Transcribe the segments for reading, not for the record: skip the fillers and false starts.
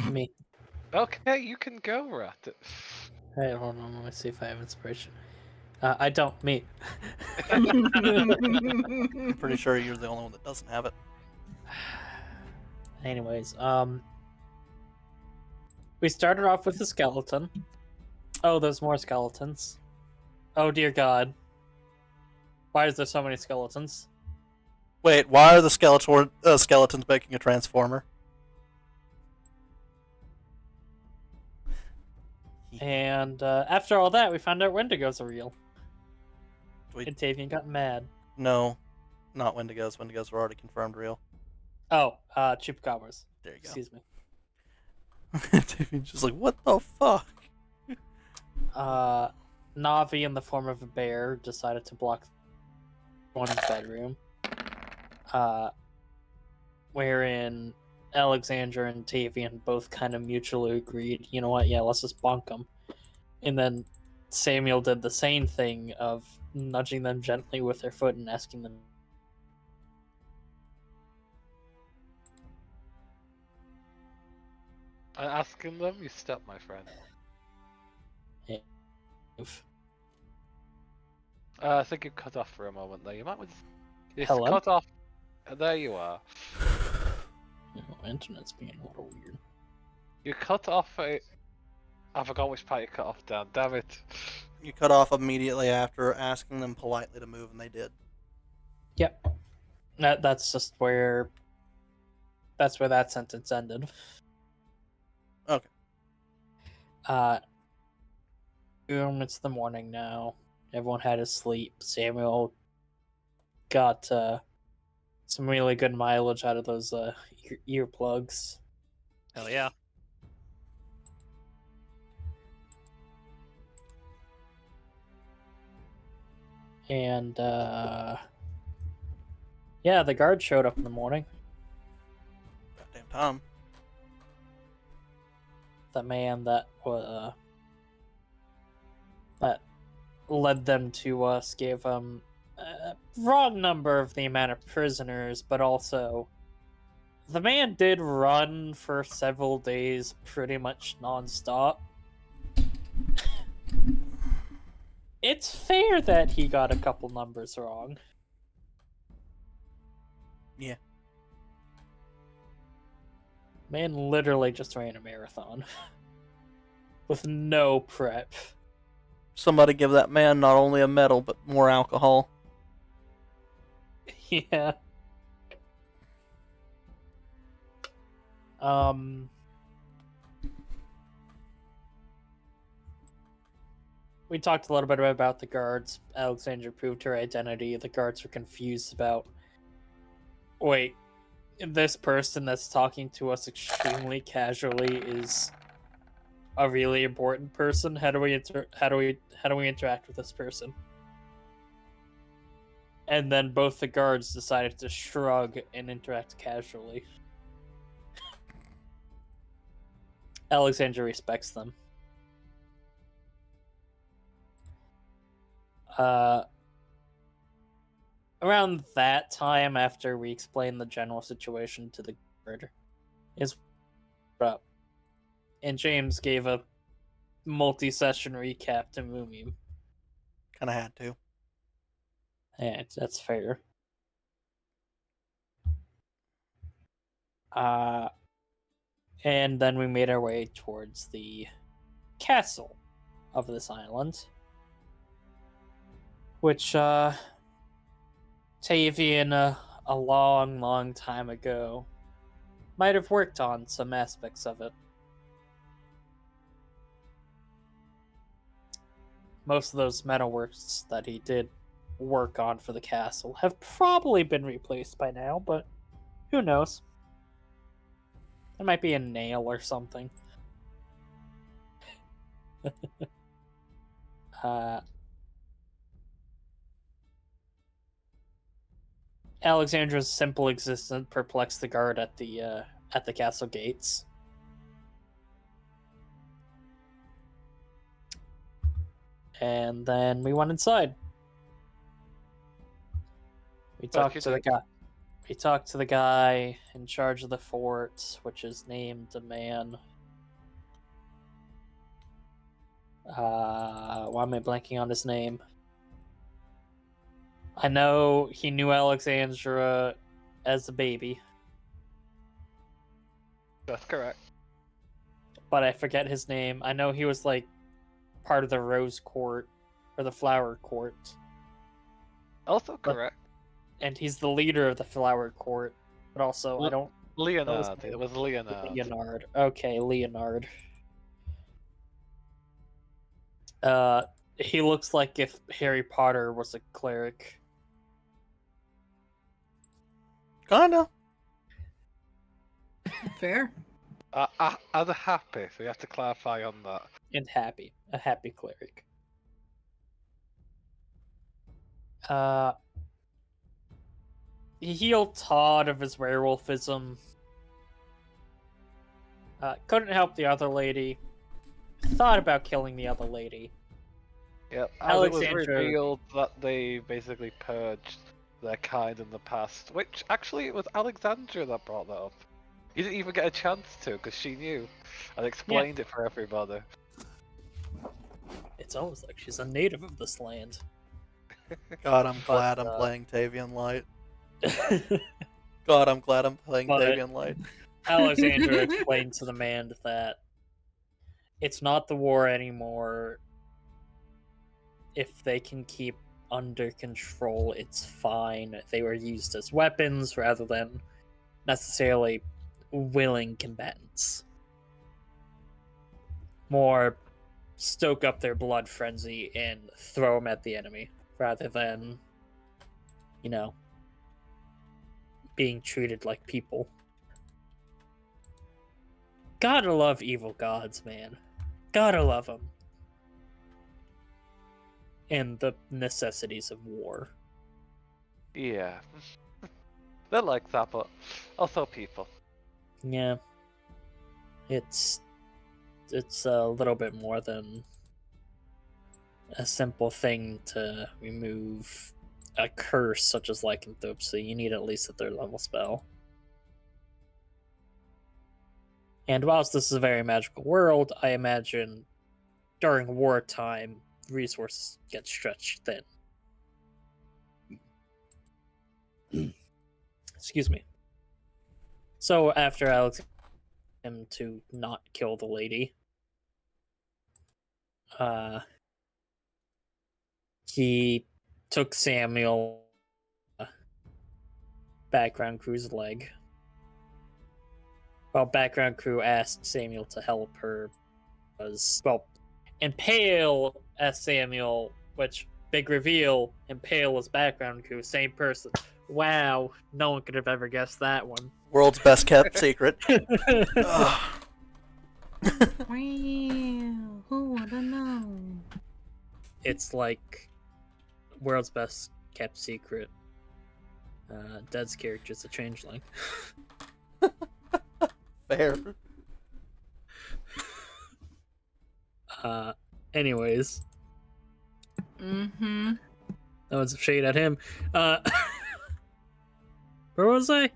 Me. Okay, you can go, Rat. Hey, hold on. Let me see if I have inspiration. I don't. Me. I'm pretty sure you're the only one that doesn't have it. Anyways, we started off with a skeleton. Oh, there's more skeletons. Oh dear God. Why is there so many skeletons? Wait, why are the skeletons making a transformer? And after all that, we found out Wendigos are real. We- And Tavian got mad. No, not Wendigos. Wendigos were already confirmed real. Oh, Chupacabras. There you go. Excuse me. Tavian's just like, what the fuck? Navi, in the form of a bear, decided to block one bedroom. Wherein Alexandra and Tavian both kind of mutually agreed, you know what, yeah, let's just bonk them. And then Samuel did the same thing of nudging them gently with their foot and asking them. Asking them? You stopped, my friend. I think you cut off for a moment there. You might want to... Hello? Cut off. There you are. Oh, internet's being a little weird. You cut off a... I forgot which part you cut off, Dan. Damn it. You cut off immediately after asking them politely to move, and they did. Yep. That's just where... That's where that sentence ended. Okay. It's the morning now. Everyone had to sleep. Samuel got some really good mileage out of those earplugs. Hell yeah. And yeah, the guard showed up in the morning. Goddamn Tom. The man that led them to us gave them a wrong number of the amount of prisoners, but also the man did run for several days pretty much non-stop. It's fair that he got a couple numbers wrong. Yeah. Man literally just ran a marathon. With no prep. Somebody give that man not only a medal, but more alcohol. Yeah. We talked a little bit about the guards. Alexandra proved her identity. The guards were confused about... Wait, this person that's talking to us extremely casually is a really important person? How do we interact with this person? And then both the guards decided to shrug and interact casually. Alexandra respects them. Around that time, after we explained the general situation to the guard, is up. And James gave a multi-session recap to Moomy. Kinda had to. Yeah, that's fair. And then we made our way towards the castle of this island, which Tavian a long, long time ago might have worked on some aspects of it. Most of those metalworks that he did work on for the castle have probably been replaced by now, but who knows? There might be a nail or something. Alexandra's simple existence perplexed the guard at the castle gates. And then we went inside. We talked to the guy. We talked to the guy in charge of the fort, which is named a man. Why am I blanking on his name? I know he knew Alexandra as a baby, That's correct. but I forget his name. I know he was like part of the Rose Court or the Flower Court, Also correct. and he's the leader of the Flower Court. But also, I don't. Leonard. It was Leonard. Leonard. Okay, Leonard. He looks like if Harry Potter was a cleric. Kinda. Fair. As a happy, so you have to clarify on that. And a happy cleric. He healed Todd of his werewolfism. Couldn't help the other lady. Thought about killing the other lady. Yeah, as it was Alexandra- revealed that they basically purged their kind in the past, which actually it was Alexandra that brought that up. You didn't even get a chance to, because she knew and explained it for everybody. It's almost like she's a native of this land. God, I'm glad I'm playing Tavian Light. God, I'm glad I'm playing But- Tavian Light. Alexandra explained to the man that it's not the war anymore. If they can keep under control, it's fine. They were used as weapons rather than necessarily willing combatants. More stoke up their blood frenzy and throw them at the enemy rather than, you know, being treated like people. Gotta love evil gods, man. Gotta love them. And the necessities of war. Yeah. They're like that, but also people. Yeah. It's a little bit more than a simple thing to remove a curse such as lycanthropy. You need at least a 3rd level spell. And whilst this is a very magical world, I imagine during wartime resources get stretched thin. Excuse me. So after Alex him to not kill the lady, he took Samuel background crew's leg. Well, background crew asked Samuel to help her Impale as Samuel, which, big reveal, Impale as background crew, same person. Wow, no one could have ever guessed that one. World's best kept secret. Ugh. Wow, who would have known? It's like world's best kept secret. Dead's character's a changeling. Fair. Anyways, Mm-hmm. that was a shade at him. Where was I?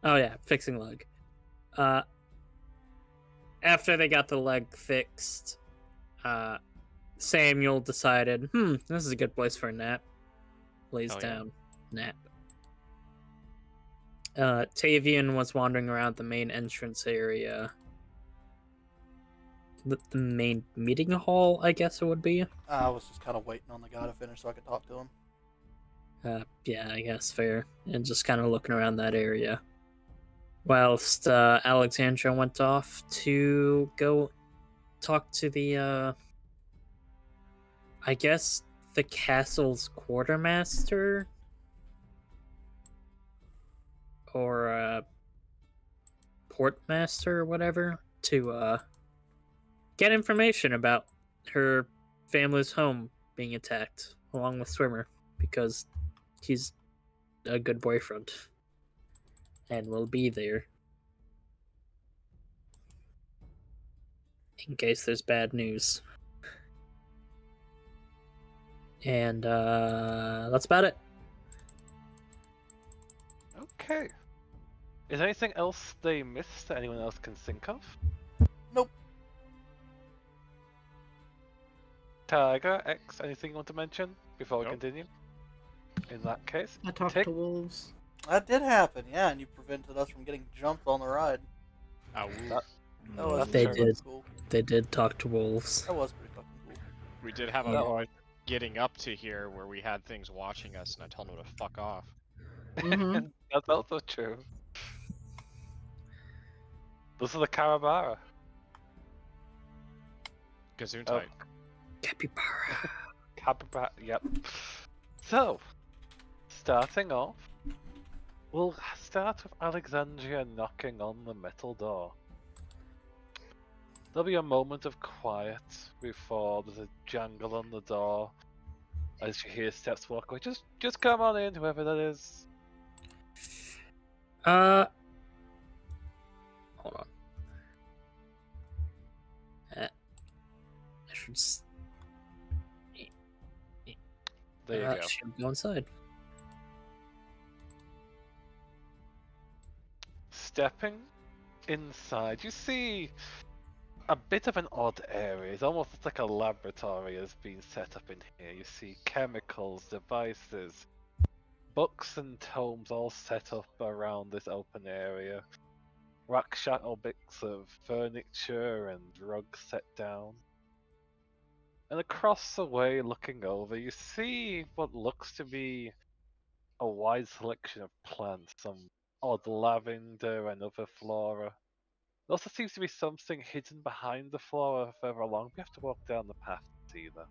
Oh yeah, fixing leg. After they got the leg fixed, Samuel decided, this is a good place for a nap. Lays Oh, yeah. down, nap. Tavian was wandering around the main entrance area. The main meeting hall, I guess it would be. I was just kind of waiting on the guy to finish so I could talk to him. Yeah, I guess fair. And just kind of looking around that area. Whilst Alexandra went off to go talk to the, I guess, the castle's quartermaster? Or portmaster or whatever, to get information about her family's home being attacked, along with Swimmer, because he's a good boyfriend and will be there in case there's bad news. And that's about it. Okay. Is there anything else they missed that anyone else can think of? Nope. Tiger, X, anything you want to mention before we Nope. continue? In that case, I talked Tick, to wolves. That did happen, yeah, and you prevented us from getting jumped on the ride. Ah, That- That was That's They pretty true. did. cool. They did talk to wolves. That was pretty fucking cool. we did have a Yeah. point getting up to here where we had things watching us, and I told them to fuck off. Mm-hmm. that's also true. Those are the Carabara. Gazoon Oh, tight. Capybara. Capybara, yep. So, starting off, we'll start with Alexandria knocking on the metal door. There'll be a moment of quiet before there's a jangle on the door as you hear steps walk away. Just come on in, whoever that is. Hold on. I should. There you go. Should go inside. Stepping inside, you see a bit of an odd area. It's almost like a laboratory has been set up in here. You see chemicals, devices, books and tomes all set up around this open area. Ramshackle bits of furniture and rugs set down. And across the way, looking over, you see what looks to be a wide selection of plants, some odd lavender and other flora. There also seems to be something hidden behind the flora further along. We have to walk down the path to see that.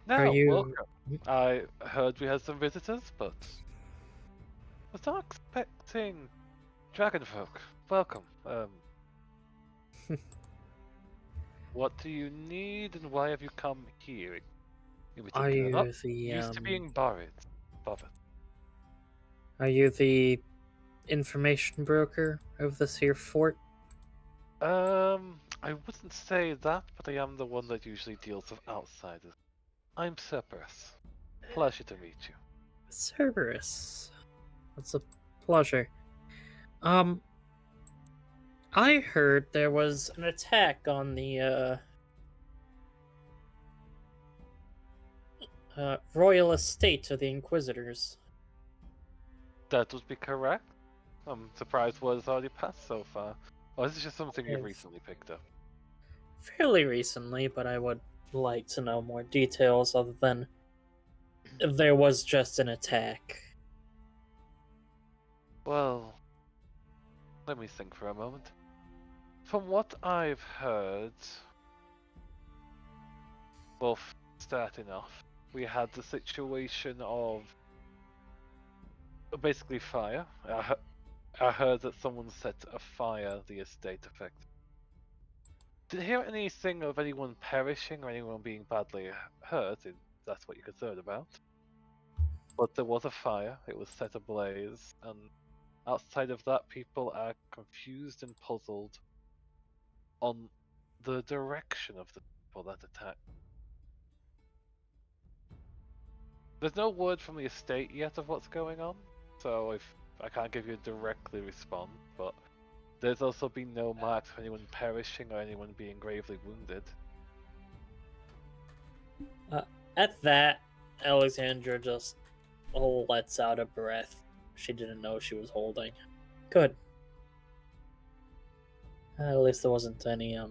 Now, you- welcome. I heard we had some visitors, but was not expecting dragonfolk. Welcome. What do you need, and why have you come here? In Are particular, you not the used to being bothered. Are you the information broker of this here fort? I wouldn't say that, but I am the one that usually deals with outsiders. I'm Cerberus. Pleasure to meet you. Cerberus. It's a pleasure. I heard there was an attack on the royal estate of the Inquisitors. That would be correct. I'm surprised word's already passed so far. Or is this just something you've Yes. recently picked up? Fairly recently, but I would like to know more details other than there was just an attack. Well, let me think for a moment. From what I've heard, both starting off, we had the situation of basically fire. I heard that someone set a fire the estate effect. Didn't hear anything of anyone perishing or anyone being badly hurt, if that's what you're concerned about. But there was a fire, it was set ablaze, and outside of that, people are confused and puzzled on the direction of the people that attacked. There's no word from the estate yet of what's going on, so if I can't give you a directly response, but there's also been no marks of anyone perishing or anyone being gravely wounded. At that, Alexandra just lets out a breath she didn't know she was holding. Good. At least there wasn't any, a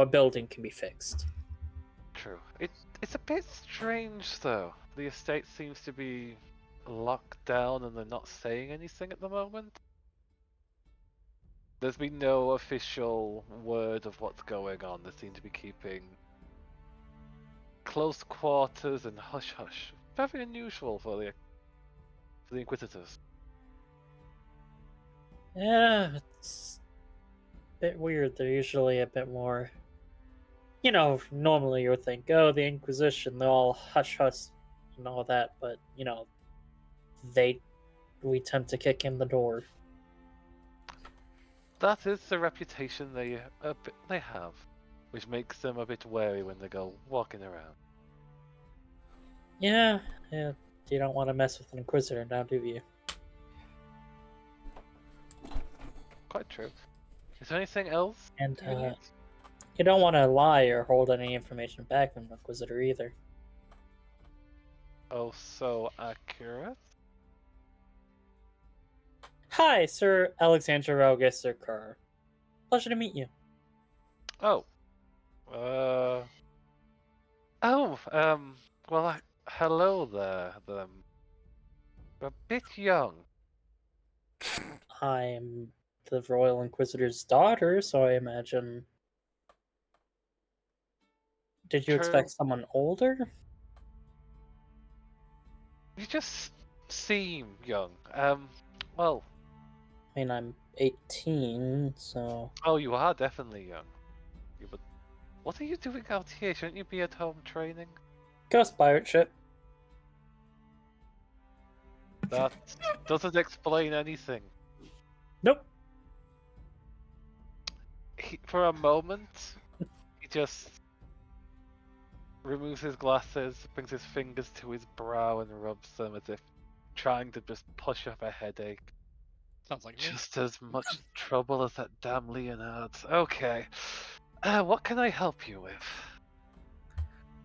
building can be fixed. True. It's a bit strange though. The estate seems to be locked down and they're not saying anything at the moment. There's been no official word of what's going on. They seem to be keeping close quarters and hush hush. Very unusual for the Inquisitors. Yeah, it's a bit weird. They're usually a bit more. Normally you would think, oh, the Inquisition, they're all hush hush and all that, but, we tend to kick in the door. That is the reputation they have. which makes them a bit wary when they go walking around. Yeah, yeah. You don't want to mess with an Inquisitor now, do you? Quite true. Is there anything else And you need? you don't want to lie or hold any information back from an Inquisitor either. Oh, so accurate. Hi, Sir Alexander Raugesser Kerr. Pleasure to meet you. Oh. Oh, well, hello there, them. A bit young. I'm the Royal Inquisitor's daughter, so I imagine. Did you True. expect someone older? You just seem young. Well, I mean, I'm 18, so. oh, you are definitely young. But what are you doing out here? Shouldn't you be at home training? Ghost pirate ship. That doesn't explain anything. Nope. For a moment, he just removes his glasses, brings his fingers to his brow and rubs them as if trying to just push off a headache. Sounds like me. Just as much trouble as that damn Leonard. Okay. What can I help you with?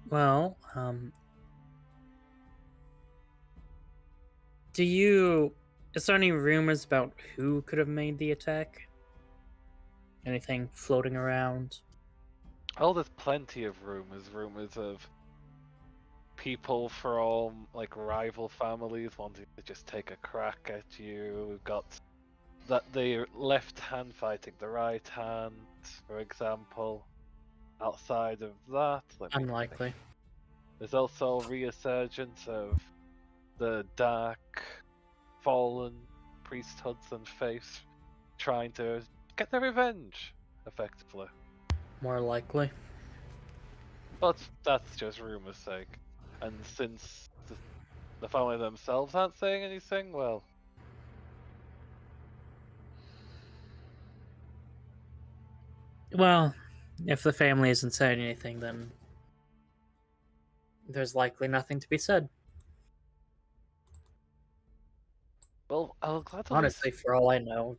Well, do you. Is there any rumors about who could have made the attack? Anything floating around? Oh, there's plenty of rumors. Rumors of people from like rival families wanting to just take a crack at you. Got that they left hand fighting the right hand, for example. Outside of that, let me think. Unlikely. There's also a resurgence of the dark, fallen priesthoods and faiths trying to get their revenge, effectively. More likely. But that's just rumour's sake. And since the family themselves aren't saying anything, well, Well, if the family isn't saying anything, then there's likely nothing to be said. I'll gladly. Honestly, for all I know,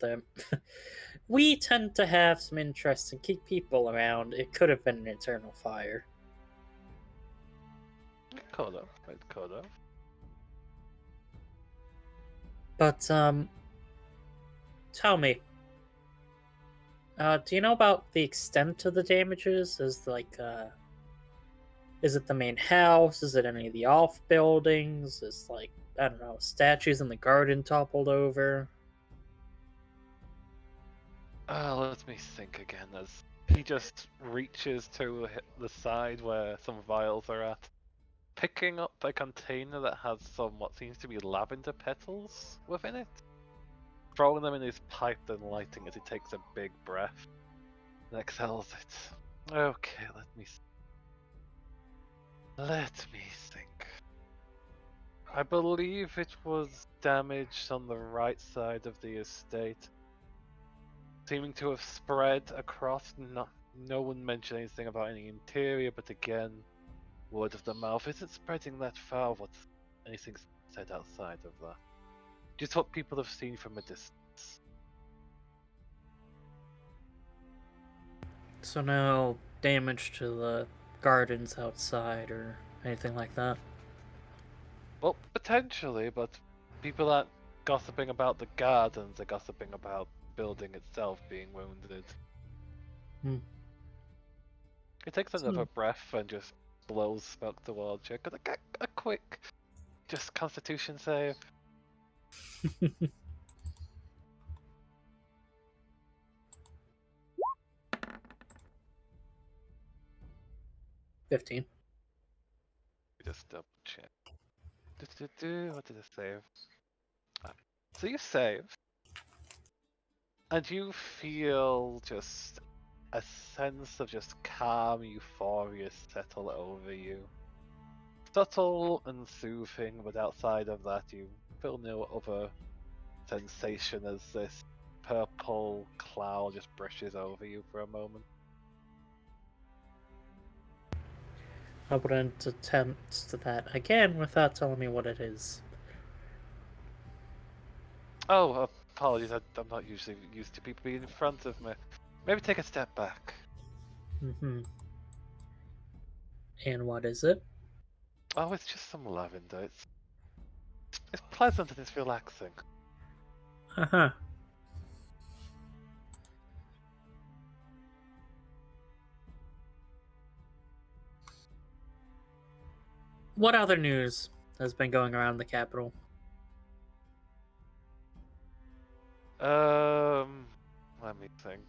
we tend to have some interest and keep people around. It could have been an internal fire. It could have. It could have. But, tell me, do you know about the extent of the damages? Is it the main house? Is it any of the off buildings? Is I don't know, statues in the garden toppled over? Let me think again as he just reaches to the side where some vials are at, picking up a container that has some what seems to be lavender petals within it, throwing them in his pipe and lighting as he takes a big breath and exhales it. Okay, let me think. I believe it was damaged on the right side of the estate, seeming to have spread across. No one mentioned anything about any interior, but again, word of the mouth isn't spreading that far. What's anything said outside of that? Just what people have seen from a distance. So no damage to the gardens outside or anything like that? Well, potentially, but people aren't gossiping about the gardens, they're gossiping about the building itself being wounded. Hmm. He takes another breath and just blows smoke towards you. Could I get a quick, just Constitution save? 15. Just double check. What did it save? So you save, and you feel just a sense of just calm euphoria settle over you. Subtle and soothing, but outside of that, you feel no other sensation as this purple cloud just brushes over you for a moment. I wouldn't attempt that again without telling me what it is. Oh, apologies. I'm not usually used to people being in front of me. Maybe take a step back. Mm-hmm. And what is it? Oh, it's just some lavender. It's pleasant and it's relaxing. Uh-huh. What other news has been going around the capital? Let me think.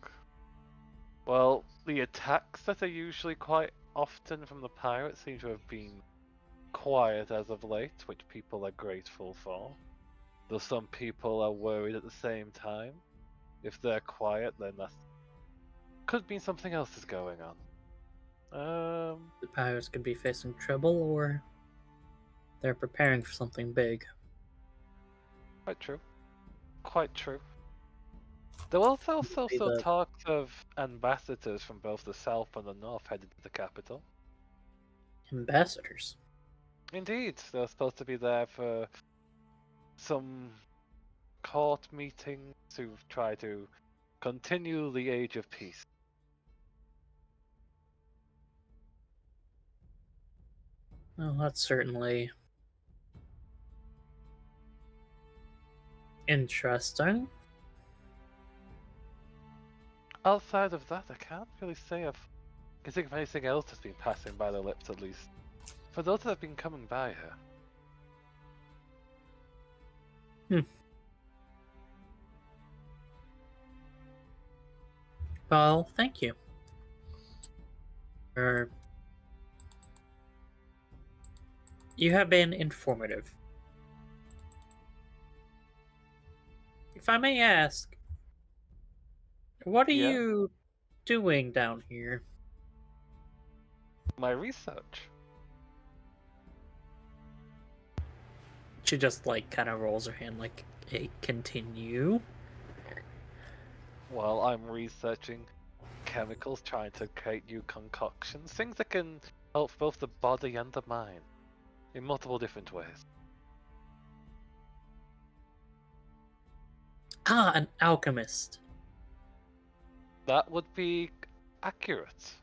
Well, the attacks that are usually quite often from the pirates seem to have been quiet as of late, which people are grateful for. Though some people are worried at the same time. If they're quiet, then that could mean something else is going on. The pirates could be facing trouble, or they're preparing for something big. Quite true. Quite true. There was also Maybe still the talks of ambassadors from both the south and the north headed to the capital. ambassadors. Indeed, they're supposed to be there for some court meeting to try to continue the age of peace. Well, that's certainly interesting. Outside of that, I can't really say I can think of anything else that's been passing by their lips, at least. For those that have been coming by here. Well, thank you. Er, you have been informative. If I may ask, what are Yeah. you doing down here? My research. She just, like, kind of rolls her hand like, hey, continue. Well, I'm researching chemicals, trying to create new concoctions, things that can help both the body and the mind in multiple different ways. Ah, an alchemist. That would be accurate.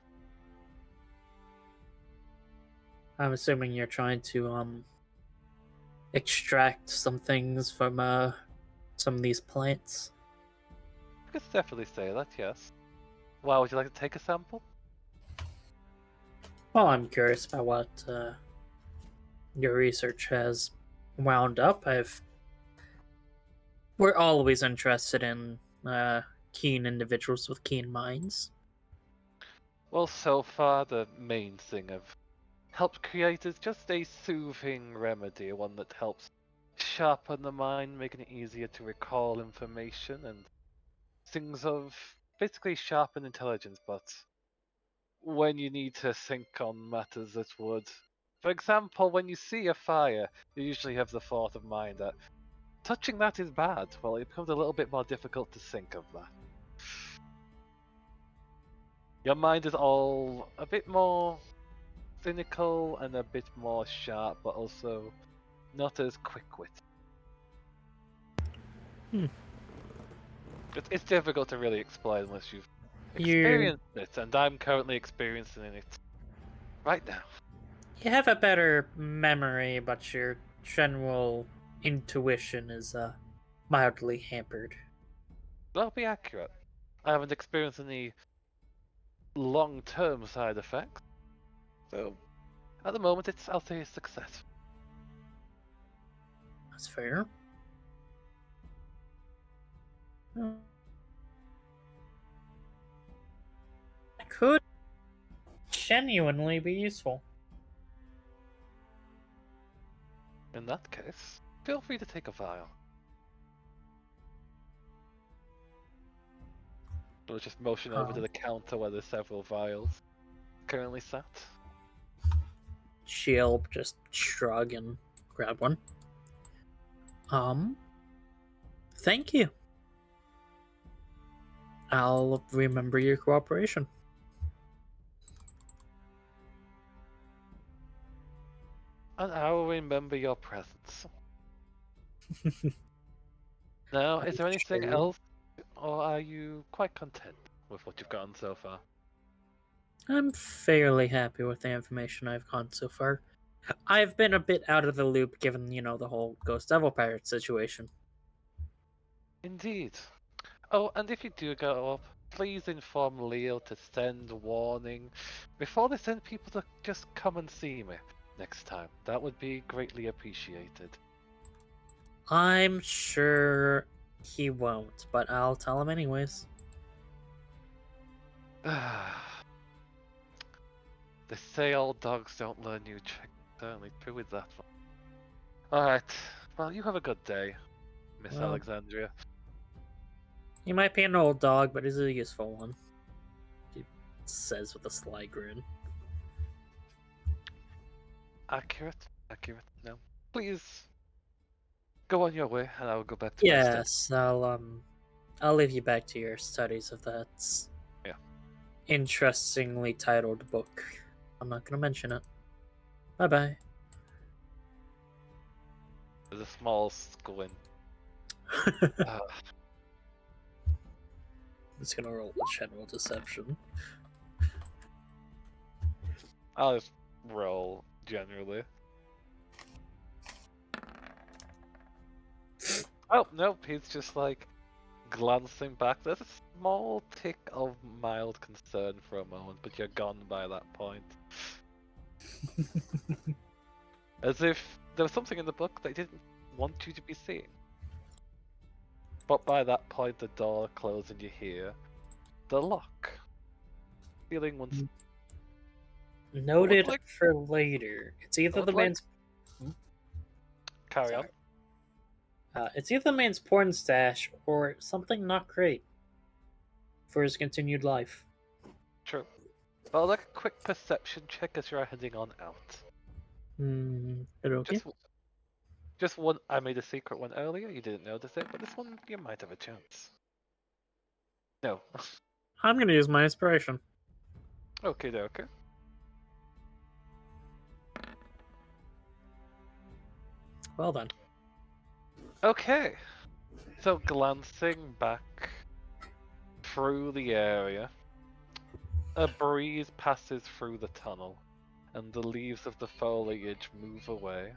I'm assuming you're trying to, extract some things from, some of these plants. I could definitely say that, yes. Well, would you like to take a sample? Well, I'm curious about what, your research has wound up. We're always interested in, keen individuals with keen minds. Well, so far the main thing I've helped create is just a soothing remedy, one that helps sharpen the mind, making it easier to recall information and things of basically sharpen intelligence, but when you need to think on matters that would. For example, when you see a fire, you usually have the thought of mind that touching that is bad. Well, it becomes a little bit more difficult to think of that. Your mind is all a bit more cynical and a bit more sharp, but also not as quick-witted. Hmm. It's difficult to really explain unless you've You experienced it, and I'm currently experiencing it right now. you have a better memory, but your general intuition is mildly hampered. That'll be accurate. I haven't experienced any long-term side effects, so at the moment I'll say a success. That's fair. It could genuinely be useful. In that case, feel free to take a vial. We'll just motion over to the counter where there's several vials currently sat. She'll just shrug and grab one. Thank you. I'll remember your cooperation. And I will remember your presence. Now, is there anything sure. else, or are you quite content with what you've gotten so far? I'm fairly happy with the information I've gotten so far. I've been a bit out of the loop given, the whole Ghost Devil Pirate situation. Indeed. Oh, and if you do go up, please inform Leo to send warning before they send people to just come and see me next time. That would be greatly appreciated. I'm sure he won't, but I'll tell him anyways. They say old dogs don't learn new tricks. Certainly true with that one. Alright, well, you have a good day, Miss Well- Alexandria. He might be an old dog, but he's a useful one. He says with a sly grin. Accurate? No. Please go on your way, and I will go back to my study. Yes, I'll leave you back to your studies of that interestingly titled book. I'm not gonna mention it. Bye bye. There's a small squint. I'm just gonna roll a general deception. I'll just roll generally. Oh, nope, he's just like glancing back. There's a small tick of mild concern for a moment, but you're gone by that point. As if there was something in the book they didn't want you to be seeing. But by that point, the door closes and you hear the lock. Feeling once. Noted like- for later. It's either would the like- man's Carry on. Sorry. It's either the man's porn stash or something not great for his continued life. True. But I'd like a quick perception check as you're heading on out. Okay. Just one. I made a secret one earlier. You didn't notice it, but this one you might have a chance. No. I'm gonna use my inspiration. Okay, okay. Well done. Okay. So glancing back through the area, a breeze passes through the tunnel, and the leaves of the foliage move away.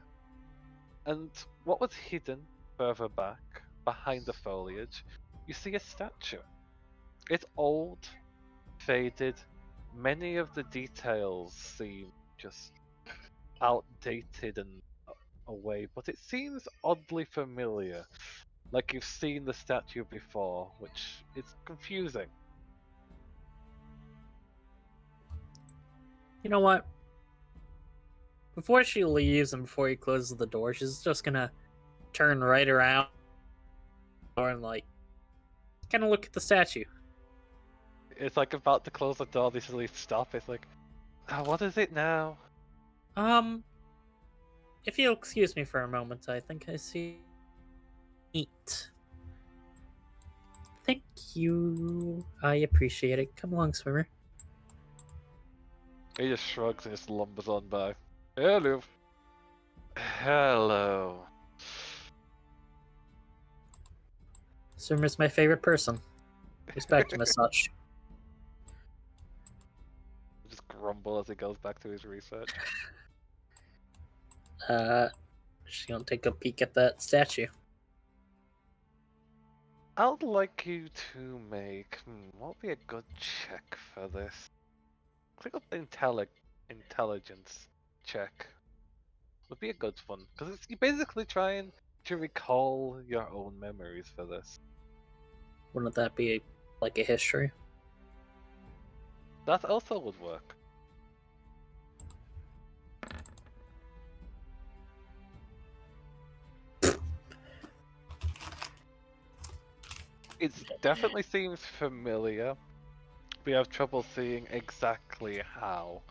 And what was hidden further back, behind the foliage, you see a statue. It's old, faded. Many of the details seem just outdated and away, but it seems oddly familiar. Like you've seen the statue before, which is confusing. You know what? Before she leaves and before he closes the door, she's just gonna turn right around and kind of look at the statue. It's like about to close the door, they suddenly stop. It's like, what is it now? If you'll excuse me for a moment, I think I see meat. Thank you. I appreciate it. Come along, swimmer. He just shrugs and just lumbers on by. Hello. Hello. Swimmer's my favorite person. Respect him as such. Just grumble as he goes back to his research. She's gonna take a peek at that statue. I'd like you to make. What would be a good check for this? Click up the intelligence check. Would be a good one because you're basically trying to recall your own memories for this. Wouldn't that be like a history? That also would work. It definitely seems familiar. We have trouble seeing exactly how.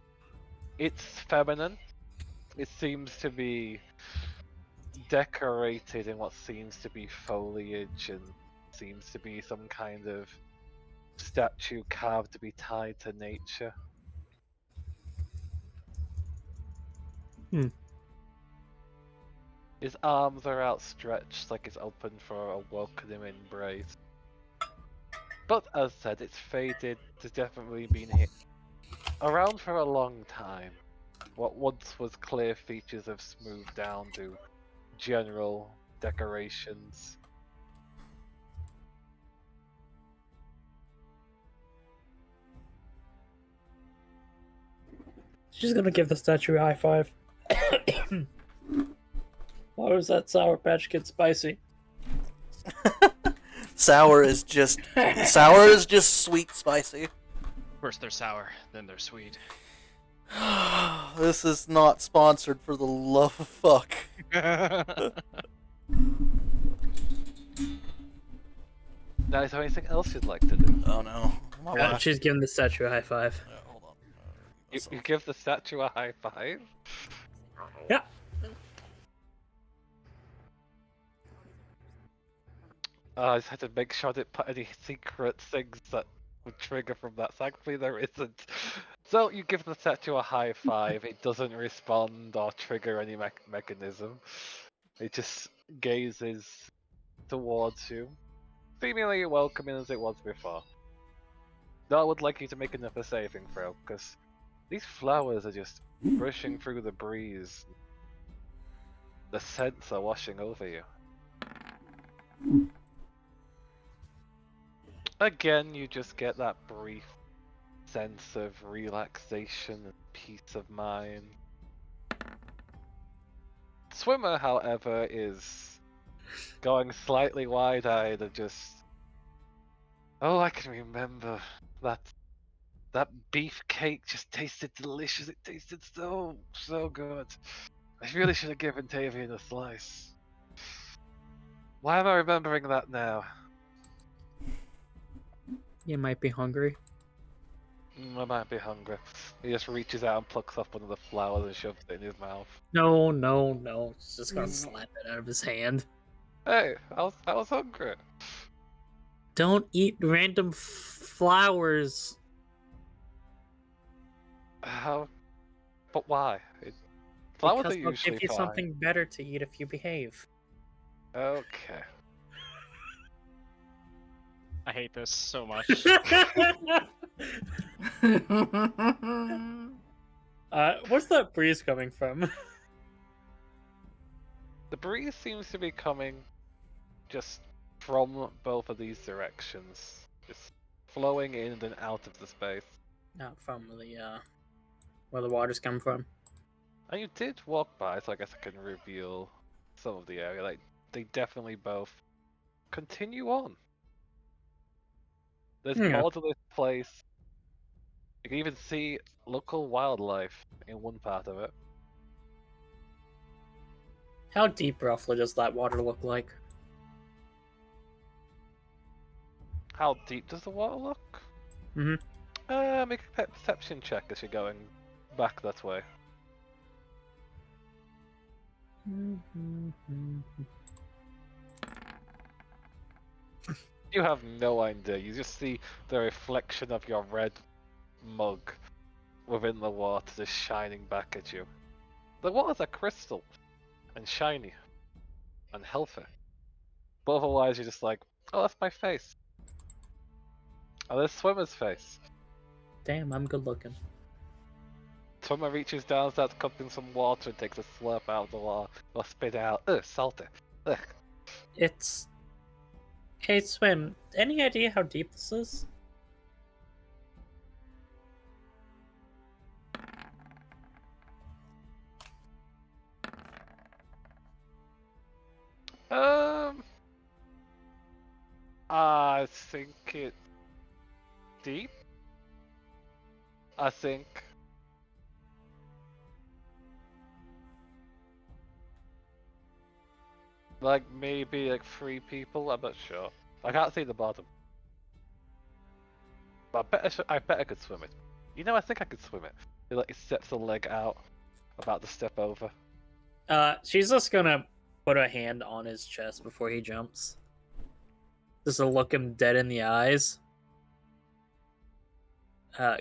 It's feminine. It seems to be decorated in what seems to be foliage and seems to be some kind of statue carved to be tied to nature. His arms are outstretched like it's open for a welcoming embrace. But as said, it's faded. It's definitely been hit around for a long time. What once was clear features have smoothed down to general decorations. She's gonna give the statue a high five. Why was that Sour Patch Kid spicy? Sour is just sweet spicy. First they're sour, then they're sweet. This is not sponsored, for the love of fuck. Now, is there anything else you'd like to do? Oh no. She's giving the statue a high five. Yeah, hold on. You give the statue a high five? Yeah. I just had to make sure I didn't put any secret things that would trigger from that. Thankfully, there isn't. So you give the statue a high five. It doesn't respond or trigger any mechanism. It just gazes towards you, seemingly welcoming as it was before. Now I would like you to make another saving throw, because these flowers are just brushing through the breeze. The scents are washing over you. Again, you just get that brief sense of relaxation and peace of mind. Swimmer, however, is going slightly wide-eyed and just... Oh, I can remember that beef cake just tasted delicious. It tasted so good. I really should have given Tavian a slice. Why am I remembering that now? You might be hungry. I might be hungry. He just reaches out and plucks up one of the flowers and shoves it in his mouth. No, no, no. He's just gonna slap it out of his hand. Hey, I was hungry. Don't eat random flowers. How? But why? Flowers Because are they'll usually give you fine. something better to eat if you behave. Okay. I hate this so much. Where's that breeze coming from? The breeze seems to be coming just from both of these directions. Just flowing in and out of the space. Not from the where the waters come from. And you did walk by, so I guess I can reveal some of the area. Like, they definitely both continue on. There's Yeah. more to this place. You can even see local wildlife in one part of it. How deep roughly does that water look like? How deep does the water look? Mhm. Make a perception check as you're going back that way. You have no idea. You just see the reflection of your red mug within the water just shining back at you. The waters are crystal and shiny and healthy. But otherwise you're just like, oh, that's my face. Oh, there's Swimmer's face. Damn, I'm good looking. Swimmer reaches down, starts cupping some water and takes a slurp out of the water, or spit out. Ugh, salty. Ugh. It's... Hey, Swim, any idea how deep this is? I think it's deep. I think. Like maybe like 3 people. I'm not sure. I can't see the bottom. But I bet I could swim it. You know, I think I could swim it. He like steps a leg out, about to step over. She's just gonna put a hand on his chest before he jumps. Just to look him dead in the eyes.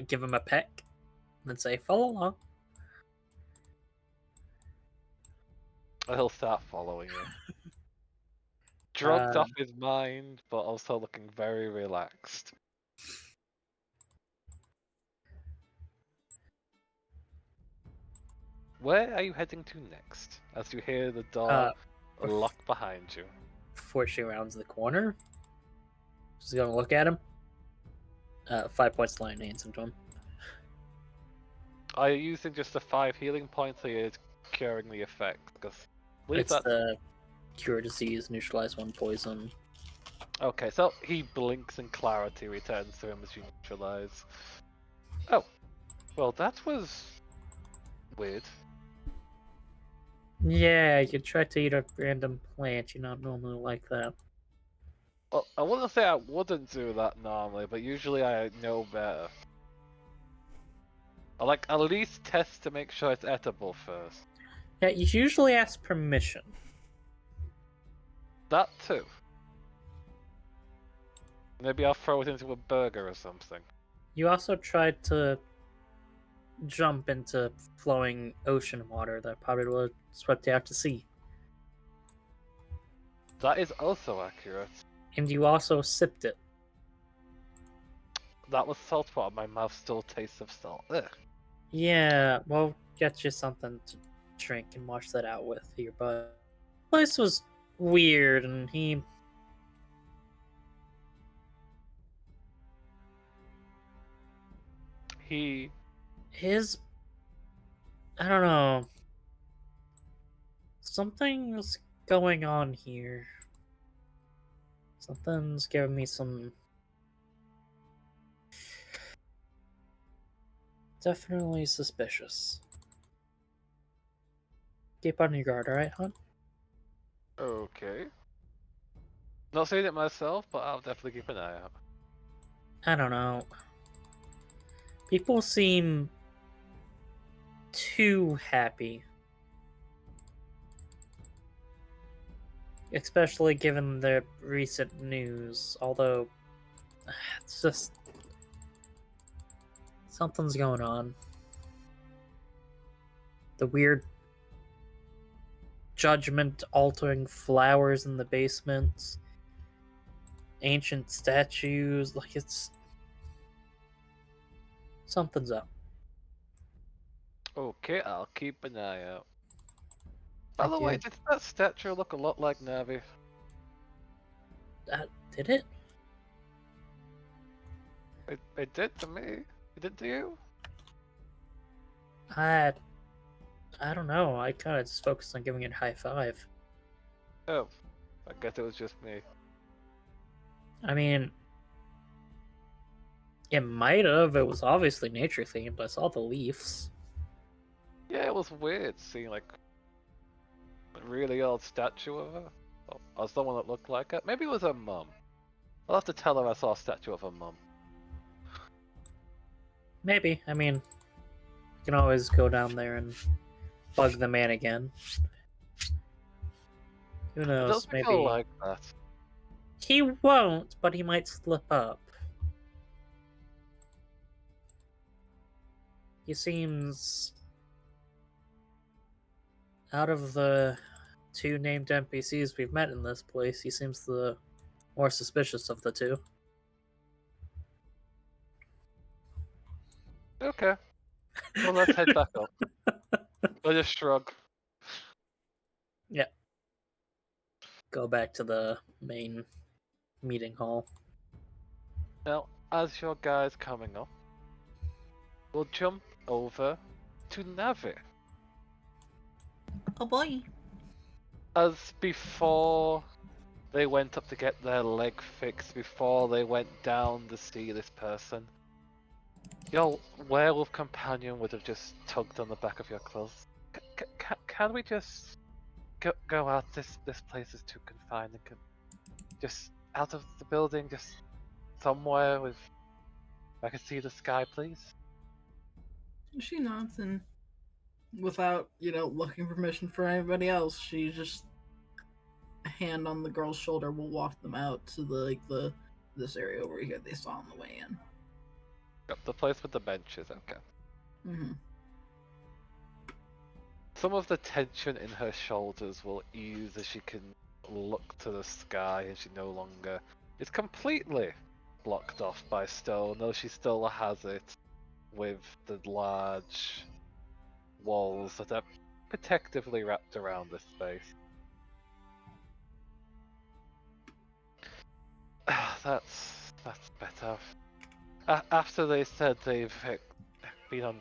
Give him a peck. And then say, follow along. He'll start following you. Drugged Uh, off his mind, but also looking very relaxed. Where are you heading to next? As you hear the door lock behind you. Before she rounds the corner, she's gonna look at him. 5 points of lightning into him. Are you using just the 5 healing points, or are you curing the effect? Because It's the cure disease, neutralize 1 poison. Okay, so he blinks and clarity returns to him as you neutralize. Oh, well, that was weird. Yeah, you try to eat a random plant. You're not normally like that. Well, I wouldn't say I wouldn't do that normally, but usually I know better. I like at least test to make sure it's edible first. Yeah, you usually ask permission. That too. Maybe I'll throw it into a burger or something. You also tried to jump into flowing ocean water that probably would have swept you out to sea. That is also accurate. And you also sipped it. That was salt water. My mouth still tastes of salt. Ugh. Yeah, well, get you something to drink and wash that out with your butt. Place was weird, and his, I don't know. Something's going on here. Something's giving me some. Definitely suspicious. Keep on your guard, alright, hon? Okay. Not saying it myself, but I'll definitely keep an eye out. I don't know. People seem too happy. Especially given the recent news, although it's just something's going on. The weird judgment altering flowers in the basements, ancient statues, like it's something's up. Okay, I'll keep an eye out. By Thank the way, you. did that statue look a lot like Navi? Did it? It did to me. It did to you? I don't know. I kind of just focused on giving it a high five. Oh, I guess it was just me. I mean, it might have. It was obviously nature themed. I saw the leaves. Yeah, it was weird seeing like a really old statue of her. Or someone that looked like her. Maybe it was her mum. I'll have to tell her I saw a statue of her mum. Maybe. I mean, you can always go down there and bug the man again. Who It knows? does Maybe feel like that. he won't, but he might slip up. He seems out of the 2 named NPCs we've met in this place, he seems the more suspicious of the 2. Okay. Well, let's head back up. I just shrug. Go back to the main meeting hall. Now, as your guys coming up, we'll jump over to Navi. Oh boy. As before they went up to get their leg fixed, before they went down to see this person, your werewolf companion would have just tugged on the back of your clothes. Can we just go out? This place is too confined. And just out of the building, just somewhere with I can see the sky, please. She nods and without, looking permission for anybody else, she just a hand on the girl's shoulder will walk them out to this area over here they saw on the way in. Yep, the place with the benches, okay. Mm-hmm. some of the tension in her shoulders will ease as she can look to the sky and she no longer is completely blocked off by stone, though she still has it with the large walls that are protectively wrapped around this space. That's better. After they said they've been on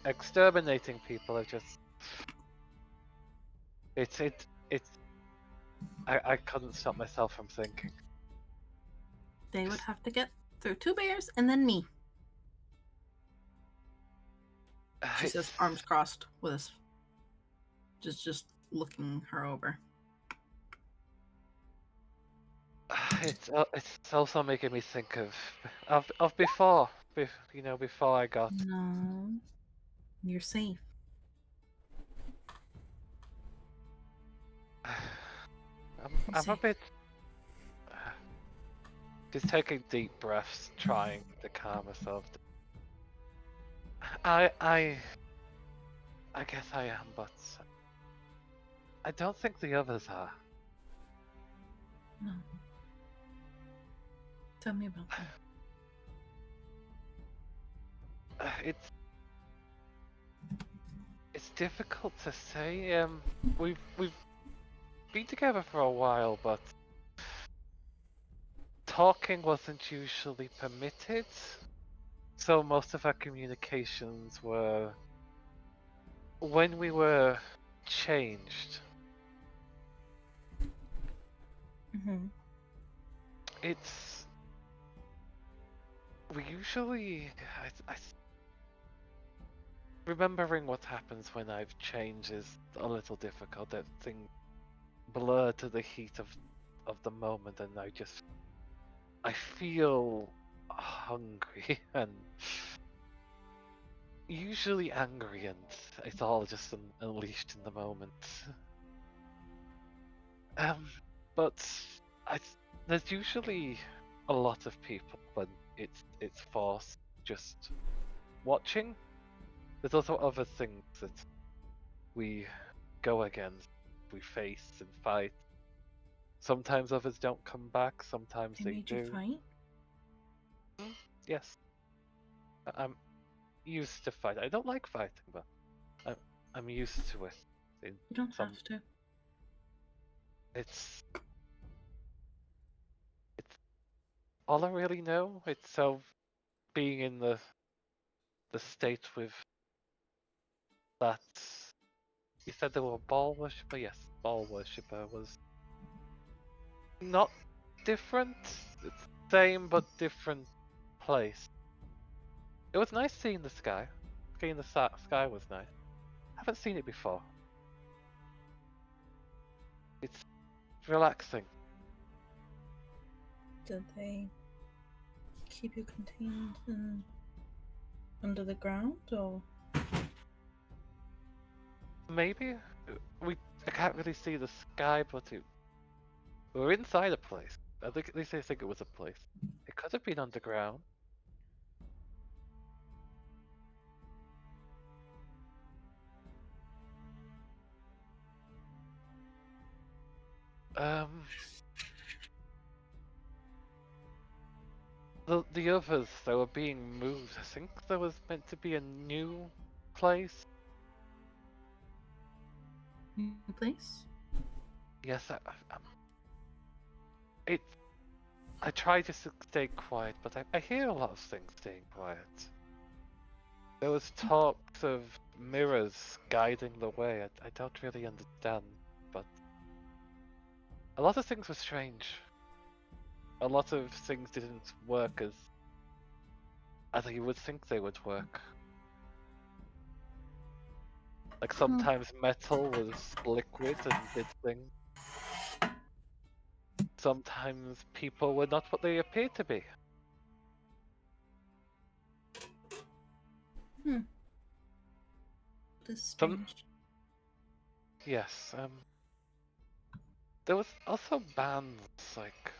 exterminating people, I couldn't stop myself from thinking. They would have to get through 2 bears and then me. She says, arms crossed, with us, just looking her over. It's also making me think of before, before I got. No, you're safe. I'm a bit. She's taking deep breaths, trying to calm herself. I guess I am, but I don't think the others are. No. Tell me about that. It's difficult to say. We've been together for a while, but talking wasn't usually permitted. So most of our communications were when we were changed. Mm-hmm. We usually remembering what happens when I've changed is a little difficult. That thing blur to the heat of the moment, and I feel hungry and usually angry, and it's all just unleashed in the moment. But there's usually a lot of people when it's forced just watching. There's also other things that we go against, we face and fight. Sometimes others don't come back, sometimes they made do. you fight? Yes. I'm used to fight. I don't like fighting, but I'm used to it. You don't have to. It's all I really know. It's so being in the state with that. You said they were a ball worshipper. Yes, ball worshipper was not different. It's same but different place. It was nice seeing the sky. Seeing the sky was nice. Haven't seen it before. It's relaxing. Did they keep you contained and under the ground, or? Maybe I can't really see the sky, but we're inside a place. At least I think it was a place. It could have been underground. The others, they were being moved. I think there was meant to be a new place. New place? Yes, I try to stay quiet, but I hear a lot of things staying quiet. There was talks of mirrors guiding the way. I don't really understand, but a lot of things were strange. A lot of things didn't work as you would think they would work. Like sometimes metal was liquid and did things. Sometimes people were not what they appeared to be. This is strange. Yes, there was also bands, like,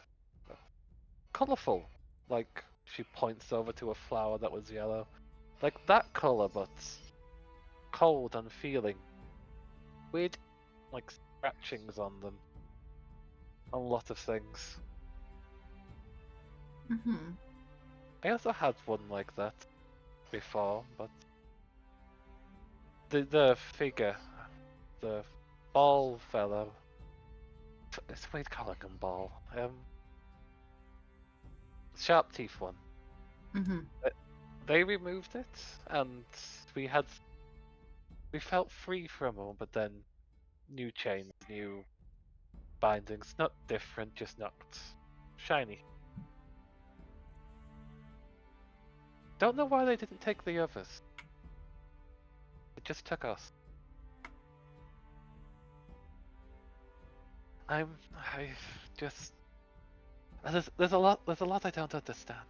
colourful. Like, she points over to a flower that was yellow. Like that colour, but cold and feeling. weird, like, scratchings on them. A lot of things. Mm-hmm. I also had one like that before, but the figure, the ball fellow, it's weird calling him ball. Sharp teeth one. Mm-hmm. They removed it, and we felt free for a moment, but then new chains, new bindings, not different, just not shiny. Don't know why they didn't take the others. It just took us. I just there's a lot I don't understand.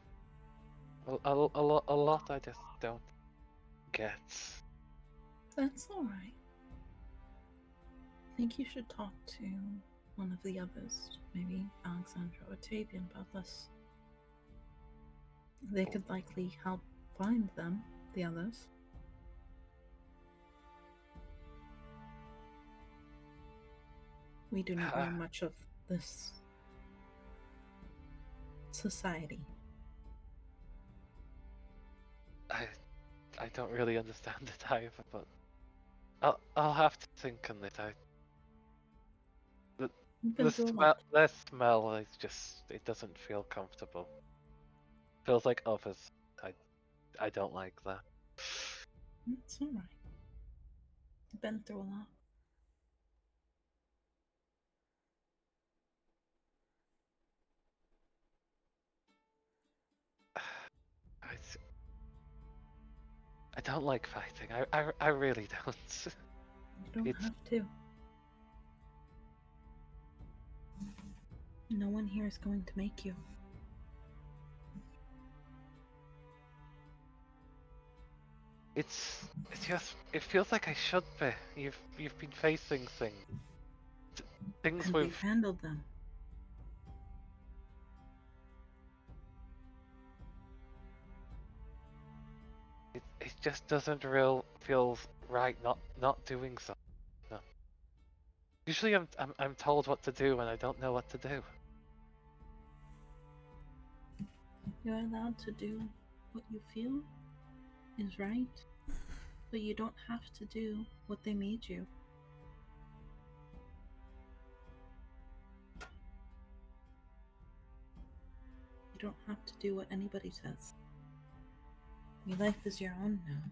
A lot I just don't get. That's all right. I think you should talk to one of the others, maybe Alexandra or Tavian, about this. They could likely help find them, the others. We do not know much of this society. I don't really understand it either, but I'll have to think on it. You've been through a lot. Their smell is just, it doesn't feel comfortable. Feels like others. I don't like that. It's alright. You've been through a lot. I don't like fighting. I really don't. You don't have to. No one here is going to make you. It's just, it feels like I should be. You've been facing things And with. we've handled them. It just doesn't feels right not doing so. No. Usually I'm told what to do and I don't know what to do. You're allowed to do what you feel is right, but you don't have to do what they made you. You don't have to do what anybody says. Your life is your own now.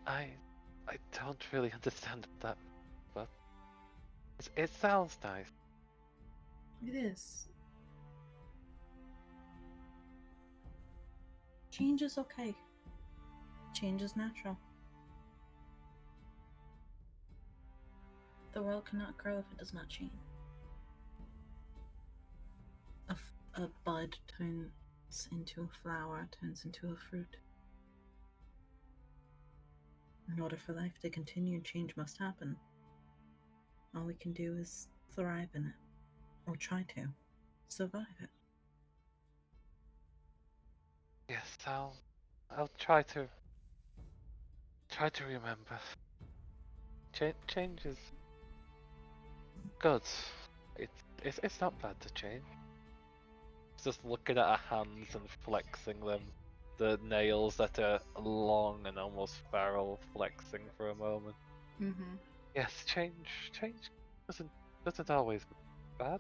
I don't really understand that, but it sounds nice. It is. Change is okay. Change is natural. The world cannot grow if it does not change. A bud turns into a flower, turns into a fruit. In order for life to continue, change must happen. All we can do is thrive in it, or try to survive it. Yes, I'll try to remember. Change is good. It's not bad to change. Just looking at her hands and flexing them, the nails that are long and almost feral, flexing for a moment. Mm-hmm. Yes, change doesn't always be bad.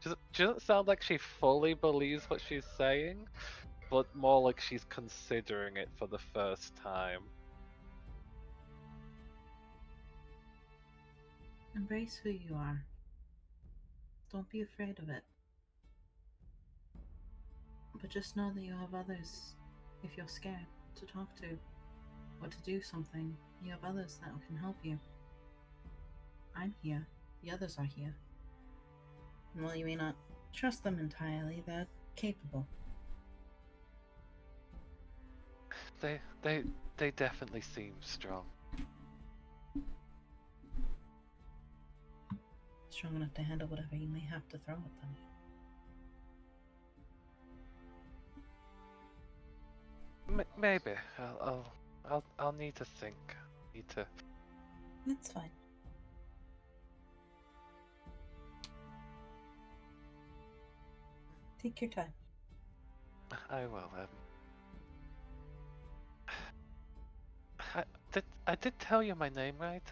She doesn't sound like she fully believes what she's saying, but more like she's considering it for the first time. Embrace who you are. Don't be afraid of it. But just know that you have others, if you're scared, to talk to, or to do something. You have others that can help you. I'm here. The others are here. And while you may not trust them entirely, they're capable. They definitely seem strong. Strong enough to handle whatever you may have to throw at them. Maybe. I'll need to think. Need to. That's fine. Take your time. I will. I did tell you my name, right?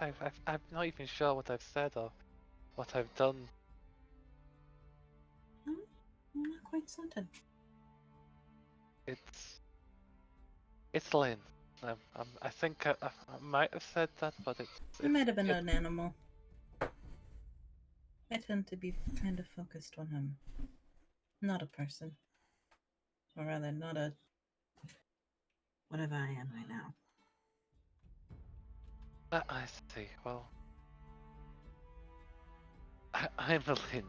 I'm not even sure what I've said or what I've done. I'm not quite certain. It's Lynn. I think I might have said that, but It might have been an animal. I tend to be kind of focused on him. Not a person. Or rather, not a... whatever I am right now. I see. Well, I'm Lynn.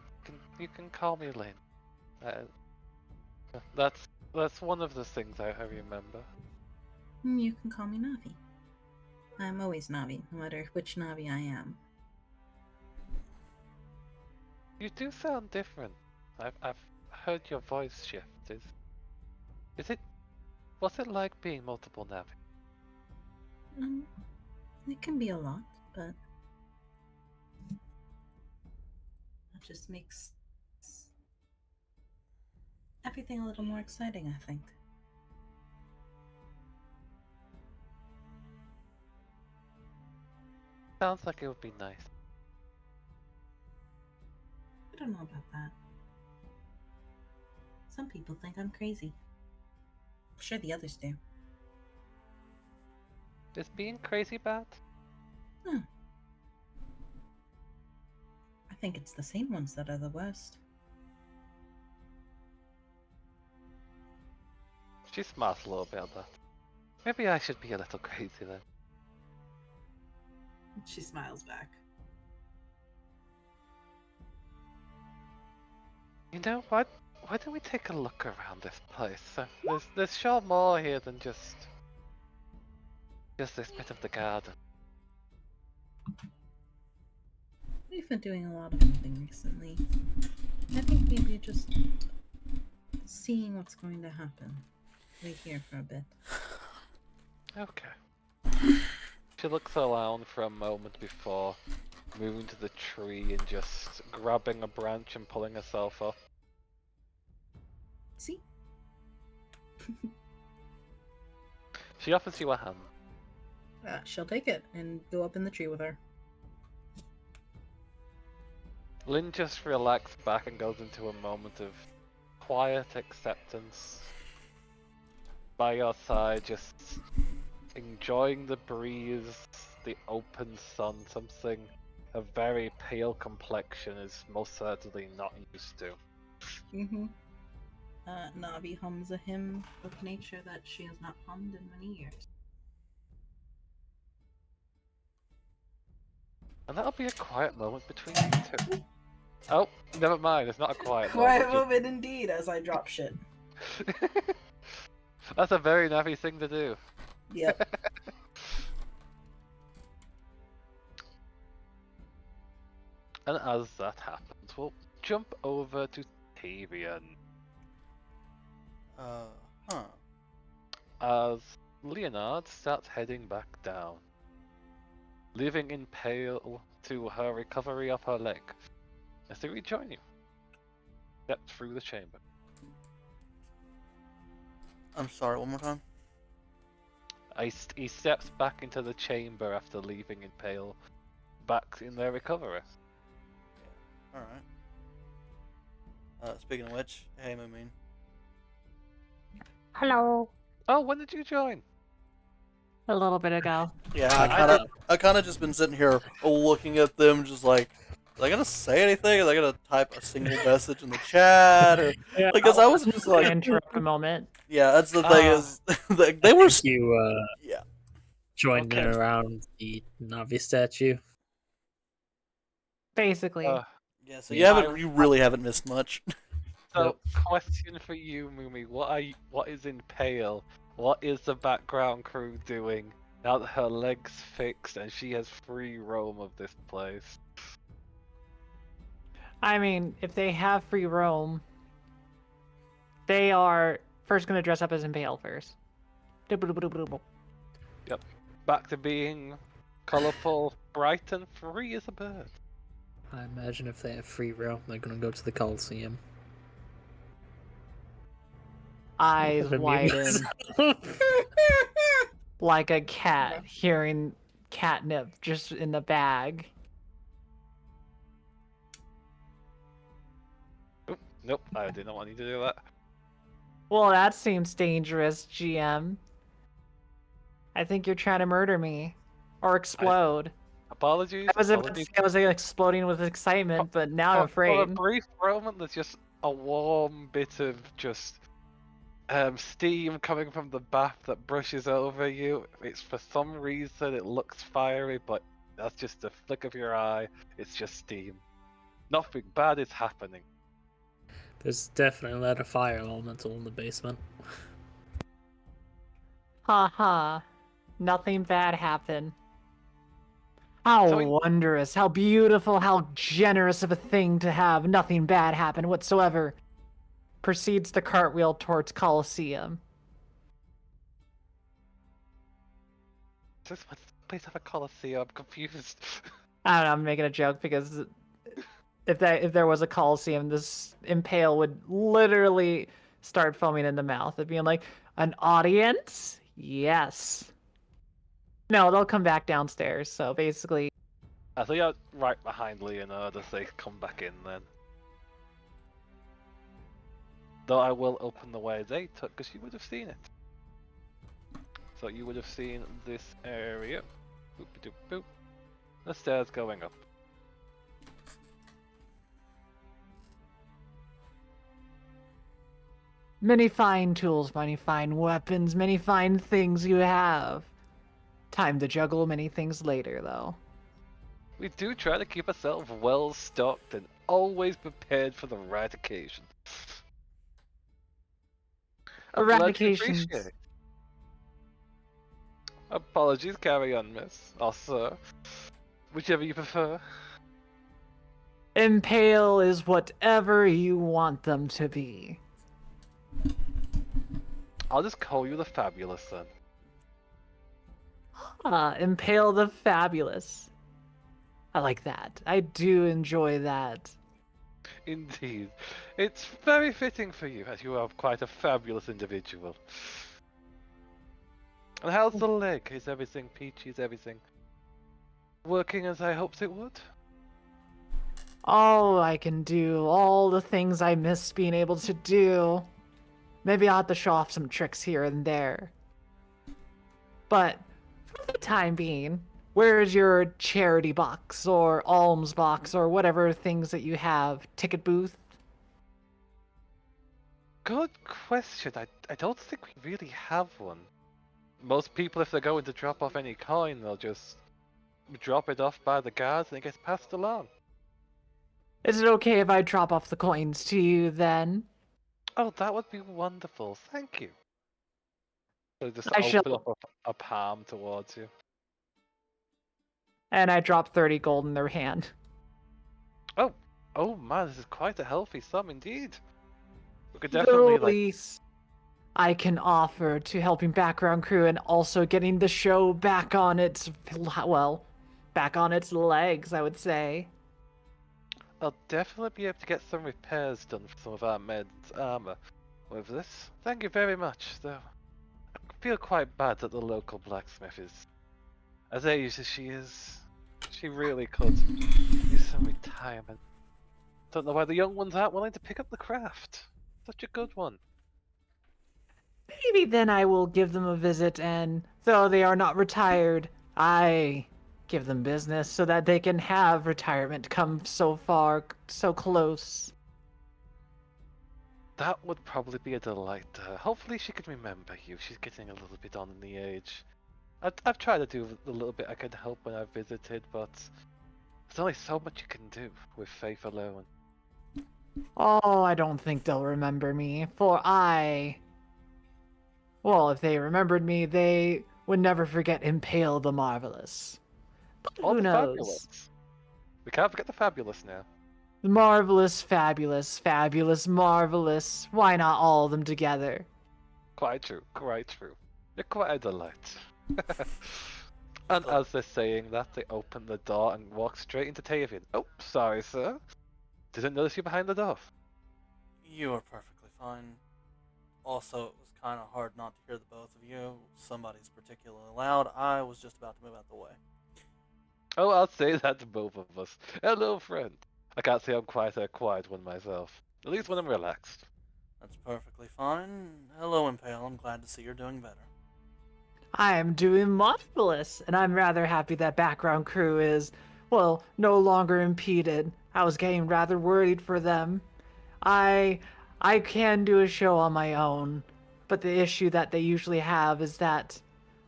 You can call me Lynn. That's one of the things I remember. You can call me Navi. I'm always Navi, no matter which Navi I am. You do sound different. I've heard your voice shift. Was it like being multiple Navi? It can be a lot, but that just makes everything a little more exciting, I think. Sounds like it would be nice. I don't know about that. Some people think I'm crazy. I'm sure the others do. Is being crazy bad? No. I think it's the sane ones that are the worst. She smiles a little bit at that. Maybe I should be a little crazy then. She smiles back. You know what? Why don't we take a look around this place? There's sure more here than just this bit of the garden. We've been doing a lot of hunting recently. I think maybe just seeing what's going to happen. Wait here for a bit. Okay. She looks around for a moment before moving to the tree and just grabbing a branch and pulling herself up. See? She offers you a hand. She'll take it and go up in the tree with her. Lynn just relaxes back and goes into a moment of quiet acceptance. By your side, just enjoying the breeze, the open sun, something a very pale complexion is most certainly not used to. Mm-hmm. Navi hums a hymn of nature that she has not hummed in many years. And that'll be a quiet moment between you two. Oh, never mind, it's not a quiet Quiet moment. moment indeed, as I drop shit. That's a very Navi thing to do. Yep. And as that happens, we'll jump over to Tavian. As Leonard starts heading back down, leaving Impale to her recovery of her leg. As they rejoin you, step through the chamber. I'm sorry, one more time. He steps back into the chamber after leaving Impale back in their recovery. Alright. Speaking of which, hey Moomin. Hello. Oh, when did you join? A little bit ago. Yeah, I I kinda just been sitting here looking at them just like, are they gonna say anything? Are they gonna type a single message in the chat? Or Yeah, like, cause I was just like, Interrupt a moment. yeah, that's the thing is, they were, You yeah. joined in Okay. around the Navi statue. Basically. Yeah, so Yeah. you really haven't missed much. So, question for you, Mumi. What is Impale? What is the background crew doing now that her leg's fixed and she has free roam of this place? I mean, if they have free roam, they are first going to dress up as Impale first. Back to being colourful, bright, and free as a bird. I imagine if they have free roam, they're gonna go to the Coliseum. Eyes The widen mutants. like a cat hearing catnip just in the bag. Oop, nope, I did not want you to do that. Well, that seems dangerous, GM. I think you're trying to murder me. Or explode. Apologies. Apologies. I was exploding with excitement, but now I'm For a afraid. brief moment, there's just a warm bit of just steam coming from the bath that brushes over you. It's for some reason it looks fiery, but that's just a flick of your eye. It's just steam. Nothing bad is happening. There's definitely a lot of fire elemental in the basement. Haha. Nothing bad happened. How So we- wondrous, how beautiful, how generous of a thing to have nothing bad happen whatsoever. Proceeds to cartwheel towards Colosseum. Does this place have a Colosseum? I'm confused. I don't know, I'm making a joke because if there was a Colosseum, this Impale would literally start foaming in the mouth and being like, an audience? Yes. No, they'll come back downstairs, so basically... I think I'm right behind Leonard as they come back in then. Though I will open the way they took, because you would have seen it. So you would have seen this area. Boop doop boop. The stairs going up. Many fine tools, many fine weapons, many fine things you have. Time to juggle many things later, though. We do try to keep ourselves well stocked and always prepared for the right occasion. I'm glad you Eradications. appreciate it. Apologies, carry on, miss. Or sir. Whichever you prefer. Impale is whatever you want them to be. I'll just call you the Fabulous then. Impale the Fabulous. I like that. I do enjoy that. Indeed. It's very fitting for you, as you are quite a fabulous individual. And how's the leg? Is everything peachy? Is everything working as I hoped it would? Oh, I can do all the things I miss being able to do. Maybe I'll have to show off some tricks here and there. But for the time being, where's your charity box or alms box or whatever things that you have? Ticket booth? Good question. I don't think we really have one. Most people, if they're going to drop off any coin, they'll just drop it off by the guards and it gets passed along. Is it okay if I drop off the coins to you then? Oh, that would be wonderful. Thank you. So just I open shall- up a palm towards you. And I drop 30 gold in their hand. Oh man, this is quite a healthy sum indeed. We could The definitely like least I can offer to helping background crew and also getting the show back on its, well, back on its legs, I would say. I'll definitely be able to get some repairs done for some of our men's armor with this. Thank you very much, though. I feel quite bad that the local blacksmith is as aged as she is. She really could use some retirement. Don't know why the young ones aren't willing to pick up the craft. Such a good one. Maybe then I will give them a visit, and though they are not retired, I give them business so that they can have retirement come so far, so close. That would probably be a delight to her. Hopefully she can remember you. She's getting a little bit on in the age. I've tried to do the little bit I can help when I've visited, but there's only so much you can do with faith alone. Oh, I don't think they'll remember me, for well, if they remembered me, they would never forget Impale the Marvelous. But Or who the knows? Fabulous. We can't forget the Fabulous now. Marvelous, fabulous, fabulous, marvelous. Why not all of them together? Quite true, quite true. You're quite a delight. And So- as they're saying that, they open the door and walk straight into Tavian. Oh, sorry, sir. Didn't notice you behind the door. You are perfectly fine. Also, it was kind of hard not to hear the both of you. Somebody's particularly loud. I was just about to move out the way. Oh, I'll say that to both of us. Hello, friend. I can't say I'm quite a quiet one myself. At least when I'm relaxed. That's perfectly fine. Hello, Impale. I'm glad to see you're doing better. I am doing marvelous, and I'm rather happy that background crew is, well, no longer impeded. I was getting rather worried for them. I can do a show on my own, but the issue that they usually have is that,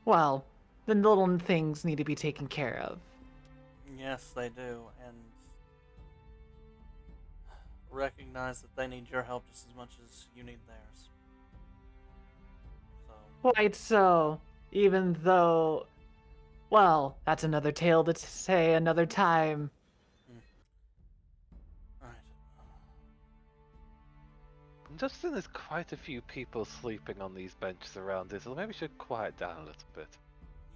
well, the little things need to be taken care of. Yes, they do, and recognize that they need your help just as much as you need theirs. So, Quite so, even though, well, that's another tale to say another time. right. Justin, there's quite a few people sleeping on these benches around here, so maybe we should quiet down a little bit.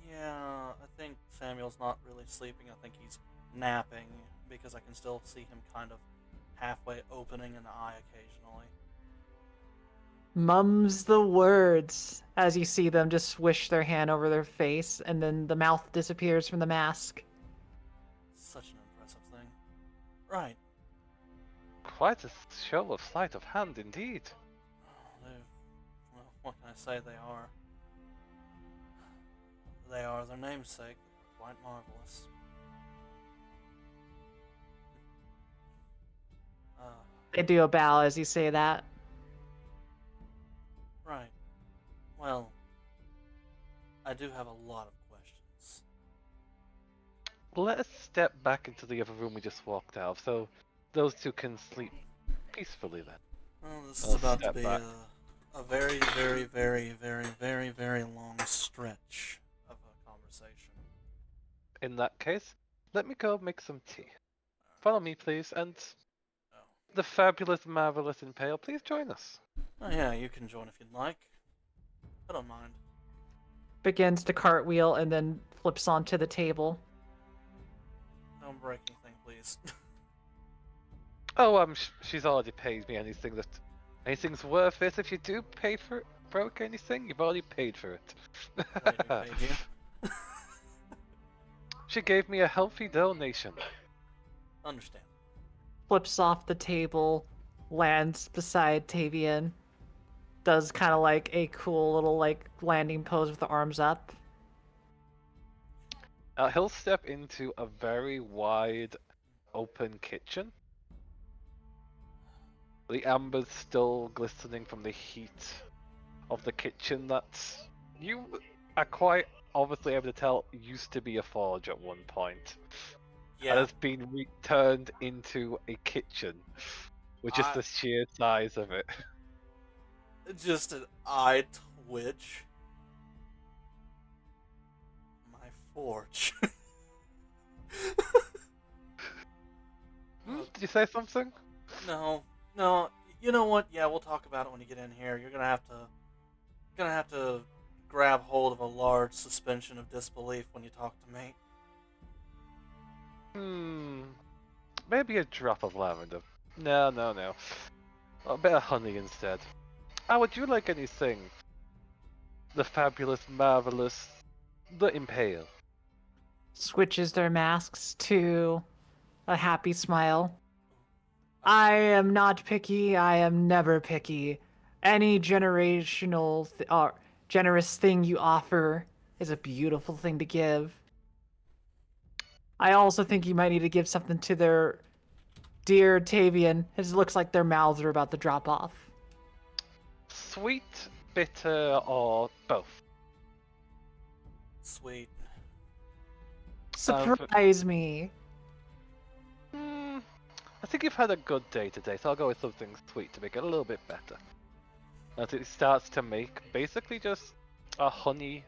Yeah, I think Samuel's not really sleeping. I think he's napping because I can still see him kind of halfway opening an eye occasionally. Mum's the words as you see them just swish their hand over their face, and then the mouth disappears from the mask. Such an impressive thing. Right. Quite a show of sleight of hand indeed. Well, what can I say? They are. They are their namesake. They're quite marvelous. They do a bow as you say that. Right. Well, I do have a lot of questions. Let us step back into the other room we just walked out of, so those two can sleep peacefully then. Well, this I'll is about to step be back. a very, very, very, very, very, very long stretch of a conversation. In that case, let me go make some tea. Follow me, please, and Oh. the fabulous, marvelous Impale, please join us. Oh yeah, you can join if you'd like. I don't mind. Begins to cartwheel and then flips onto the table. Don't break anything, please. Oh, she's already paid me anything's worth it. If you do pay for it, broke anything, you've already paid for it. Lady paid you. She gave me a healthy donation. Understand. Flips off the table, lands beside Tavian. Does kind of like a cool little like landing pose with the arms up. He'll step into a very wide, open kitchen. The amber's still glistening from the heat of the kitchen that you are quite obviously able to tell used to be a forge at one point. And Yeah. has been turned into a kitchen with just I- the sheer size of it. Just an eye twitch. My forge. Did you say something? No. You know what? Yeah, we'll talk about it when you get in here. You're gonna have to grab hold of a large suspension of disbelief when you talk to me. Maybe a drop of lavender. No. A bit of honey instead. How would you like anything? The fabulous, marvelous, the Impale. Switches their masks to a happy smile. I am not picky. I am never picky. Any generational or generous thing you offer is a beautiful thing to give. I also think you might need to give something to their dear Tavian. It looks like their mouths are about to drop off. Sweet, bitter, or both? Sweet. Surprise me. I think you've had a good day today, so I'll go with something sweet to make it a little bit better. As it starts to make basically just a honey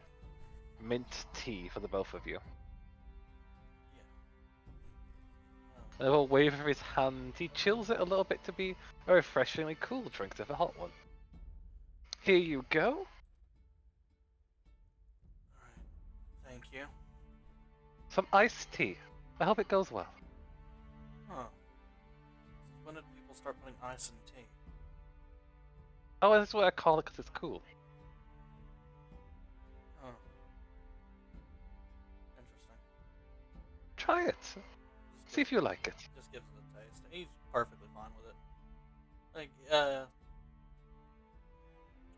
mint tea for the both of you. And with a wave of his hand, he chills it a little bit to be a refreshingly cool drink to the hot one. Here you go. Some iced tea. I hope it goes well. Huh. When did people start putting ice in tea? Oh, that's what I call it because it's cool. Huh. Interesting. Try it. See if you like it. Just gives it a taste. He's perfectly fine with it. Like,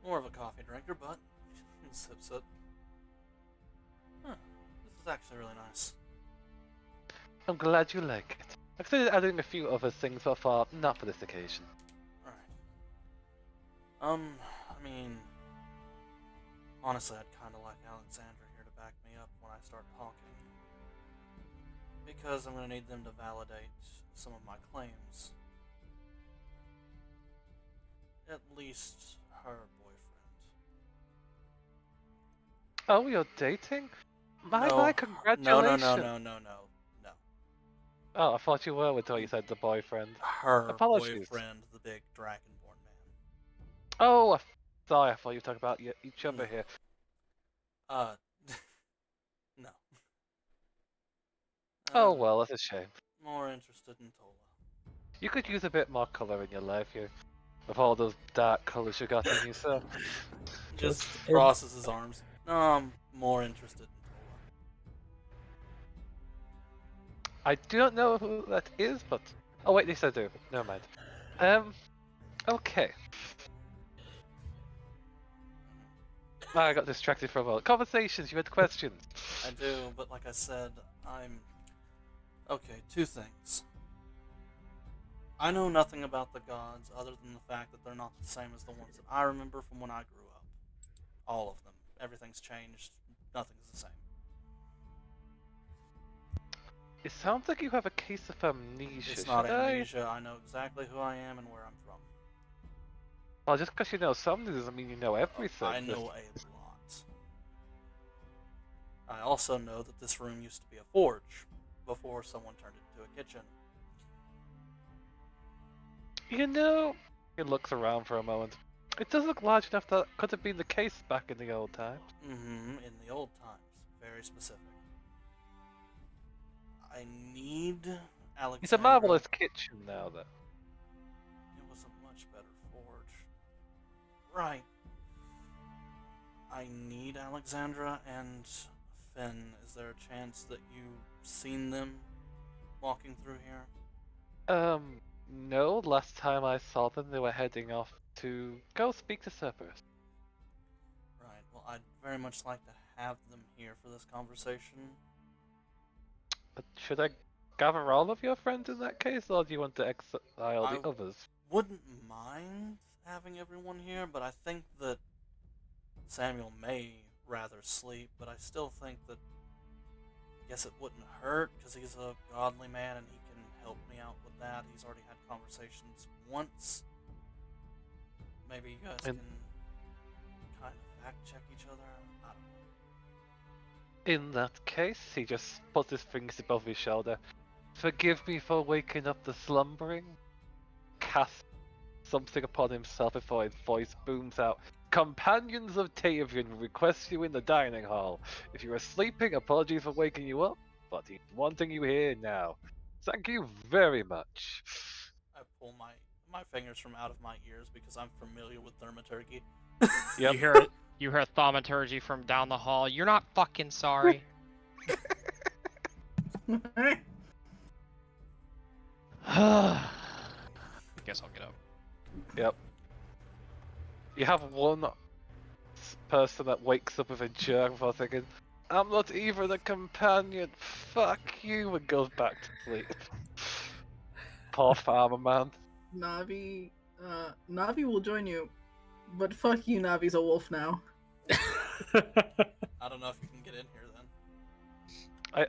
more of a coffee drinker, but sips it. Huh. This is actually really nice. I'm glad you like it. I considered adding a few other things so far, not for this occasion. Alright. I mean, honestly, I'd kind of like Alexandra here to back me up when I start talking. Because I'm going to need them to validate some of my claims. At least her boyfriend. Oh, you're dating? My No. congratulations! No. Oh, I thought you were until you said the boyfriend. Her Apologies. boyfriend, the big dragonborn man. Oh, sorry, I thought you were talking about each other here. No. Oh well, that's a shame. More interested in Tola. You could use a bit more colour in your life here. With all those dark colours you got in you, so... Just Just- crosses his arms. No, I'm more interested in Tola. I do not know who that is, but... Oh wait, yes I do. Never mind. Okay. I got distracted for a moment. Conversations, you had questions. I do, but like I said, I'm... Okay, two things. I know nothing about the gods other than the fact that they're not the same as the ones that I remember from when I grew up. All of them. Everything's changed. Nothing's the same. It sounds like you have a case of amnesia. It's not Should I- amnesia. I know exactly who I am and where I'm from. Well, just because you know something doesn't mean you know everything. I know a lot. I also know that this room used to be a forge before someone turned it into a kitchen. You know, he looks around for a moment. It does look large enough that could have been the case back in the old times. Mm-hmm, in the old times. Very specific. I need Alexandra. It's a marvelous kitchen now, though. It was a much better forge. Right. I need Alexandra and Finn. Is there a chance that you've seen them walking through here? No. Last time I saw them, they were heading off to go speak to Cerberus. Right. Well, I'd very much like to have them here for this conversation. But should I gather all of your friends in that case, or do you want to exile the I- others? Wouldn't mind having everyone here, but I think that Samuel may rather sleep, but I still think that I guess it wouldn't hurt because he's a godly man and he can help me out with that. He's already had conversations once. Maybe you guys And- can kind of fact check each other. I don't know. In that case, he just puts his fingers above his shoulder. Forgive me for waking up the slumbering. Cast something upon himself before his voice booms out. Companions of Tavian request you in the dining hall. If you are sleeping, apologies for waking you up, but he's wanting you here now. Thank you very much. I pull my fingers from out of my ears because I'm familiar with thaumaturgy. Yep. You hear thaumaturgy from down the hall. You're not fucking sorry. Guess I'll get up. Yep. You have one person that wakes up with a jerk before thinking, I'm not even a companion, fuck you, and goes back to sleep. Poor farmer man. Navi will join you, but fuck you, Navi's a wolf now. I don't know if you can get in here then.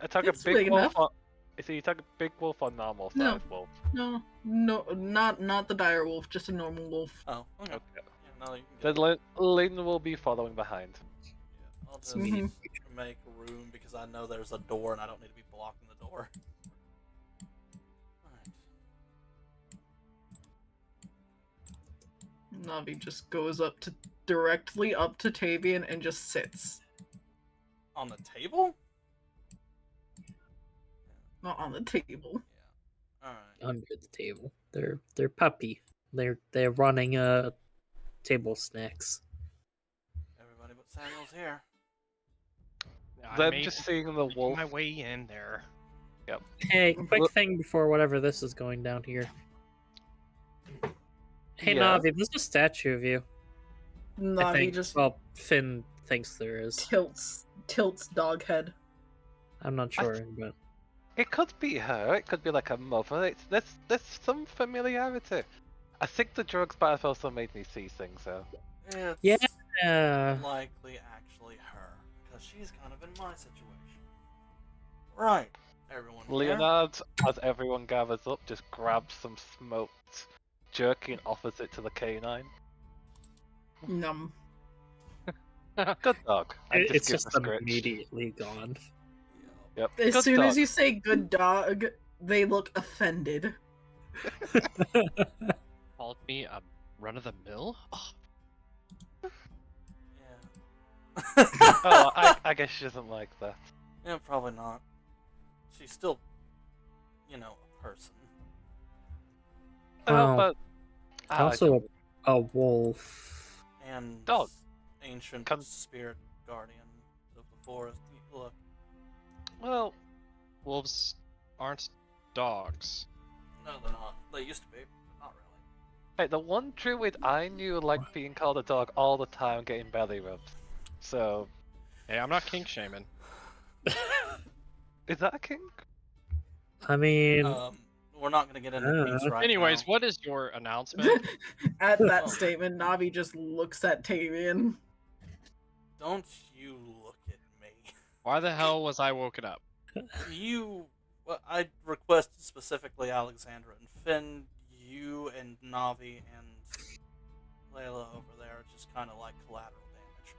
I took It's a big big wolf enough. on... So you took a big wolf or normal No. size wolf? No, not the dire wolf, just a normal wolf. Oh, okay. Okay. Yeah, no, you can Then get in. Lynn will be following behind. Yeah, I'll just Mhm. make room because I know there's a door and I don't need to be blocking the door. Alright. Navi just goes directly up to Tavian and just sits. On the table? Not on the table. Alright. Under the table. They're puppy. They're running table snacks. Everybody but Samuel's here. Them made- just seeing the making wolf. my way in there. Hey, quick Look- thing before whatever this is going down here. Hey Yeah? Navi, there's a statue of you. I Navi think. just Well, Finn thinks there is. tilts dog head. I'm not I sure, but It could be her. It could be like a mother. There's some familiarity. I think the drugs might have also made me see things though. It's yeah. likely actually her, because she's kind of in my situation. Right, everyone here? Leonard, as everyone gathers up, just grabs some smoked jerky and offers it to the canine. Num. Good dog. And It's gives just a scritch. immediately gone. Yep. As Good soon dog. as you say good dog, they look offended. Called me a run of the mill? Oh, Yeah. Oh, I guess she doesn't like that. Yeah, probably not. She's still, a person. Well, but I like also it. a wolf. And Dog. ancient Come- spirit guardian of the forest. Look, well, wolves aren't dogs. no, they're not. They used to be, but not really. Hey, the one druid I knew liked being called a dog all the time, getting belly rubs. So, Hey, I'm not kink shaming. is that a king? I mean, We're not gonna get into kinks right Anyways, now. what is your announcement? At that Oh. statement, Navi just looks at Tavian. Don't you look at me. Why the hell was I woken up? Well, I requested specifically Alexandra and Finn, you and Navi and Layla over there are just kind of like collateral damage.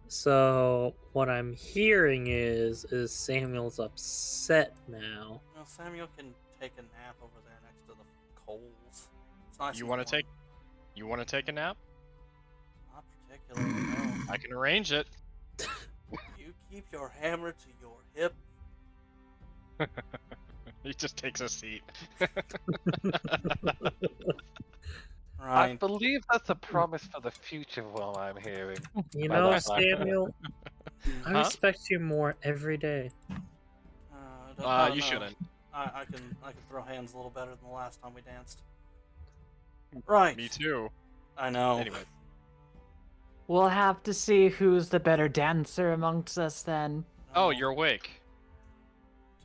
so what I'm hearing is Samuel's upset now. Well, Samuel can take a nap over there next to the coals. It's nice. You and want to warm. take? You want to take a nap? Not particularly. No. I can arrange it. You keep your hammer to your hip. He just takes a seat. I Right. believe that's a promise for the future, what I'm hearing. You By know, that time. Samuel, I Huh? respect you more every day. I don't You know. shouldn't. I can throw hands a little better than the last time we danced. Right. Me too. I know. Anyway, We'll have to see who's the better dancer amongst us then. oh, you're awake.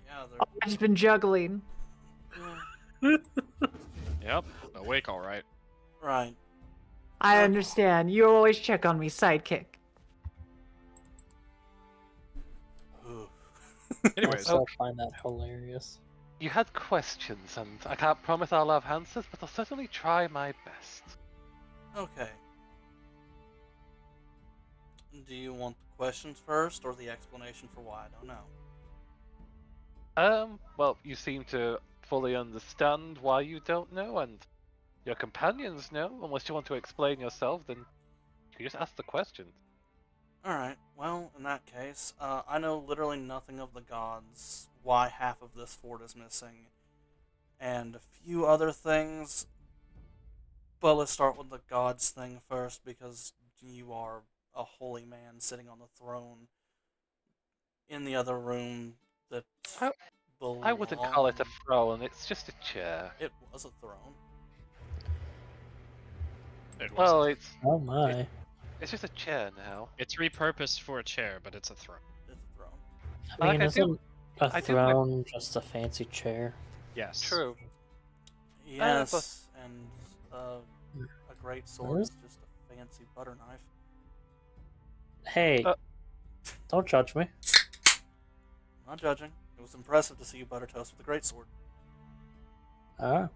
Yeah, I've just been juggling. they're Yep, awake, all right. right. I Oh. understand. You always check on me, sidekick. Ooh. Anyways, I also find that hilarious. You had questions, and I can't promise I'll have answers, but I'll certainly try my best. Okay. Do you want the questions first or the explanation for why? I don't know. Well, you seem to fully understand why you don't know, and your companions know. Unless you want to explain yourself, then you just ask the questions. Alright, well, in that case, I know literally nothing of the gods, why half of this fort is missing, and a few other things. But let's start with the gods thing first, because you are a holy man sitting on the throne in the other room that I wouldn't call it a belonged- throne, it's just a chair. It was a throne. it was- Well, it's Oh my. just a chair now. it's repurposed for a chair, but it's a throne. It's a throne. I mean, I do- isn't a I do like- throne just a fancy chair? Yes. True. Yes, and a great sword Yes. is just a fancy butter knife. Hey, Uh, don't judge me. I'm not judging. It was impressive to see you butter toast with a great sword. Ah,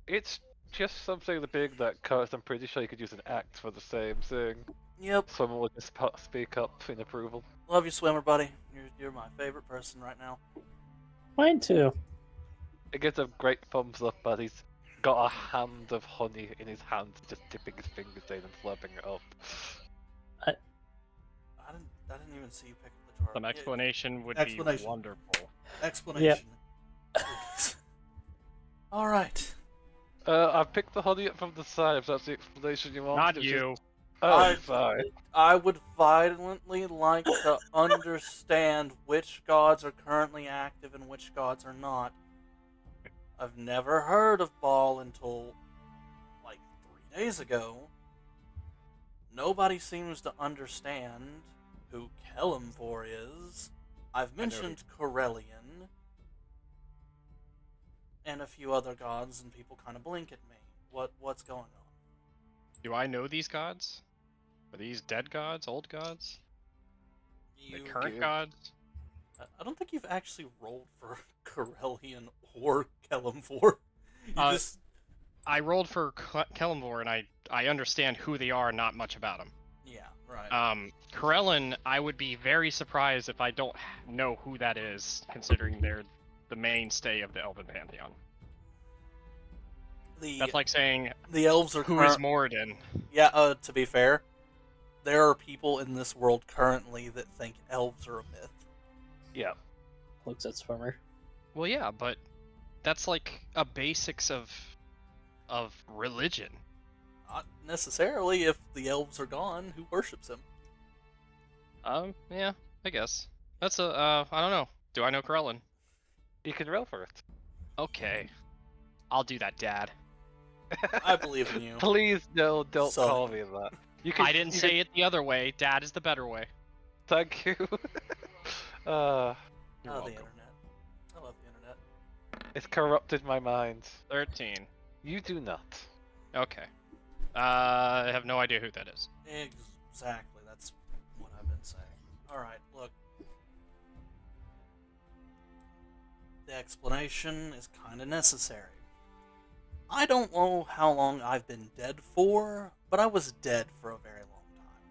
It's just something big that I'm pretty sure you could use an axe for the same thing. Yep. Someone would just speak up in approval. Love you, swimmer buddy. You're my favorite person right now. mine too. It gives a great thumbs up, but he's got a hand of honey in his hand, just dipping his fingers in and slurping it up. even see you pick up the jar. Some explanation would Explanation. be wonderful. Explanation. Please. All right. I've picked the honey up from the side, if that's the explanation you want. Not It's you. Just... Oh, I- sorry. I would violently like to understand which gods are currently active and which gods are not. I've never heard of Baal until like 3 days ago. Nobody seems to understand who Kelemvor is. I've mentioned Corellian and a few other gods, and people kind of blink at me. What's going on? Do I know these gods? Are these dead gods? Old gods? The You, current do. gods? I don't think you've actually rolled for Corellian or Kelemvor. You just I rolled for Kelemvor, and I understand who they are, not much about them. yeah, right. Corellin, I would be very surprised if I don't know who that is, considering they're the mainstay of the Elven Pantheon. That's like saying, The elves are who is Moradin? Yeah, to be fair, there are people in this world currently that think elves are a myth. Yeah. Looks at Swimmer. Well, yeah, but that's like a basics of religion. Not necessarily if the elves are gone, who worships him? Yeah, I guess. That's I don't know. Do I know Corellin? You can roll for it. Okay. I'll do that, Dad. I believe in you. Please, no, don't Son. call me that. You I didn't say it the other way. Dad is the better way. Thank you. You're Oh, the welcome. internet. I love the internet. It's corrupted my mind. 13. You do not. Okay. I have no idea who that is. Exactly, that's what I've been saying. Alright, look. The explanation is kinda necessary. I don't know how long I've been dead for, but I was dead for a very long time.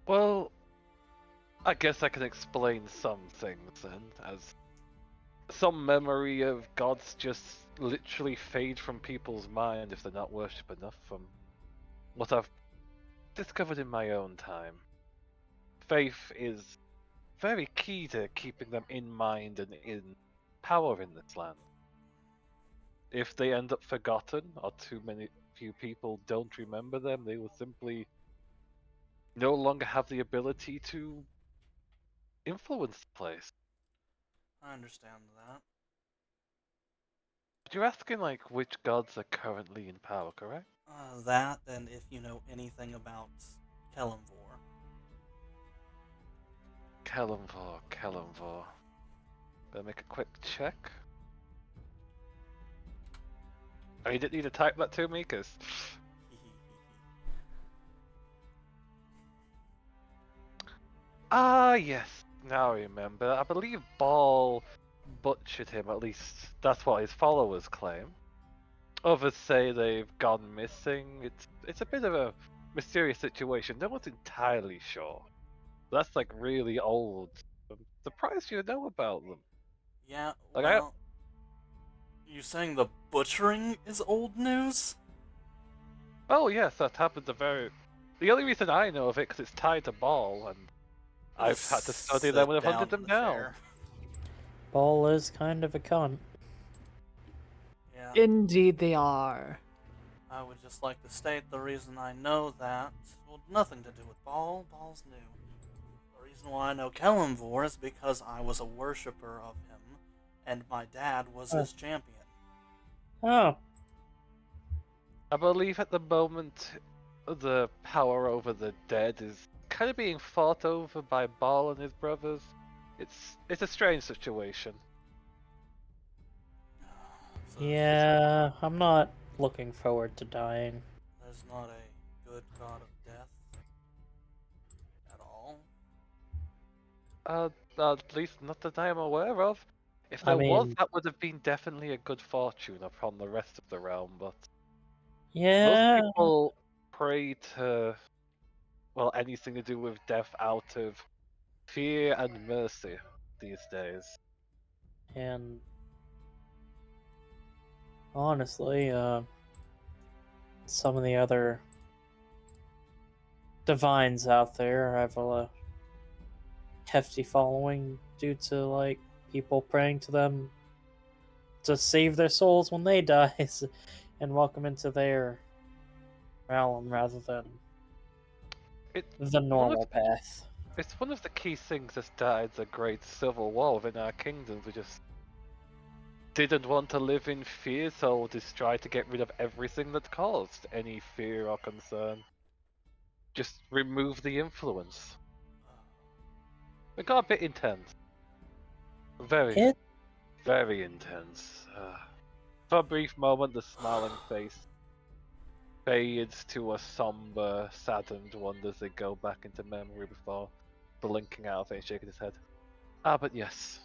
Well, I guess I can explain some things then, as some memory of gods just literally fade from people's mind if they're not worshipped enough from what I've discovered in my own time. Faith is very key to keeping them in mind and in power in this land. If they end up forgotten or few people don't remember them, they will simply no longer have the ability to influence the place. I understand that. But you're asking like which gods are currently in power, correct? That, and if you know anything about Kelemvor. Kelemvor. Better make a quick check. Oh, you didn't need to type that to me, cause yes. Now I remember. I believe Baal butchered him. At least that's what his followers claim. Others say they've gone missing. It's a bit of a mysterious situation. No one's entirely sure. That's like really old. I'm surprised you know about them. Yeah, Like, well, you saying the butchering is old news? Oh yes, that happened the only reason I know of it because it's tied to Baal, and I've had to study them when I've hunted them down. Ball is kind of a cunt. Yeah, Indeed, they are. I would just like to state the reason I know that. Well, nothing to do with Baal. Baal's new. The reason why I know Kelemvor is because I was a worshipper of him, and my dad was his champion. Oh, I believe at the moment the power over the dead is kind of being fought over by Baal and his brothers. It's a strange situation. So yeah. I'm not looking forward to dying. there's not a good god of death at all. At least not that I am aware of. If I there was, mean- that would have been definitely a good fortune upon the rest of the realm, but Yeah. most people pray to, well, anything to do with death out of fear and mercy these days. And honestly, some of the other divines out there have a hefty following due to like people praying to them to save their souls when they die and welcome into their realm rather than It, the normal path. it's one of the key things that started the great civil war within our kingdoms. We just didn't want to live in fear, so just tried to get rid of everything that caused any fear or concern. Just remove the influence. It got a bit intense. Very, It very intense. For a brief moment, the smiling face fades to a somber, saddened one as they go back into memory before blinking out of it and shaking his head. Ah, but yes.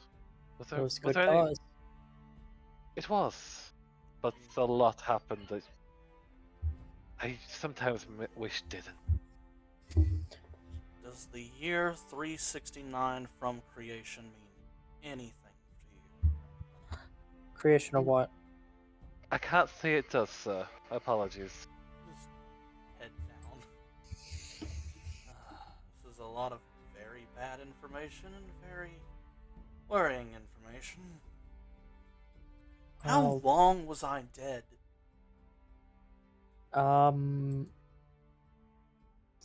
Was there, was was good there any... cause. It was. But a lot happened that I sometimes wish didn't. Does the year 369 from creation mean anything to you? Creation of what? I can't say it does, sir. Apologies. Just head down. This is a lot of very bad information and very worrying information. How Well, long was I dead?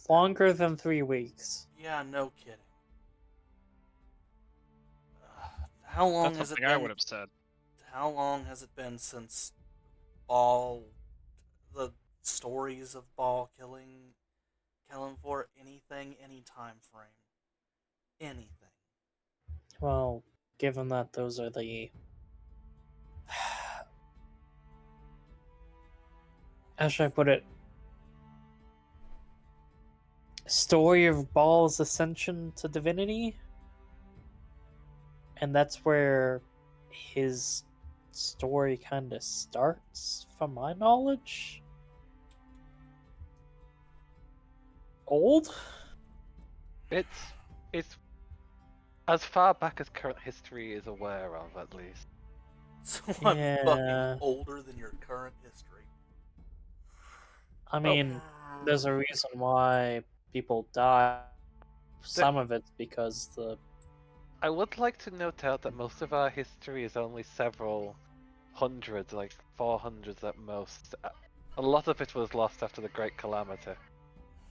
Longer than 3 weeks. Yeah, no kidding. How long That's has it something been? I would have said. How long has it been since Ball, the stories of Ball killing for anything, any time frame, anything? Well, given that those are the how should I put it? Story of Baal's ascension to divinity, and that's where his story kind of starts, from my knowledge. Old? It's as far back as current history is aware of, at least. So I'm Yeah. fucking older than your current history. I mean, there's a reason why people die. Some of it's because the I would like to note out that most of our history is only several hundred, like 400s at most. A lot of it was lost after the Great Calamity.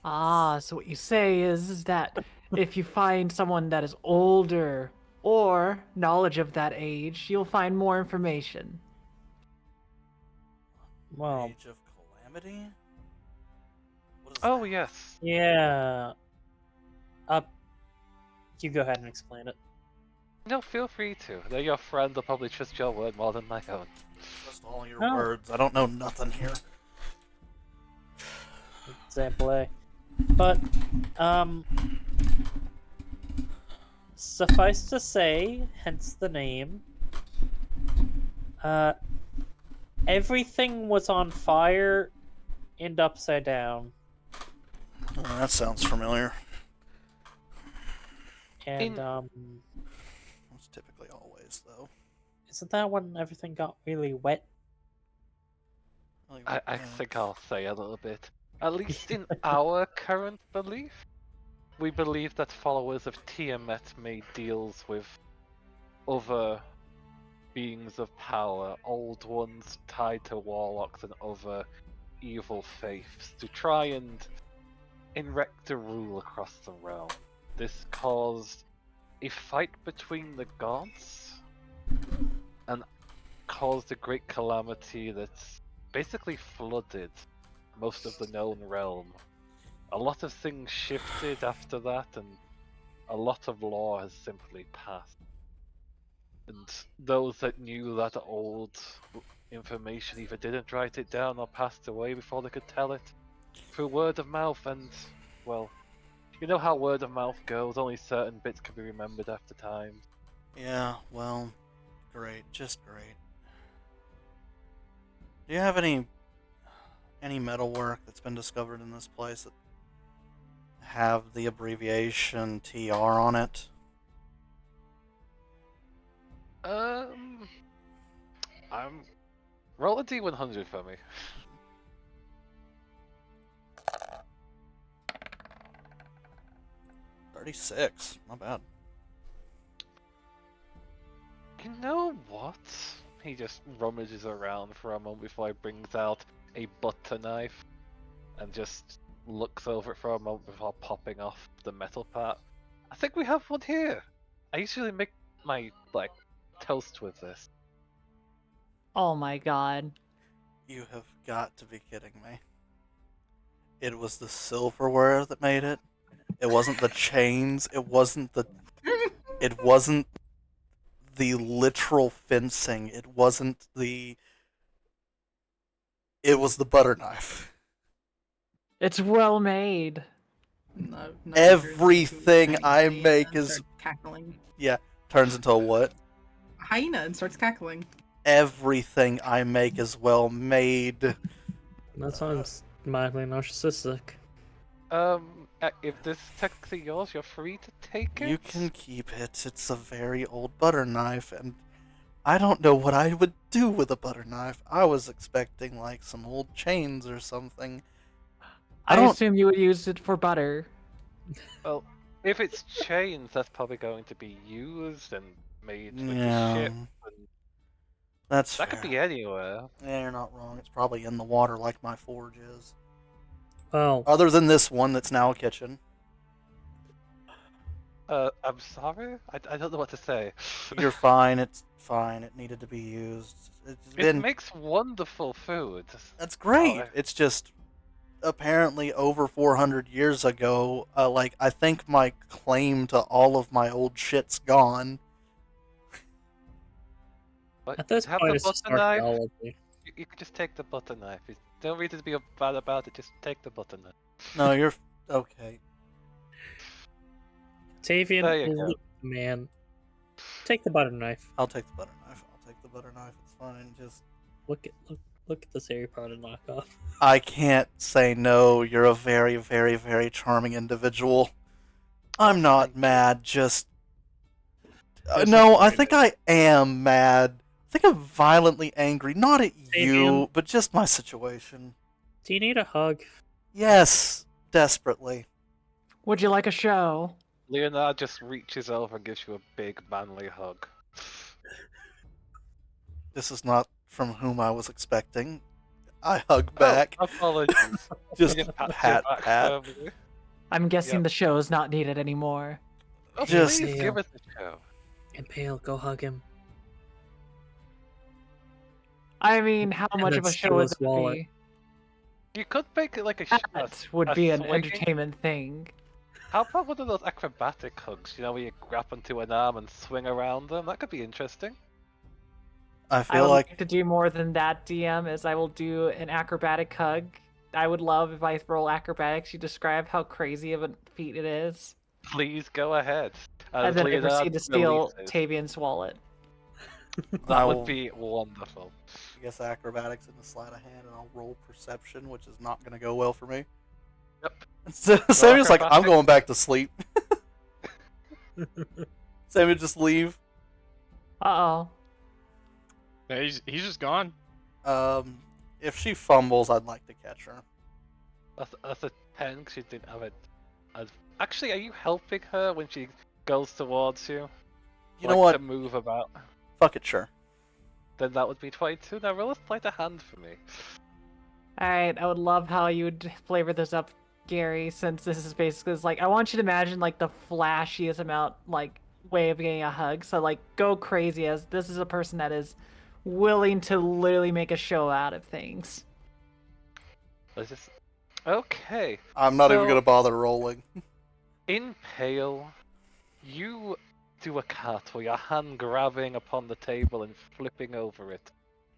Ah, so what you say is that if you find someone that is older or knowledge of that age, you'll find more information. well, Age of Calamity? What is Oh that? yes. yeah. You go ahead and explain it. No, feel free to. They're your friend. They'll probably trust your word more than my own. Just all your Oh. words. I don't know nothing here. Example A. But, suffice to say, hence the name, everything was on fire and upside down. That sounds familiar. And, That's typically always, though. isn't that when everything got really wet? I think I'll say a little bit. At least in our current belief, we believe that followers of Tiamat made deals with other beings of power, old ones tied to warlocks and other evil faiths, to try and erect a rule across the realm. This caused a fight between the gods and caused a great calamity that's basically flooded most of the known realm. A lot of things shifted after that, and a lot of law has simply passed. And those that knew that old information either didn't write it down or passed away before they could tell it through word of mouth, and, well, you know how word of mouth goes, only certain bits can be remembered after time. Yeah, well, great. Just great. Do you have any metalwork that's been discovered in this place that have the abbreviation TR on it? Roll a D100 for me. 36. Not bad. You know what? He just rummages around for a moment before he brings out a butter knife and just looks over it for a moment before popping off the metal part. I think we have one here. I usually make my toast with this. Oh my god. You have got to be kidding me. It was the silverware that made it. It wasn't the chains. It wasn't the literal fencing. It wasn't the. It was the butter knife. It's well made. No, Everything I hyena make and is starts cackling. turns into a what? A hyena and starts cackling. Everything I make is well made. That sounds mildly narcissistic. If this is technically yours, you're free to take it. You can keep it. It's a very old butter knife, and I don't know what I would do with a butter knife. I was expecting like some old chains or something. I I don't- assume you would use it for butter. Well, if it's chains, that's probably going to be used and made for Yeah, the ship. And that's that could fair. be anywhere. Yeah, you're not wrong. It's probably in the water like my forge is. Well, Other than this one that's now a kitchen. I'm sorry? I don't know what to say. You're fine. It's fine. It needed to be used. It's It been. makes wonderful food. That's great. Oh, It's just apparently over 400 years ago. I think my claim to all of my old shit's gone. But at this have point, the it's just butter knife. archaeology. You can just take the butter knife. Don't reason to be bad about it. Just take the butter knife. No, you're okay. Tavian, There you go. look, man. Take the butter knife. I'll take the butter knife. I'll take the butter knife. It's fine. Just Look at this Harry Potter knockoff. I can't say no. You're a very, very, very charming individual. I'm not Thank you. mad. Just Just no. I avoid think it. I am mad. I think I'm violently angry. Not at you, Fabian. but just my situation. Do you need a hug? Yes, desperately. Would you like a show? Leonard just reaches over and gives you a big manly hug. This is not from whom I was expecting. I hug back. Oh, apologies. Just You pat pat, your back pat. firmly. I'm guessing Yep. the show is not needed anymore. Oh, Just- please give us a show. Impale, go hug him. I mean, how And much then of a steal show his is it wallet. be? You could make it like a That would a be an swinging- entertainment thing. How about one of those acrobatic hugs? You know, where you grab onto an arm and swing around them. That could be interesting. I I feel would like like to do more than that, DM, as I will do an acrobatic hug. I would love if I roll acrobatics, you describe how crazy of a feat it is. Please go ahead. And As then I Leonard proceed to steal releases. Tavian's wallet. That I would will- be wonderful. I guess acrobatics in the sleight of hand, and I'll roll perception, which is not going to go well for me. Yep. Samuel's like, I'm acrobatics. going back to sleep. Samuel, just leave. Uh-oh. Yeah, he's just gone. If she fumbles, I'd like to catch her. That's a 10 because she didn't have it. Actually, are you helping her when she goes towards you? You know Like what? To move about. Fuck it, sure. Then that would be 22. Now roll a sleight of hand for me. Alright, I would love how you would flavor this up, Gary, since this is basically it's like I want you to imagine like the flashiest amount way of getting a hug. So like go crazy as this is a person that is willing to literally make a show out of things. Let's just... Okay. I'm not even So- going to bother rolling. In Pale, you do a cartwheel, your hand grabbing upon the table and flipping over it.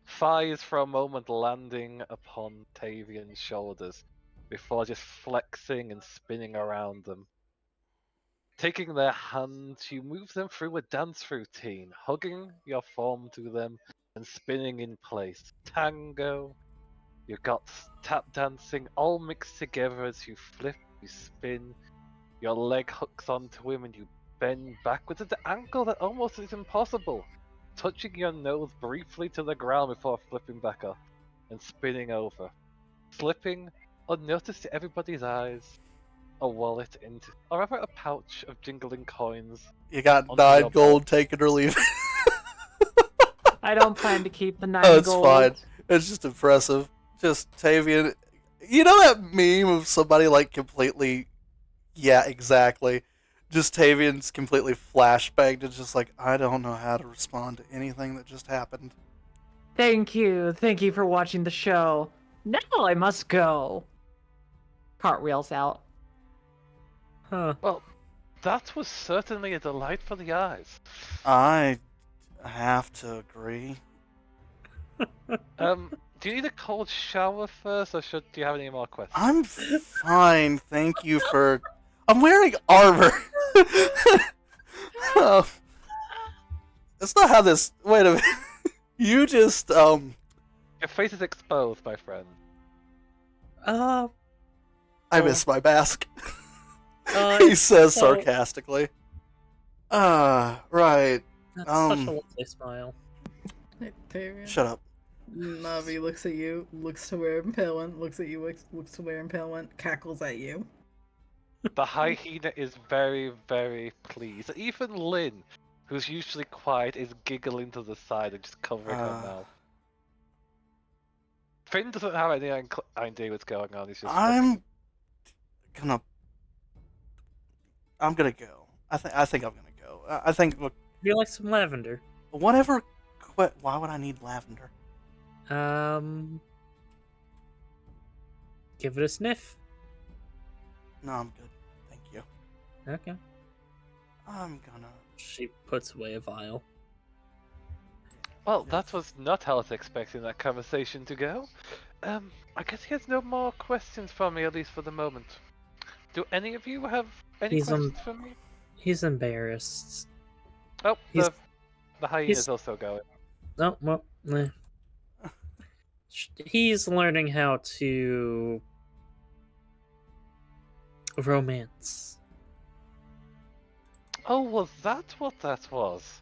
Thighs for a moment landing upon Tavian's shoulders, before just flexing and spinning around them. Taking their hands, you move them through a dance routine, hugging your form to them and spinning in place. Tango, you've got tap dancing, all mixed together as you flip, you spin, your leg hooks onto him and you bend backwards at the angle that almost is impossible, touching your nose briefly to the ground before flipping back up and spinning over, slipping unnoticed to everybody's eyes a wallet into, or rather a pouch of jingling coins. You got Onto 9 your gold, take it or leave it. I don't plan to keep the 9 Oh, it's gold. fine. It's just impressive. Just Tavian. You know that meme of somebody like completely. Yeah, exactly. Just Tavian's completely flashbanged. It's just like, I don't know how to respond to anything that just happened. Thank you. Thank you for watching the show. Now I must go. Cartwheels out. Huh. Well, that was certainly a delight for the eyes. I have to agree. Do you need a cold shower first, or do you have any more questions? I'm fine, thank you for. I'm wearing armor. Oh, that's not how this. Wait a minute. You just Your face is exposed, my friend. I Oh. missed my mask. Uh, He says so- sarcastically. Right. That's such a Um, lovely smile. Hey, Tavian. Shut up. Navi looks at you, looks to where Impale went, looks at you, looks to where Impale went, cackles at you. The hyena is very, very pleased. Even Lynn, who's usually quiet, is giggling to the side and just covering her mouth. Finn doesn't have any idea what's going on. He's just. I'm gonna go. I think I'm gonna go. I think look, You like some lavender? whatever. Why would I need lavender? Give it a sniff. No, I'm good. Thank you. Okay. I'm gonna. She puts away a vial. Well, that was not how I was expecting that conversation to go. I guess he has no more questions from me, at least for the moment. Do any of you have any He's, questions for me? He's embarrassed. Oh, he's- the hyena he's- is also going. Oh, well, he's learning how to romance. Oh, was that what that was?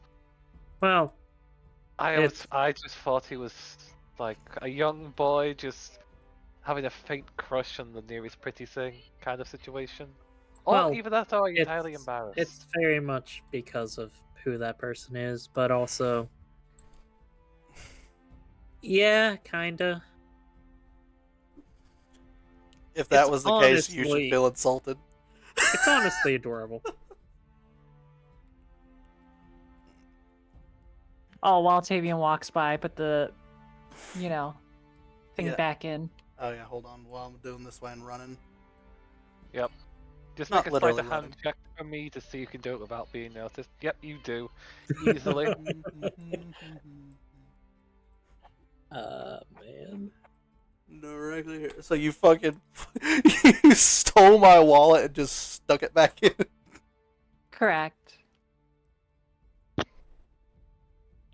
Well, I just thought he was like a young boy just having a faint crush on the nearest pretty thing kind of situation. Or Well, either that or entirely it's embarrassed. very much because of who that person is, but also, yeah, kinda. If that It's was the case, you should honestly- feel insulted. It's honestly adorable. Oh, while Tavian walks by, put the, thing Yeah. back in. Oh yeah, hold on. While I'm doing this way and running. Yep. Just Not make a sleight literally of hand running. check for me to see you can do it without being noticed. Yep, you do. Easily. Man. Directly here. So you fucking you stole my wallet and just stuck it back in. Correct.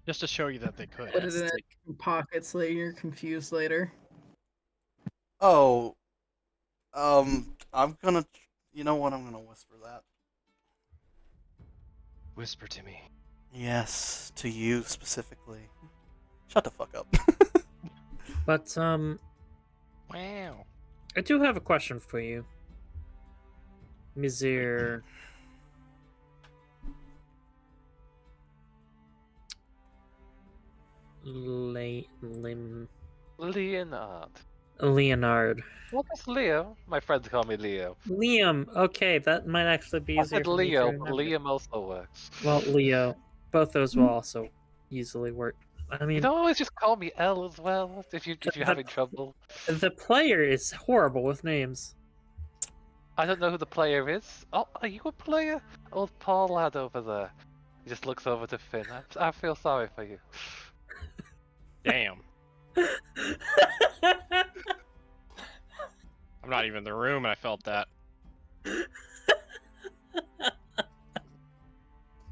Just to show you that they could. Put it in your pockets later, you're confused later. Oh, I'm gonna. You know what? I'm gonna whisper that. Whisper to me. Yes, to you specifically. Shut the fuck up. But, Wow. I do have a question for you. Mizir. Leonard. Leonard. What is Leo? My friends call me Leo. Liam. Okay, that might actually be I easier said for me to Leo, but remember. Liam also works. Well, Leo. Both those will also easily work. I You mean, don't always just call me L as well, if you're having trouble. the player is horrible with names. I don't know who the player is. Oh, are you a player? Old Paul lad over there. He just looks over to Finn. I feel sorry for you. Damn. I'm not even in the room and I felt that. I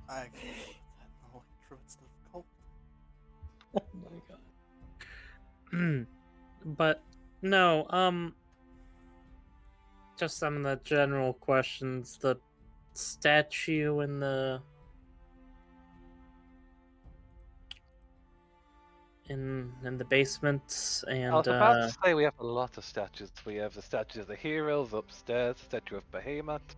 can't that druid's difficult. Oh my god. But no, just some of the general questions. The statue in the basement, and I was about to say we have a lot of statues. We have the statue of the heroes upstairs, statue of Behemoth.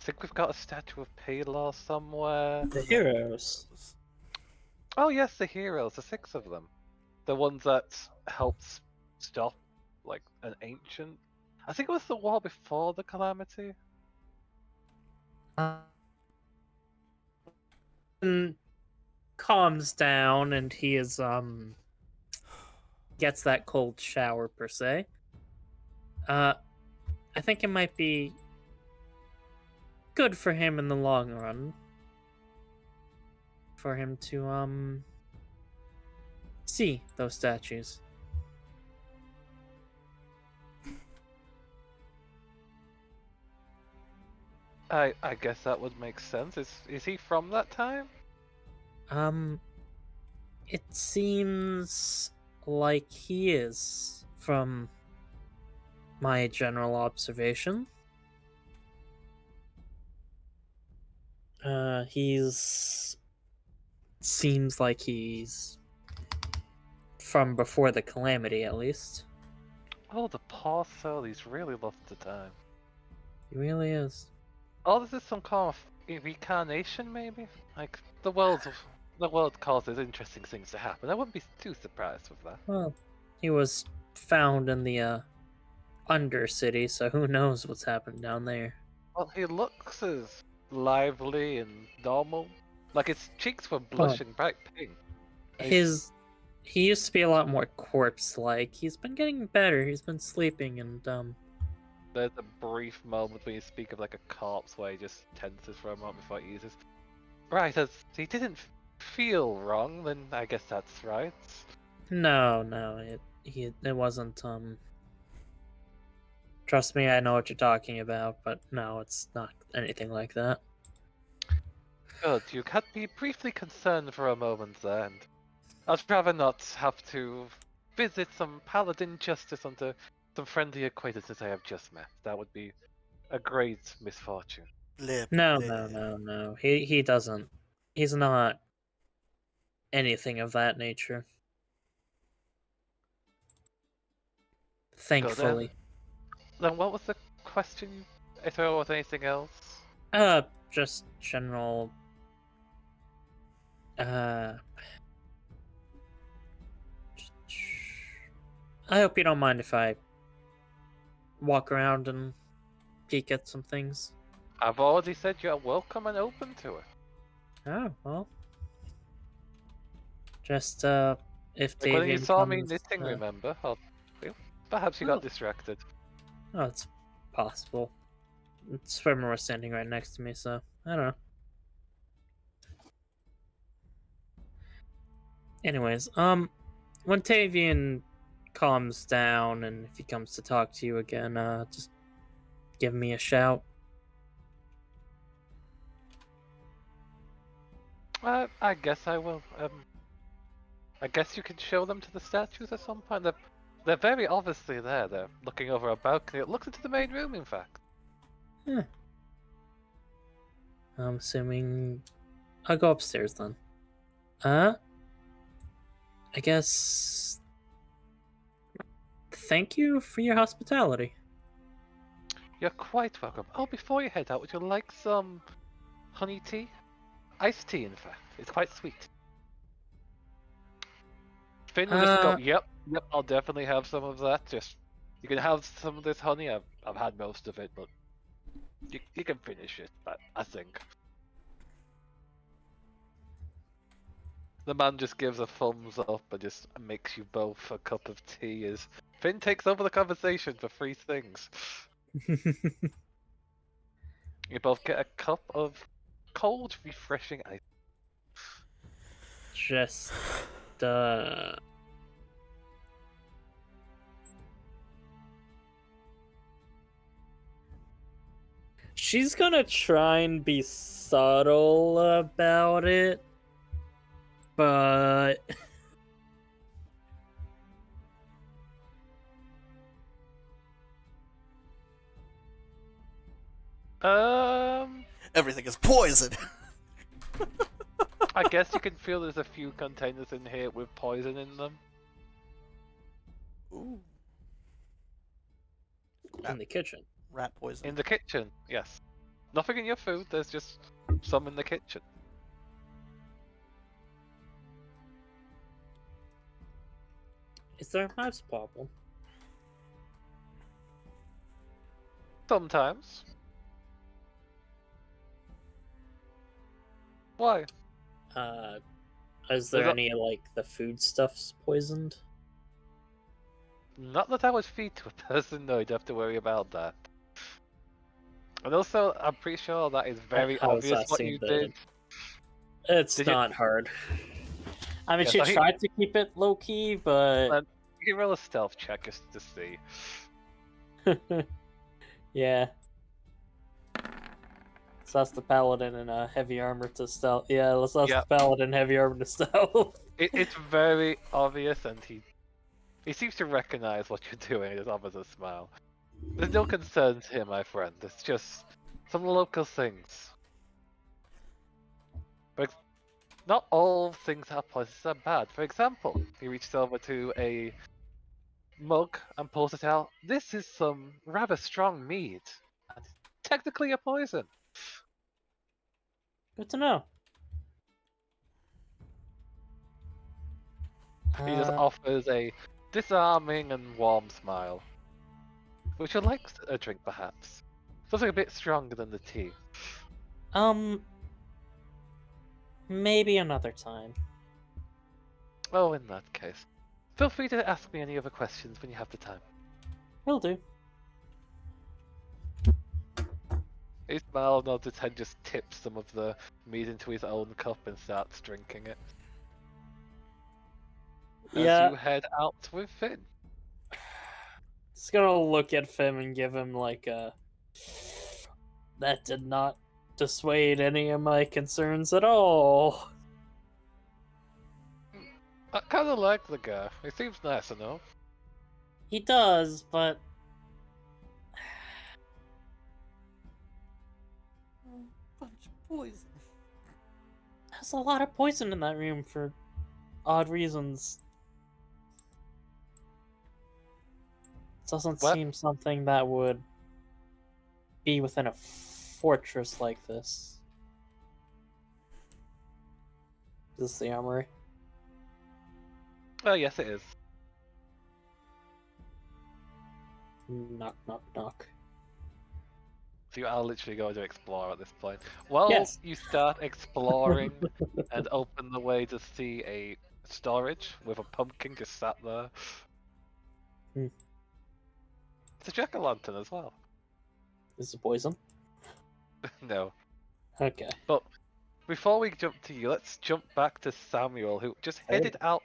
I think we've got a statue of Palar somewhere. the heroes. Oh yes, the heroes, the 6 of them. The ones that helped stop, like, an ancient... I think it was the war before the calamity. And calms down, and he is gets that cold shower per se. I think it might be good for him in the long run for him to see those statues. I guess that would make sense. Is he from that time? It seems like he is, from my general observation. Seems like he's from before the calamity, at least. Oh, the poor soul, he's really lost the time. He really is. Oh, this is some kind of reincarnation, maybe? Like, the world causes interesting things to happen. I wouldn't be too surprised with that. Well, he was found in the Undercity, so who knows what's happened down there. Well, he looks as lively and normal. Like, his cheeks were blushing bright pink. He used to be a lot more corpse-like. He's been getting better. He's been sleeping, and There's a brief moment when you speak of like a corpse where he just tenses for a moment before he uses. Right, as he didn't feel wrong, then I guess that's right. no, it wasn't. Trust me, I know what you're talking about, but no, it's not anything like that. Good, you had me briefly concerned for a moment there, and I'd rather not have to visit some paladin justice under some friendly acquaintances I have just met. That would be a great misfortune. No. He doesn't. He's not anything of that nature. Thankfully. Then what was the question? If there was anything else? Just general. I hope you don't mind if I walk around and peek at some things. I've already said you're welcome and open to it. Oh, well. Just, if Like when you Davian saw me comes, knitting, remember? Perhaps you got distracted. Oh, it's possible. Swimmer was standing right next to me, so I don't know. Anyways, when Tavian calms down and if he comes to talk to you again, just give me a shout. I guess I will. I guess you can show them to the statues at some point. They're very obviously there. They're looking over a balcony. It looks into the main room, in fact. Huh. I'm assuming I'll go upstairs then. I guess. Thank you for your hospitality. You're quite welcome. Oh, before you head out, would you like some honey tea? Iced tea, in fact. It's quite sweet. Finn will just go, yep, I'll definitely have some of that. Just, you can have some of this honey. I've had most of it, but you can finish it, I think. The man just gives a thumbs up and just makes you both a cup of tea as Finn takes over the conversation for 3 things. You both get a cup of cold, refreshing ice. Just, she's gonna try and be subtle about it, but Everything is poison. I guess you can feel there's a few containers in here with poison in them. Ooh. In the kitchen. Rat poison. In the kitchen, yes. Nothing in your food, there's just some in the kitchen. Is there a mouse problem? Sometimes. Why? Is there There's a- any, like, the food stuff's poisoned? Not that I would feed to a person, no, you'd have to worry about that. And also, I'm pretty sure that is very How is obvious that what seen you the- did. It's Did you- not hard. I mean, Yeah, she so he- tried to keep it low key, but You can roll a stealth check just to see. yeah. So that's the paladin in heavy armor to stealth. Yeah, let's ask Yeah. the paladin heavy armor to stealth. It's very obvious, and he seems to recognize what you're doing. He just offers a smile. There's no concerns here, my friend. It's just some local things. But not all things at places are bad. For example, he reaches over to a mug and pulls it out. This is some rather strong mead. And it's technically a poison. Good to know. He just offers a disarming and warm smile. Would you like a drink, perhaps? Feels like a bit stronger than the tea. Maybe another time. Oh, in that case. Feel free to ask me any other questions when you have the time. Will do. He smiles, nods his head, just tips some of the mead into his own cup and starts drinking it. As Yeah. you head out with Finn. Just gonna look at Fim and give him like a. That did not dissuade any of my concerns at all. I kinda like the guy. He seems nice enough. He does, but Bunch of poison. there's a lot of poison in that room for odd reasons. Doesn't What? seem something that would be within a fortress like this. Is this the armory? Oh, yes, it is. Knock, knock, knock. So you are literally going to explore at this point. Well, Yes. you start exploring and open the way to see a storage with a pumpkin just sat there. Hmm. It's a jack-o'-lantern as well. Is it poison? No. Okay. But before we jump to you, let's jump back to Samuel, who just Hey. headed out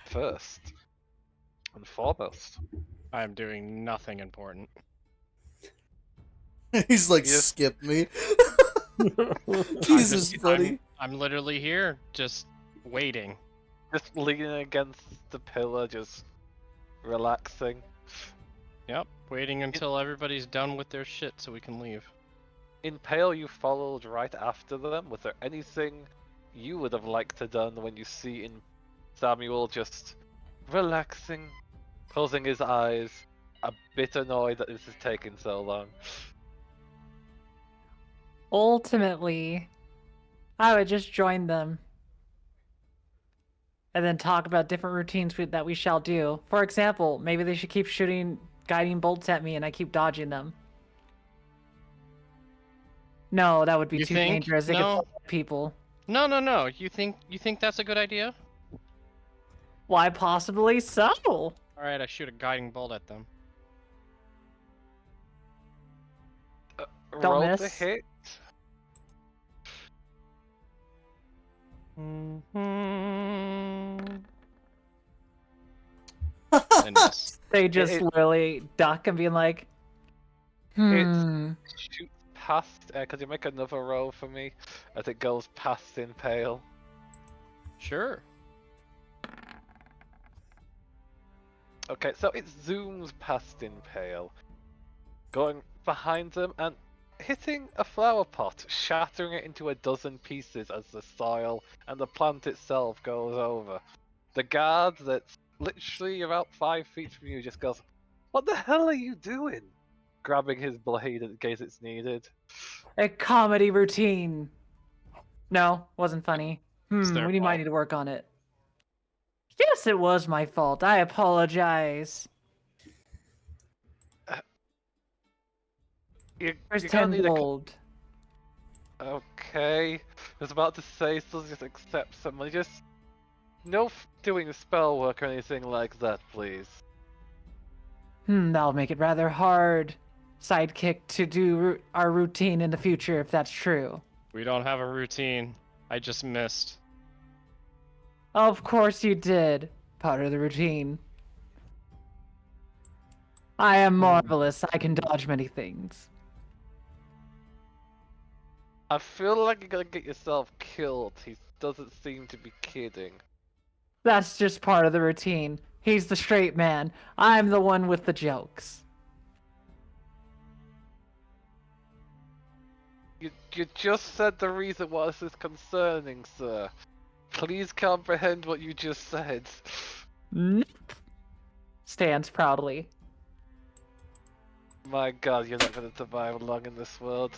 first and foremost. I'm doing nothing important. He's like, Yes. skip me. I'm Jesus, just- buddy. I'm literally here, just waiting. Just leaning against the pillar, just relaxing. Yep, waiting until everybody's done with their shit so we can leave. In Pale, you followed right after them. Was there anything you would have liked to done when you see in Samuel just relaxing, closing his eyes, a bit annoyed that this is taking so long? Ultimately, I would just join them. And then talk about different routines that we shall do. For example, maybe they should keep shooting guiding bolts at me and I keep dodging them. No, that would be You too think? dangerous. They No. could fuck people. No. You think that's a good idea? Why possibly so? Alright, I shoot a guiding bolt at them. Roll to miss. hit. Mm-hmm. And miss. They just it- literally duck and be like, Shoots past. Could you make another roll for me as it goes past in Pale? Sure. Okay, so it zooms past in Pale, going behind them and hitting a flower pot, shattering it into a dozen pieces as the soil and the plant itself goes over. The guard that's literally about 5 feet from you, just goes, "What the hell are you doing?" Grabbing his blade in case it's needed. A comedy routine. No, wasn't funny. It's their We might fault. need to work on it. Yes, it was my fault. I apologize. You're There's gonna 10 need a. gold. Okay. I was about to say, so just accept some money. Just no doing spell work or anything like that, please. That'll make it rather hard, sidekick, to do our routine in the future if that's true. We don't have a routine. I just missed. Of course you did. Part of the routine. I am marvelous. I can dodge many things. I feel like you're gonna get yourself killed. He doesn't seem to be kidding. That's just part of the routine. He's the straight man. I'm the one with the jokes. You just said the reason why this is concerning, sir. Please comprehend what you just said. Nope. Stands proudly. My god, you're not gonna survive long in this world.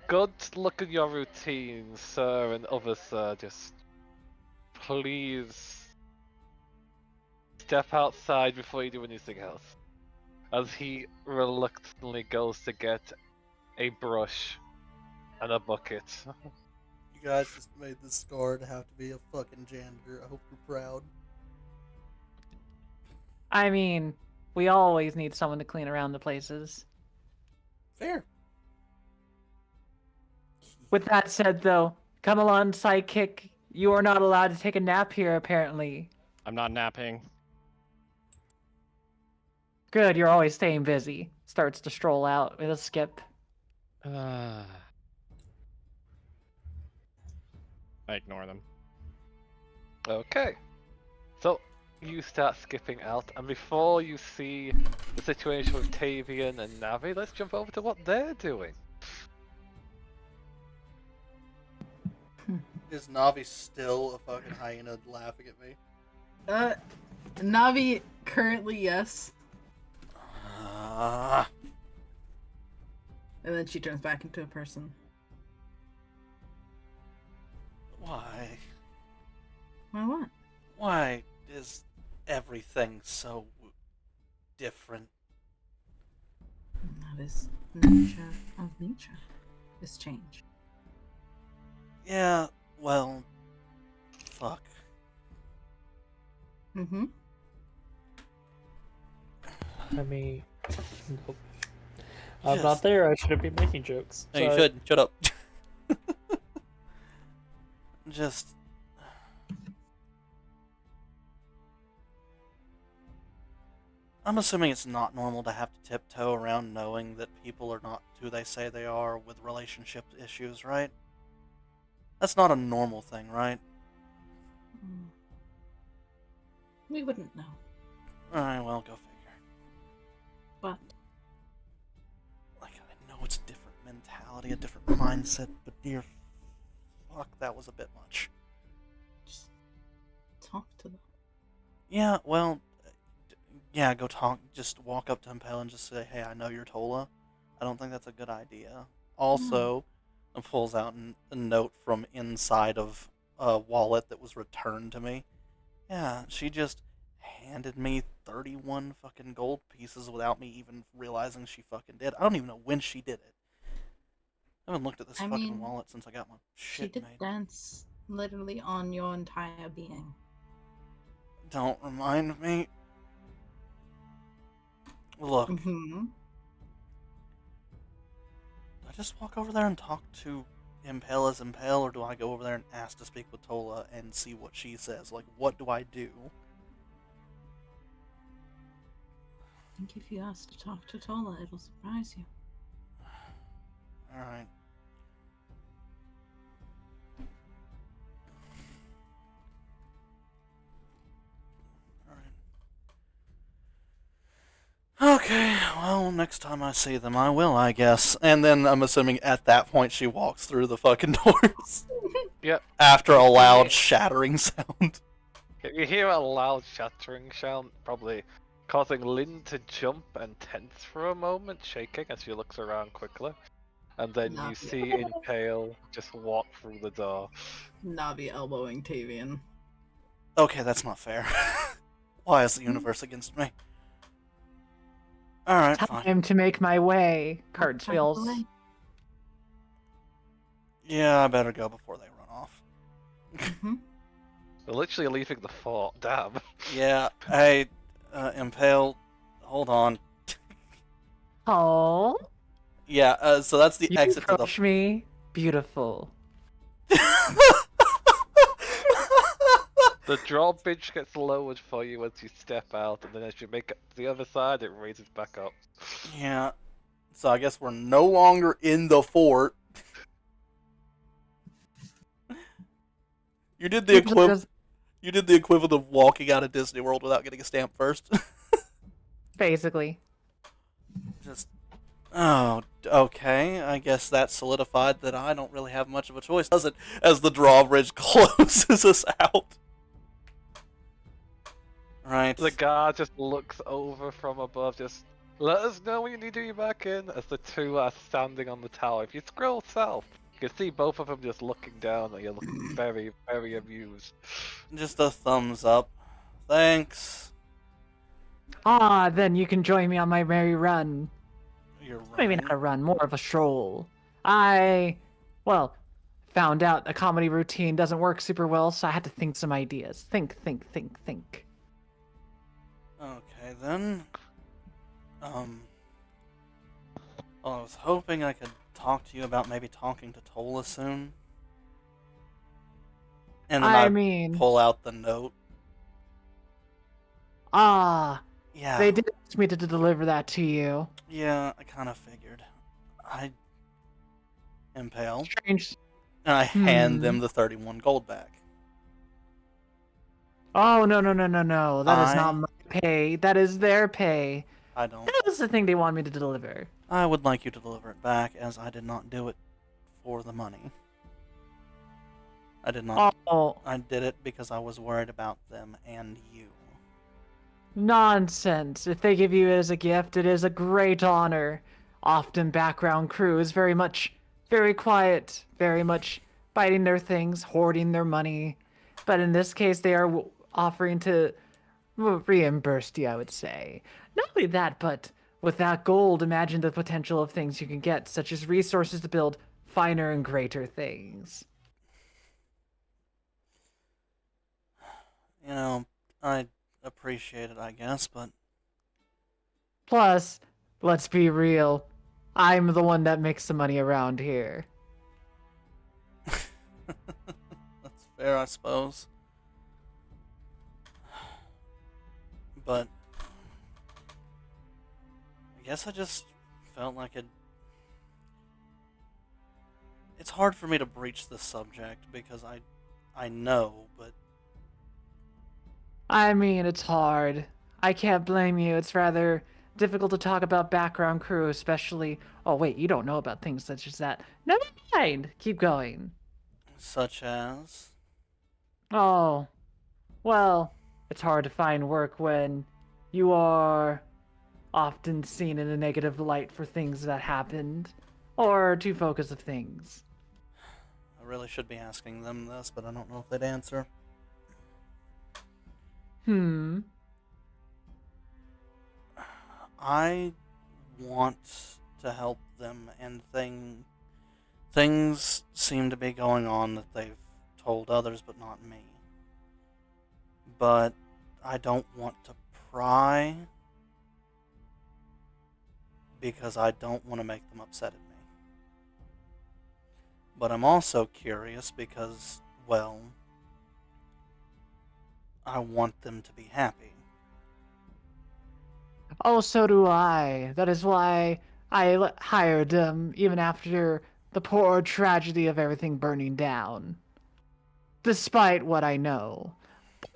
Good luck in your routine, sir, and others, sir. Just please step outside before you do anything else. As he reluctantly goes to get a brush and a bucket. You guys just made this guard have to be a fucking janitor. I hope you're proud. I mean, we always need someone to clean around the places. Fair. With that said, though, come along, sidekick. You are not allowed to take a nap here, apparently. I'm not napping. Good, you're always staying busy. Starts to stroll out with a skip. I ignore them. Okay. So, you start skipping out, and before you see the situation with Tavian and Navi, let's jump over to what they're doing. Is Navi still a fucking hyena laughing at me? Navi, currently, yes. Ah. And then she turns back into a person. Why? Why what? Why is everything so different? That is the nature of nature. Is change. Yeah, well, fuck. Mm-hmm. I mean, nope. I'm Yes. not there. I shouldn't be making jokes. No, you Sorry. shouldn't. Shut up. Just. I'm assuming it's not normal to have to tiptoe around knowing that people are not who they say they are with relationship issues, right? That's not a normal thing, right? We wouldn't know. Alright, well, go figure. But Like, I know it's a different mentality, a different mindset, but dear fuck, that was a bit much. just talk to them. Yeah, well, yeah, go talk. Just walk up to Impel and just say, "Hey, I know you're Tola." I don't think that's a good idea. Also, and pulls out a note from inside of a wallet that was returned to me. Yeah, she just handed me 31 fucking gold pieces without me even realizing she fucking did. I don't even know when she did it. I haven't looked at this I fucking mean, wallet since I got my She shit did made. dance literally on your entire being. Don't remind me. Look, Mm-hmm. do I just walk over there and talk to Impel as Impel, or do I go over there and ask to speak with Tola and see what she says? Like, what do I do? I think if you ask to talk to Tola, it'll surprise you. Alright. Okay, well, next time I see them, I will, I guess. And then I'm assuming at that point she walks through the fucking doors. Yep. After a loud Yeah. shattering sound. You hear a loud shattering sound, probably causing Lynn to jump and tense for a moment, shaking as she looks around quickly. And then you Navi. see Impale just walk through the door. Navi elbowing Tavian. Okay, that's not fair. Why is the universe against me? Alright, fine. Time to make my way, Time Cartwheels. away. Yeah, I better go before they run off. Mhm. They're literally leaving the fort. Damn. Yeah, hey, Impale, hold on. Oh, Yeah, so that's the you exit to the... approach me. Beautiful. The drawbridge gets lowered for you as you step out, and then as you make it to the other side, it raises back up. Yeah, so I guess we're no longer in the fort. You did the Usually equivalent. does- You did the equivalent of walking out of Disney World without getting a stamp first. Basically. Just, oh, okay. I guess that solidified that I don't really have much of a choice, does it? As the drawbridge closes us out. Right. The guard just looks over from above, just let us know when you need to be back in. As the two are standing on the tower. If you scroll south, you can see both of them just looking down, and you're looking very, very amused. Just a thumbs up. Thanks. Ah, then you can join me on my merry run. You're right. Maybe not a run, more of a stroll. Well, found out a comedy routine doesn't work super well, so I had to think some ideas. Think. Okay, then. Well, I was hoping I could talk to you about maybe talking to Tola soon. And then I I mean, pull out the note. Yeah. they did ask me to deliver that to you. Yeah, I kind of figured. I impale, Strange. and I hand Hmm. them the 31 gold back. Oh, no. That is not I- my pay. That is their pay. I don't. That was the thing they want me to deliver. I would like you to deliver it back, as I did not do it for the money. I did not. Oh, I did it because I was worried about them and you. nonsense. If they give you it as a gift, it is a great honor. Often background crew is very quiet, very much biting their things, hoarding their money. But in this case, they are offering to reimburse you, I would say. Not only that, but with that gold, imagine the potential of things you can get, such as resources to build finer and greater things. You know, I appreciate it, I guess, but Plus, let's be real, I'm the one that makes the money around here. that's fair, I suppose. But I guess I just felt like it's hard for me to breach the subject because I know, but I mean, it's hard. I can't blame you. It's rather difficult to talk about background crew, especially. Oh, wait, you don't know about things such as that. Never mind. Keep going. such as Oh, well, it's hard to find work when you are often seen in a negative light for things that happened, or too focused of things. I really should be asking them this, but I don't know if they'd answer. I want to help them, and things seem to be going on that they've told others, but not me. But I don't want to pry because I don't want to make them upset at me. But I'm also curious because, well, I want them to be happy. Oh, so do I. That is why I hired them, even after the poor tragedy of everything burning down. Despite what I know.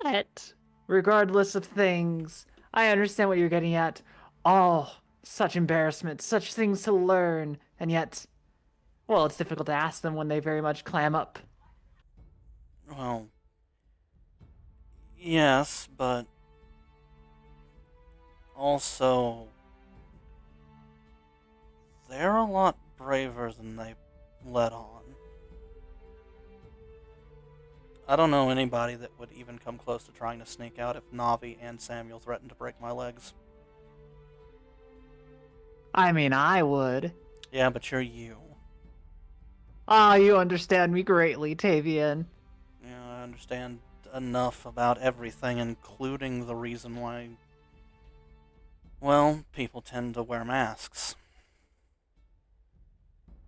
But, regardless of things, I understand what you're getting at. Oh, such embarrassment, such things to learn, and yet, well, it's difficult to ask them when they very much clam up. Well, yes, but also they're a lot braver than they let on. I don't know anybody that would even come close to trying to sneak out if Navi and Samuel threatened to break my legs. I mean, I would. Yeah, but you're you. Ah, you understand me greatly, Tavian. Yeah, I understand enough about everything, including the reason why, well, people tend to wear masks.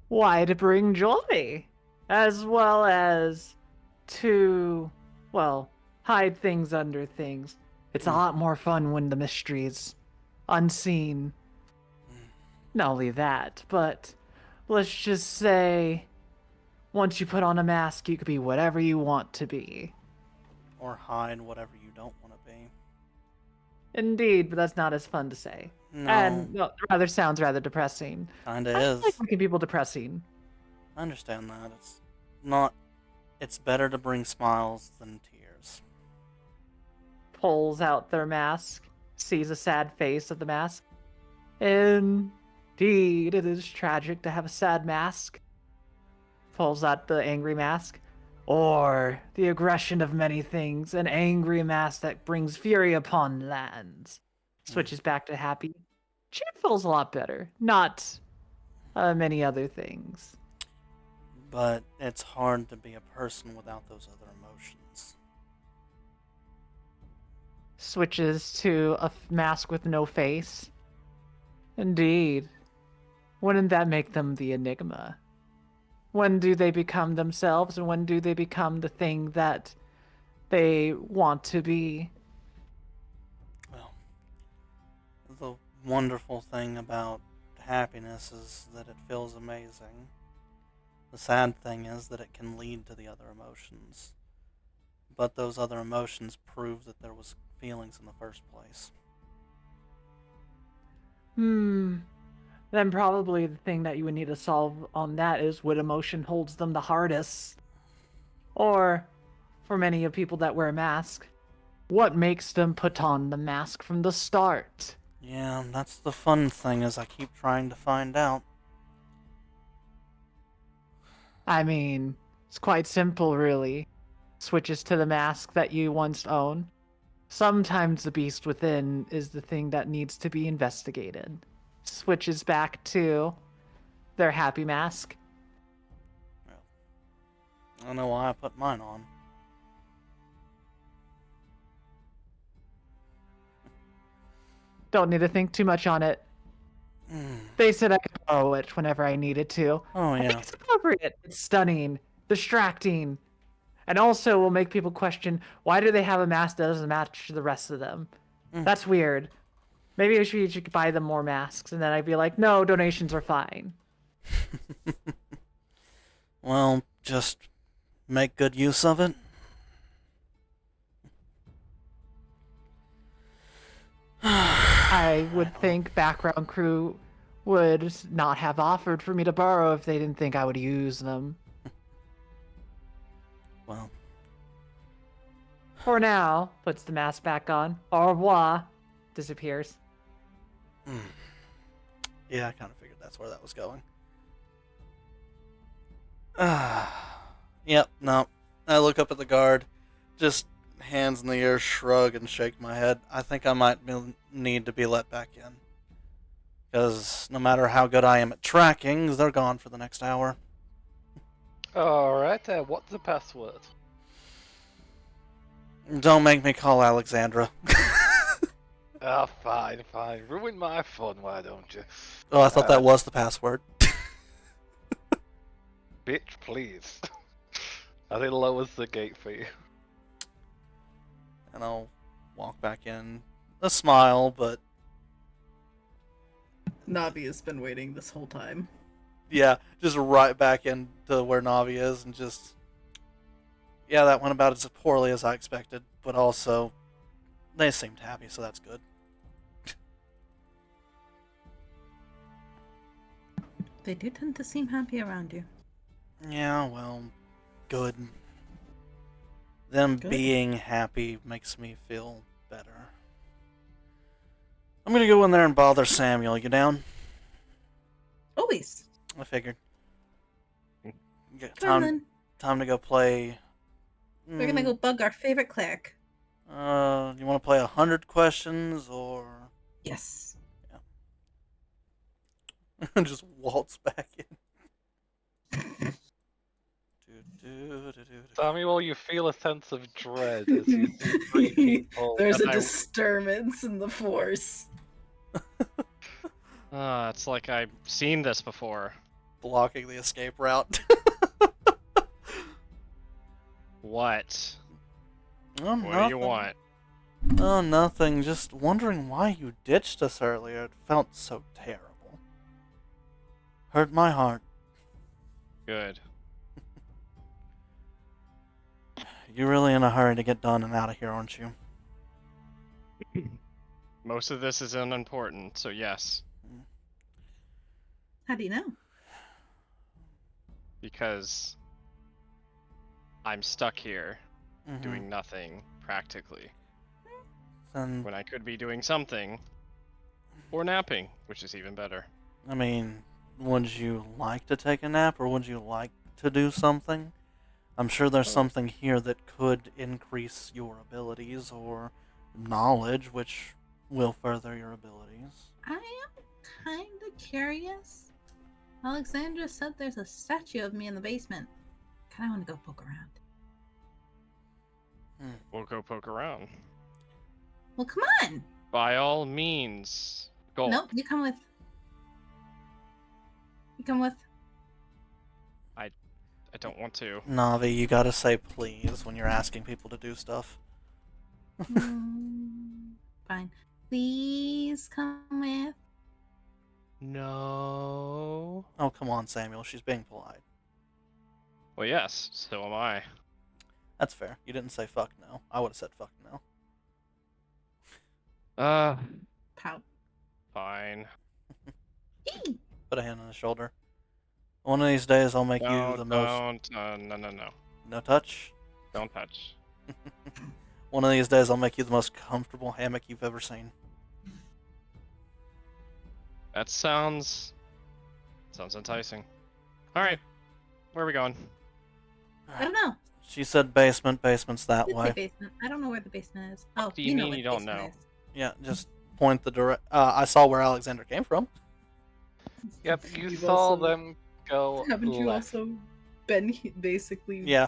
Why, to bring joy, as well as to, well, hide things under things. It's a lot more fun when the mystery's unseen. Not only that, but let's just say once you put on a mask, you could be whatever you want to be. Or hide whatever you don't want to be. Indeed, but that's not as fun to say. No, And well, rather sounds rather depressing. kinda I is. like making people depressing. I understand that. It's not. It's better to bring smiles than tears. Pulls out their mask, sees a sad face of the mask. Indeed, it is tragic to have a sad mask. Pulls out the angry mask. Or the aggression of many things, an angry mask that brings fury upon lands. Switches back to happy. Cheerful's a lot better. Not many other things. But it's hard to be a person without those other emotions. Switches to a mask with no face. Indeed. Wouldn't that make them the enigma? When do they become themselves, and when do they become the thing that they want to be? Well, the wonderful thing about happiness is that it feels amazing. The sad thing is that it can lead to the other emotions. But those other emotions prove that there was feelings in the first place. Then probably the thing that you would need to solve on that is what emotion holds them the hardest. Or, for many of people that wear a mask, what makes them put on the mask from the start? Yeah, that's the fun thing is I keep trying to find out. I mean, it's quite simple, really. Switches to the mask that you once owned. Sometimes the beast within is the thing that needs to be investigated. Switches back to their happy mask. I don't know why I put mine on. Don't need to think too much on it. They said I could borrow it whenever I needed to. Oh, I think yeah. it's appropriate. It's stunning, distracting, and also will make people question why do they have a mask that doesn't match the rest of them. That's weird. Maybe I should buy them more masks, and then I'd be like, no, donations are fine. Well, just make good use of it. I would think background crew would not have offered for me to borrow if they didn't think I would use them. Well, For now, puts the mask back on. Au revoir. Disappears. yeah, I kind of figured that's where that was going. Yep, no. I look up at the guard, just hands in the air, shrug, and shake my head. I think I might need to be let back in. Because no matter how good I am at tracking, they're gone for the next hour. Alright, what's the password? Don't make me call Alexandra. Ah, fine, fine. Ruin my fun, why don't you? Oh, I thought that was the password. Bitch, please. I think lowers the gate for you. And I'll walk back in. A smile, but Navi has been waiting this whole time. yeah, just right back into where Navi is and just... Yeah, that went about as poorly as I expected, but also they seemed happy, so that's good. They do tend to seem happy around you. Yeah, well, good. Them Good. being happy makes me feel better. I'm gonna go in there and bother Samuel. You down? Always. I figured. Come on then. Time to go play. We're gonna go bug our favorite cleric. You want to play 100 questions or Yes. just waltz back in? Samuel, you feel a sense of dread as you see 3 people. There's a and I- disturbance in the force. It's like I've seen this before. Blocking the escape route. What? Oh, What do you want? Oh, nothing. Just wondering why you ditched us earlier. It felt so terrible. Hurt my heart. Good. You're really in a hurry to get done and out of here, aren't you? Most of this is unimportant, so yes. How do you know? Because I'm stuck here Mhm. doing nothing, practically. Then, When I could be doing something. Or napping, which is even better. I mean, would you like to take a nap or would you like to do something? I'm sure there's something here that could increase your abilities or knowledge, which will further your abilities. I am kind of curious. Alexandra said there's a statue of me in the basement. Kind of want to go poke around. We'll go poke around. Well, come on. By all means. Go. Nope, you come with. You come with. I don't want to. Navi, you gotta say please when you're asking people to do stuff. Fine. Please come with. No. Oh, come on, Samuel. She's being polite. Well, yes, so am I. That's fair. You didn't say fuck no. I would have said fuck no. Pout. Fine. Eee! Put a hand on his shoulder. One of these days, I'll make you the Don't, most. no. No touch? Don't touch. One of these days, I'll make you the most comfortable hammock you've ever seen. That sounds enticing. Alright. Where are we going? I don't know. She said basement. Basement's that Did say way. basement. I don't know where the basement is. Oh, do you you know mean where you the don't basement know? is. Yeah, just point the direct. I saw where Alexander came from. Yep, you You've saw also- them go Haven't you left. also been basically? Yeah.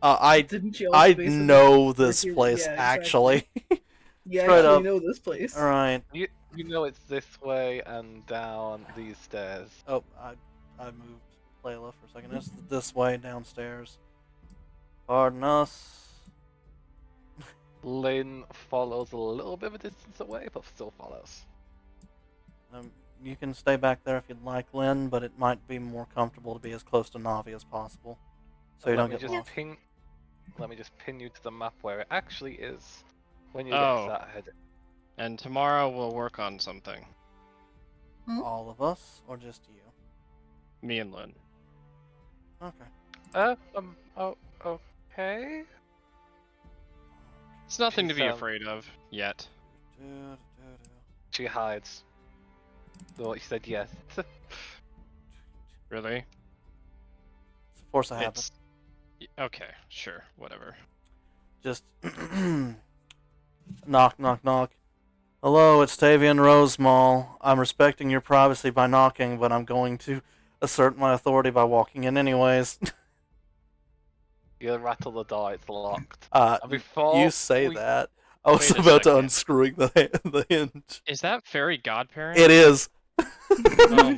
I Didn't you? Also I basically know this here- place yeah, actually. You Straight actually up. know this place. All right. You know it's this way and down these stairs. Oh, I moved Layla for a second. It's this way downstairs. Pardon us. Lynn follows a little bit of a distance away, but still follows. You can stay back there if you'd like, Lynn, but it might be more comfortable to be as close to Navi as possible, so you Let don't me get just lost. Let me just pin you to the map where it actually is when you Oh. get to that head. And tomorrow we'll work on something. All of us, or just you? Me and Lynn. Okay. Oh, okay. It's nothing to be She's, afraid of yet. She hides. Though she said yes. Really? It's a force of habit. It's okay, sure, whatever. Just knock, knock, knock. Hello, it's Tavian Rosemall. I'm respecting your privacy by knocking, but I'm going to assert my authority by walking in anyways. You rattle the door, it's locked. Uh, And before you say we- that. I was Wait a about to second. unscrewing the hinge. Is that fairy godparent? It is. Oh my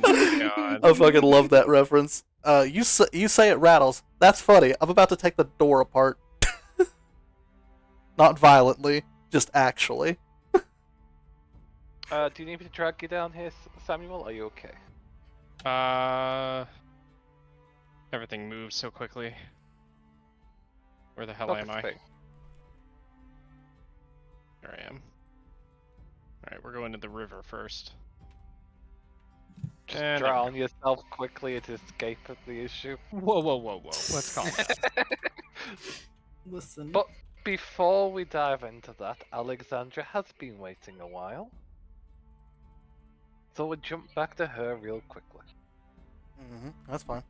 god. I fucking love that reference. You say it rattles. That's funny. I'm about to take the door apart. Not violently, just actually. do you need me to drag you down here, Samuel? Are you okay? Everything moves so quickly. Where the hell am I? Focus, There I am. Alright, we're going to the river first. Just And drown yourself quickly to escape the issue. Whoa. Let's calm down. Listen. But before we dive into that, Alexandra has been waiting a while. So we'll jump back to her real quickly. That's fine.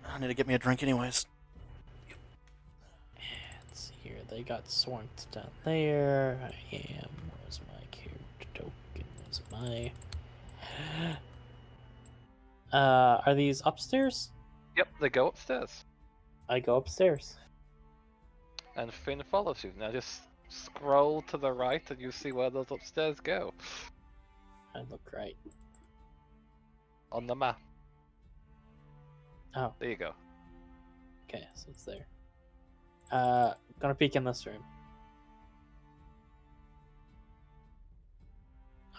I need to get me a drink anyways. Let's see here. They got swanked down there. I am. Where's my character token? Where's my. Are these upstairs? Yep, they go upstairs. I go upstairs. And Finn follows you. Now just scroll to the right and you see where those upstairs go. I look right. On the map. Oh, There you go. okay, so it's there. Gonna peek in this room.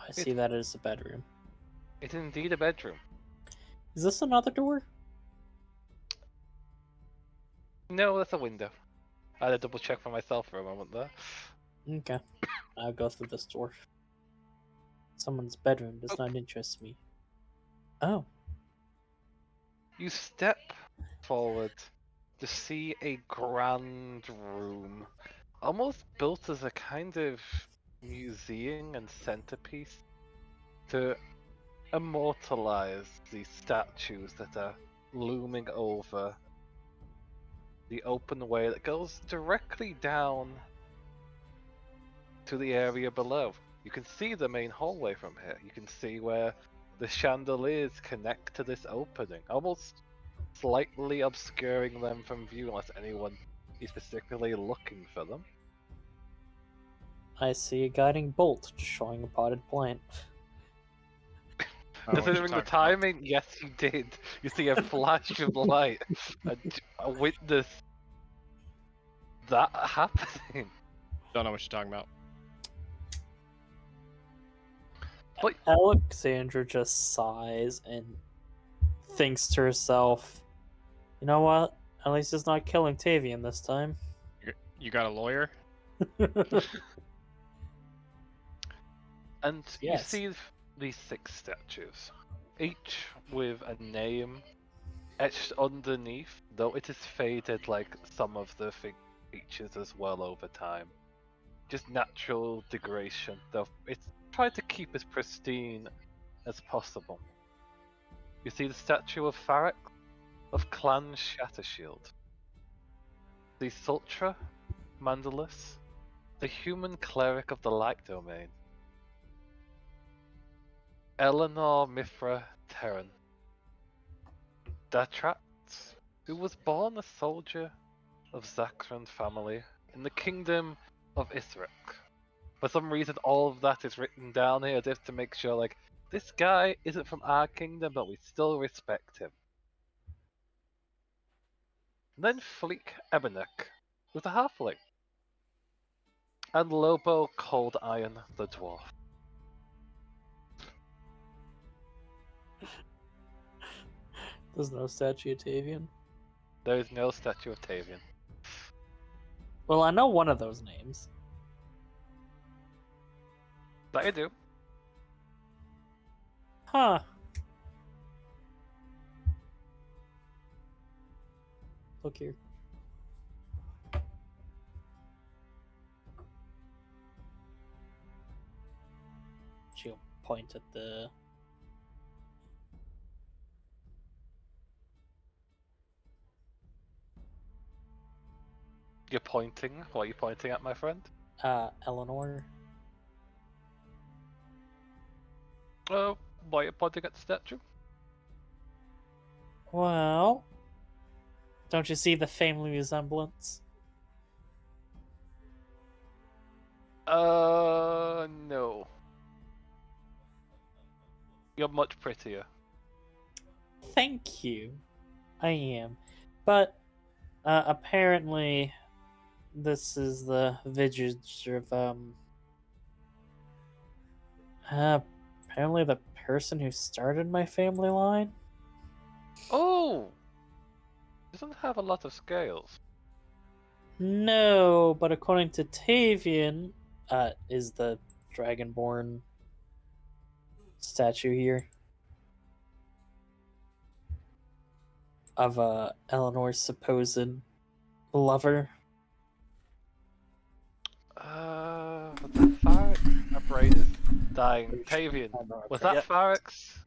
I see that as a bedroom. It's indeed a bedroom. Is this another door? No, that's a window. I had to double check for myself for a moment there. Okay. I'll go through this door. Someone's bedroom does not interest me. Oh. You step forward to see a grand room, almost built as a kind of museum and centerpiece to immortalize the statues that are looming over the open way that goes directly down to the area below. You can see the main hallway from here. You can see where the chandeliers connect to this opening, almost slightly obscuring them from view unless anyone is particularly looking for them. I see a guiding bolt just showing a potted plant. Oh, what you Considering the talking about? timing, yes, you did. You see a flash of light and witness that happening. Don't know what you're talking about. But Alexandra just sighs and thinks to herself, you know what? At least it's not killing Tavian this time. You got a lawyer? And Yes. you see these 6 statues, each with a name etched underneath, though it is faded like some of the features as well over time. Just natural degradation, though it's tried to keep as pristine as possible. You see the statue of Farrak, of Clan Shattershield. The Sultra, Mandalus, the human cleric of the Light Domain. Eleanor Mithra Terran. Datrat, who was born a soldier of Zakran family in the kingdom of Isrik. For some reason, all of that is written down here as if to make sure, like, this guy isn't from our kingdom, but we still respect him. And then Fleek Ebenek, who's a halfling. And Lobo Cold Iron, the dwarf. There's no statue of Tavian. There is no statue of Tavian. Well, I know one of those names. That you do. Huh. Look here. She'll point at the... You're pointing. What are you pointing at, my friend? Eleanor. Why are you pointing at the statue? Well... Don't you see the family resemblance? No. You're much prettier. Thank you. I am. But, apparently... This is the visage of, apparently the person who started my family line? Oh! Doesn't have a lot of scales. No, but according to Tavian, is the Dragonborn statue here of Eleanor's supposed lover. Was that Farix? My brain is dying. Tavian, was that Yep. Farix?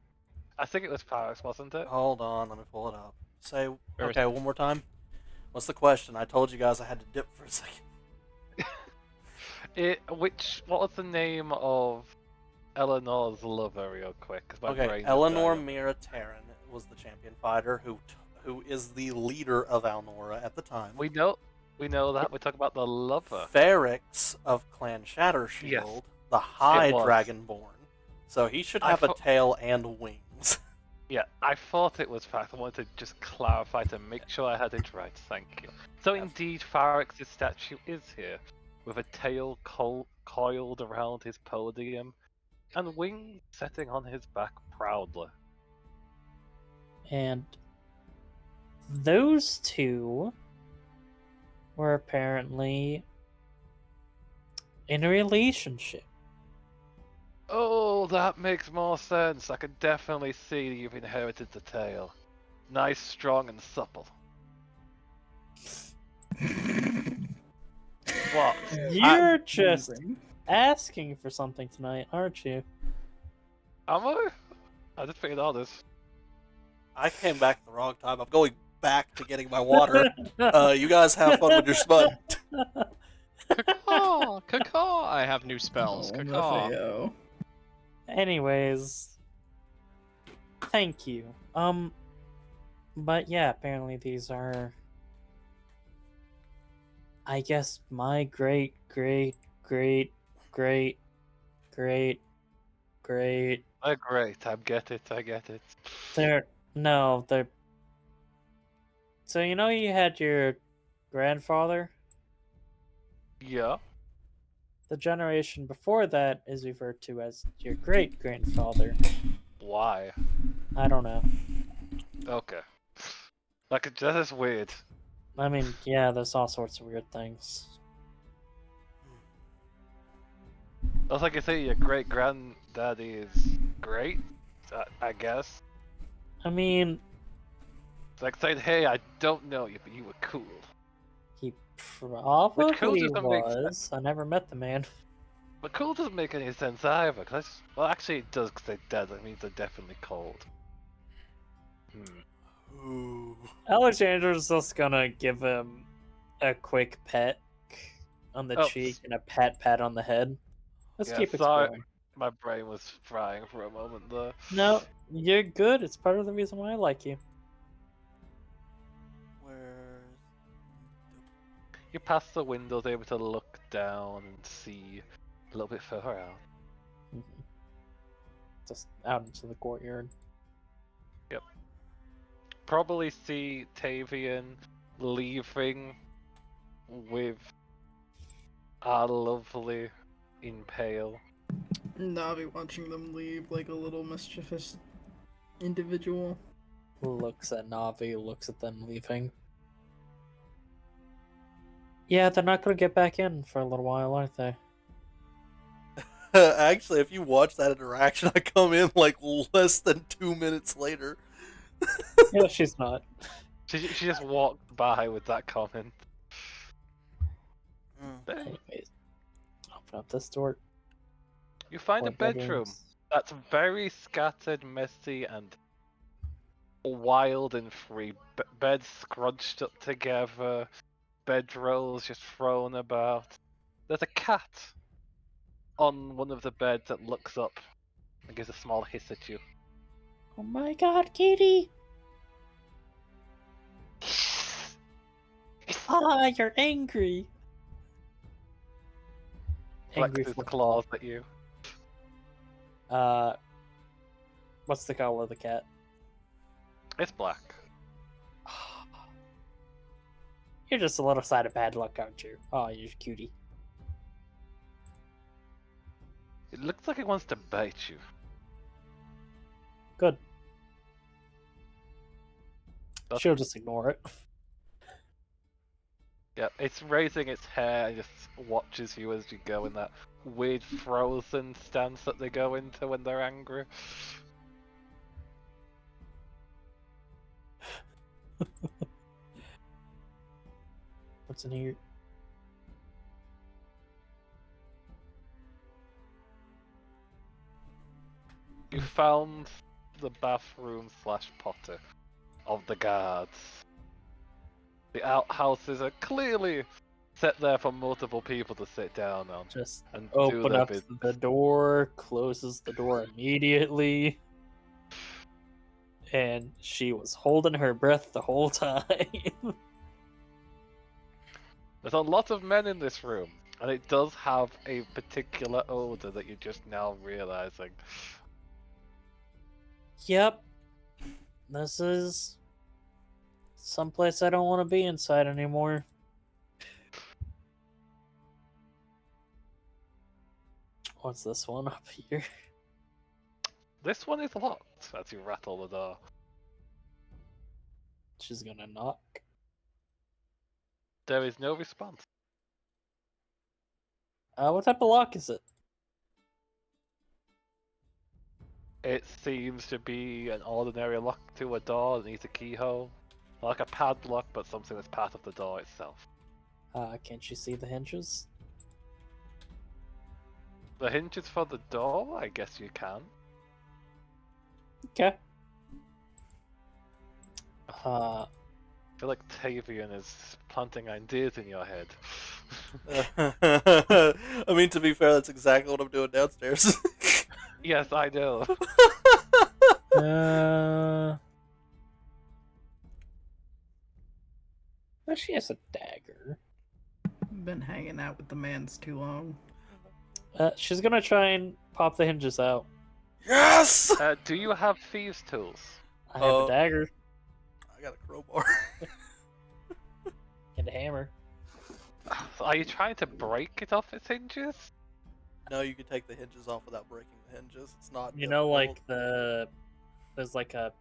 I think it was Farix, wasn't it? Hold on, let me pull it up. Say, Where is okay, one more time. What's the question? I told you guys I had to dip for a second. What was the name of Eleanor's lover, real quick? 'Cause my Okay, brain is Eleanor dying. Mira Terran was the champion fighter who is the leader of Alnora at the time. We know that. We talk about the lover. Ferrix of Clan Shattershield, the High was. Dragonborn. So he should I have a thought- tail and wings. Yeah, I thought it was Farix. I wanted to just clarify to make sure I had it right. Thank you. So indeed, Farix's statue is here, with a tail coiled around his podium, and wings setting on his back proudly. And those two were apparently in a relationship. Oh, that makes more sense. I can definitely see you've inherited the tail. Nice, strong, and supple. What? You're just asking for something tonight, aren't you? Am I? I just figured all this. I came back at the wrong time. I'm going back to getting my water. You guys have fun with your spud. Caw, caw. I have new spells. Oh, Caw. FAO. Anyways, thank you. But yeah, apparently these are, I guess, my great. They're great. I get it. They're no, they're. So you know you had your grandfather. Yeah. The generation before that is referred to as your great grandfather. Why? I don't know. Okay. Like, that is weird. I mean, yeah, there's all sorts of weird things. That's like you say your great granddaddy is great, I guess. I mean, It's like saying, hey, I don't know you, but you were cool. he probably doesn't make was. I never met the man. But cool doesn't make any sense either, because well, actually it does, because they're dead. That means they're definitely cold. Ooh. Alexander's just gonna give him a quick pet on the Oh, cheek and a pat on the head. Let's yeah, keep sorry. exploring. My brain was frying for a moment there. No, you're good. It's part of the reason why I like you. Where's... You're past the windows, able to look down and see a little bit further out. Just out into the courtyard. Probably see Tavian leaving with our lovely Impale. Navi watching them leave like a little mischievous individual. Looks at Navi, looks at them leaving. Yeah, they're not gonna get back in for a little while, aren't they? Actually, if you watch that interaction, I come in like less than 2 minutes later. Yeah, she's not. She just walked by with that comment. Anyways, open up this door. You find a More bedroom bedrooms. that's very scattered, messy, and wild and free. Beds scrunched up together, bedrolls just thrown about. There's a cat on one of the beds that looks up and gives a small hiss at you. Oh my god, kitty! Ah, you're angry! Angry Flexes for claws at you. what's the color of the cat? It's black. You're just a little side of bad luck, aren't you? Oh, you're a cutie. It looks like it wants to bite you. Good. That's- She'll just ignore it. Yeah, it's raising its hair and just watches you as you go in that weird frozen stance that they go into when they're angry. What's in here? You found the bathroom slash potter of the guards. The outhouses are clearly set there for multiple people to sit down on. Just And do open their up business. the door, closes the door immediately. And she was holding her breath the whole time. There's a lot of men in this room, and it does have a particular odor that you're just now realizing. Yep. This is someplace I don't want to be inside anymore. What's this one up here? This one is locked as you rattle the door. She's gonna knock. There is no response. What type of lock is it? It seems to be an ordinary lock to a door that needs a keyhole. Like a padlock, but something that's part of the door itself. Can't you see the hinges? The hinges for the door, I guess you can. Okay. I feel like Tavian is planting ideas in your head. I mean, to be fair, that's exactly what I'm doing downstairs. Yes, I know. Oh, she has a dagger. Been hanging out with the mans too long. She's gonna try and pop the hinges out. Yes! Do you have thieves' tools? I have a Uh, dagger I got a crowbar. and a hammer. So are you trying to break it off its hinges? No, you can take the hinges off without breaking the hinges. It's not. You know, difficult. like there's like a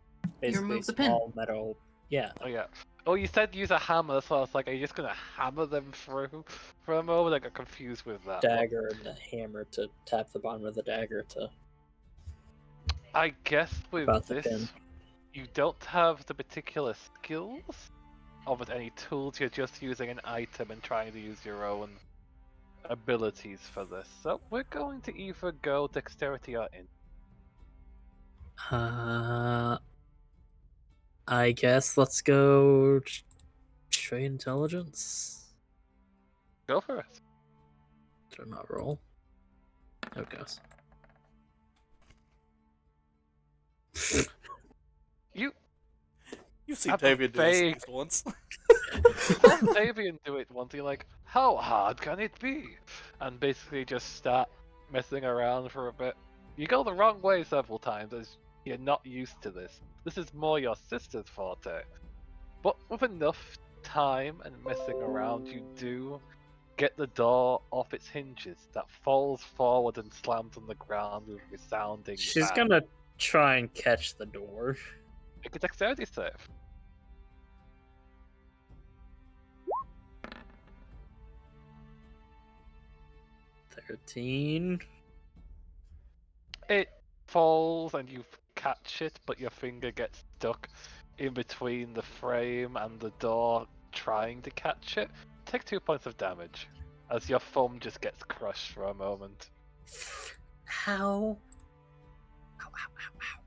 basically remove the pin. small metal. Yeah. Oh yeah. Oh, you said use a hammer, so I was like, are you just gonna hammer them through? For a moment, I got confused with that. Dagger and a hammer to tap the bottom of the dagger to. I guess with About the this, pin. you don't have the particular skills of it, any tools. You're just using an item and trying to use your own abilities for this. So we're going to either go dexterity or in. I guess let's go trade intelligence. Go for it. Do not roll. There it goes. You've seen have a Tavian do this at vague- least once. Let Davian do it once. You're like, how hard can it be? And basically just start messing around for a bit. You go the wrong way several times as you're not used to this. This is more your sister's forte. But with enough time and messing around, you do get the door off its hinges. That falls forward and slams on the ground with resounding She's bang. gonna try and catch the door. Make a dexterity save. 13. It falls and you catch it, but your finger gets stuck in between the frame and the door trying to catch it. Take 2 points of damage as your thumb just gets crushed for a moment. How? Ow, ow, ow, ow.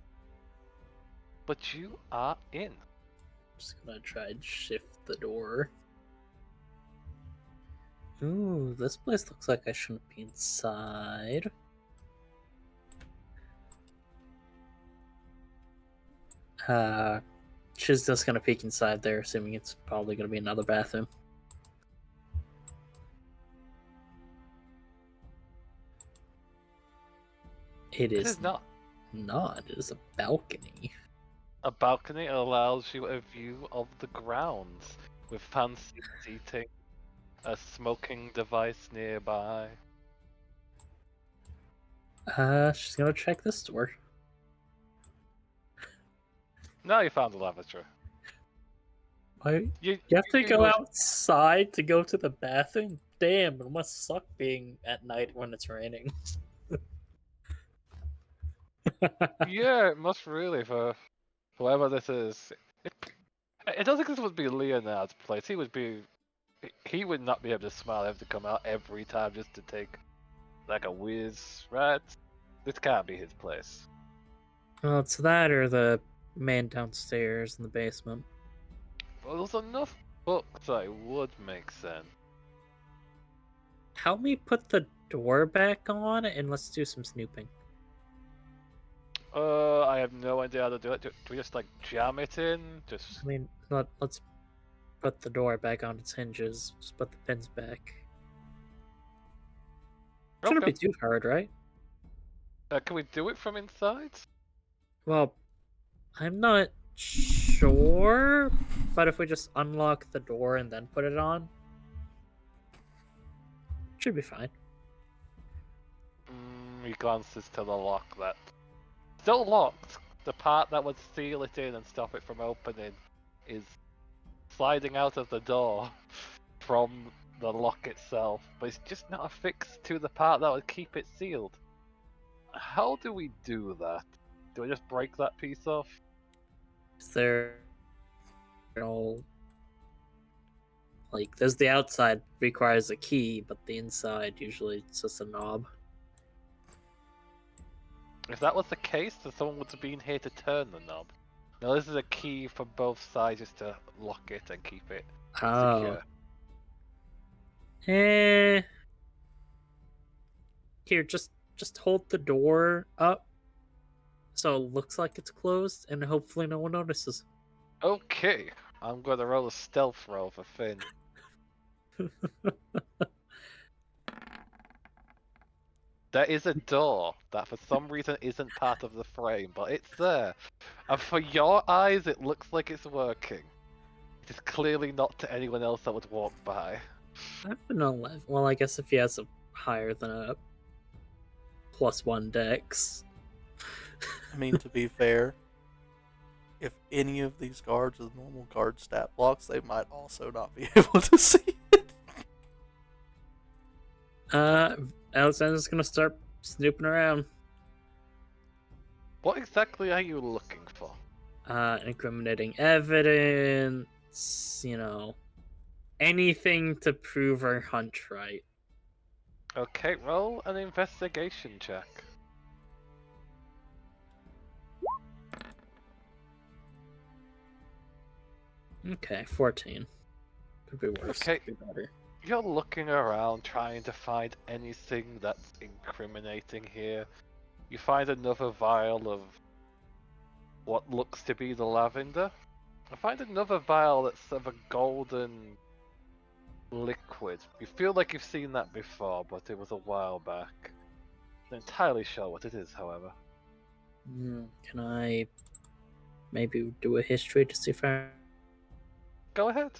But you are in. Just gonna try and shift the door. Ooh, this place looks like I shouldn't be inside. She's just gonna peek inside there, assuming it's probably gonna be another bathroom. It It is is not. not. It is a balcony. A balcony allows you a view of the grounds with fancy seating, a smoking device nearby. She's gonna check this door. Now you found the lavatory. Why? You You have to can go outside to go to the bathroom? Damn, it must suck being at night when it's raining. Yeah, it must really for whoever this is. I don't think this would be Leonard's place. He would be He would not be able to smile, have to come out every time just to take like a whiz, right? This can't be his place. Well, it's that or the man downstairs in the basement. Well, there's enough books that it would make sense. Help me put the door back on and let's do some snooping. I have no idea how to do it. Do we just like jam it in? Just I mean, let's put the door back on its hinges. Just put the pins back. Shouldn't okay. be too hard, right? Can we do it from inside? Well, I'm not sure, but if we just unlock the door and then put it on, should be fine. He glances to the lock that still locked. The part that would seal it in and stop it from opening is sliding out of the door from the lock itself, but it's just not affixed to the part that would keep it sealed. How do we do that? Do I just break that piece off? Is there all like there's the outside requires a key, but the inside usually it's just a knob. If that was the case, then someone would have been here to turn the knob. Now this is a key for both sides just to lock it and keep it Oh. secure. Here, just hold the door up so it looks like it's closed, and hopefully no one notices. Okay, I'm going to roll a stealth roll for Finn. There is a door that for some reason isn't part of the frame, but it's there. And for your eyes, it looks like it's working. It is clearly not to anyone else that would walk by. I have an 11. Well, I guess if he has a higher than a +1 dex. I mean, to be fair, if any of these guards with normal guard stat blocks, they might also not be able to see it. Alexander's gonna start snooping around. What exactly are you looking for? Incriminating evidence, anything to prove our hunch right. Okay, roll an investigation check. Okay, 14. Could be worse. Okay. Could be better. You're looking around trying to find anything that's incriminating here. You find another vial of what looks to be the lavender. I find another vial that's of a golden liquid. You feel like you've seen that before, but it was a while back. Not entirely sure what it is, however. Can I maybe do a history to see if I... Go ahead.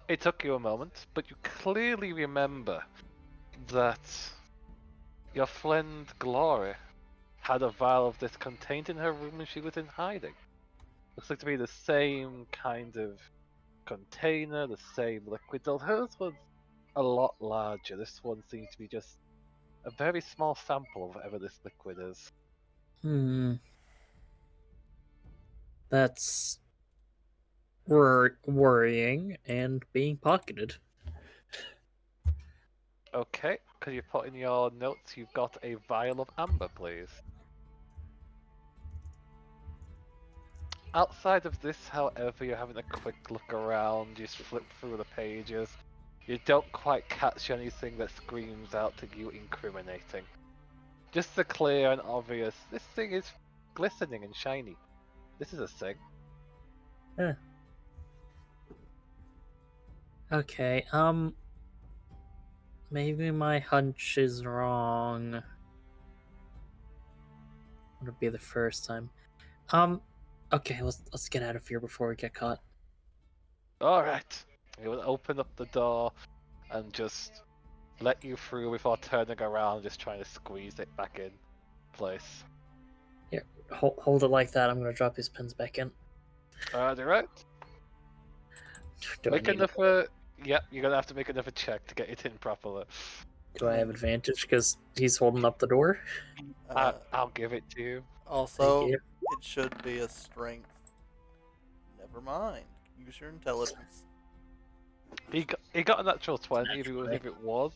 It took you a moment, but you clearly remember that your friend Glory had a vial of this contained in her room when she was in hiding. Looks like to be the same kind of container, the same liquid, though hers was a lot larger. This one seems to be just a very small sample of whatever this liquid is. That's worrying and being pocketed. Okay, could you put in your notes you've got a vial of amber, please? Outside of this, however, you're having a quick look around, you just flip through the pages. You don't quite catch anything that screams out to you incriminating. Just the clear and obvious, this thing is glistening and shiny. This is a thing. Okay, maybe my hunch is wrong. Would it be the first time? Okay, let's get out of here before we get caught. Alright. He will open up the door and just let you through before turning around, just trying to squeeze it back in place. Here, hold it like that. I'm gonna drop these pins back in. Alright. Do Make I need another. Yep, you're gonna have to make another check to get it in properly. Do I have advantage because he's holding up the door? I'll give it to you. Also, Thank you. it should be a strength Never mind. Use your intelligence. He got a natural 20. If it was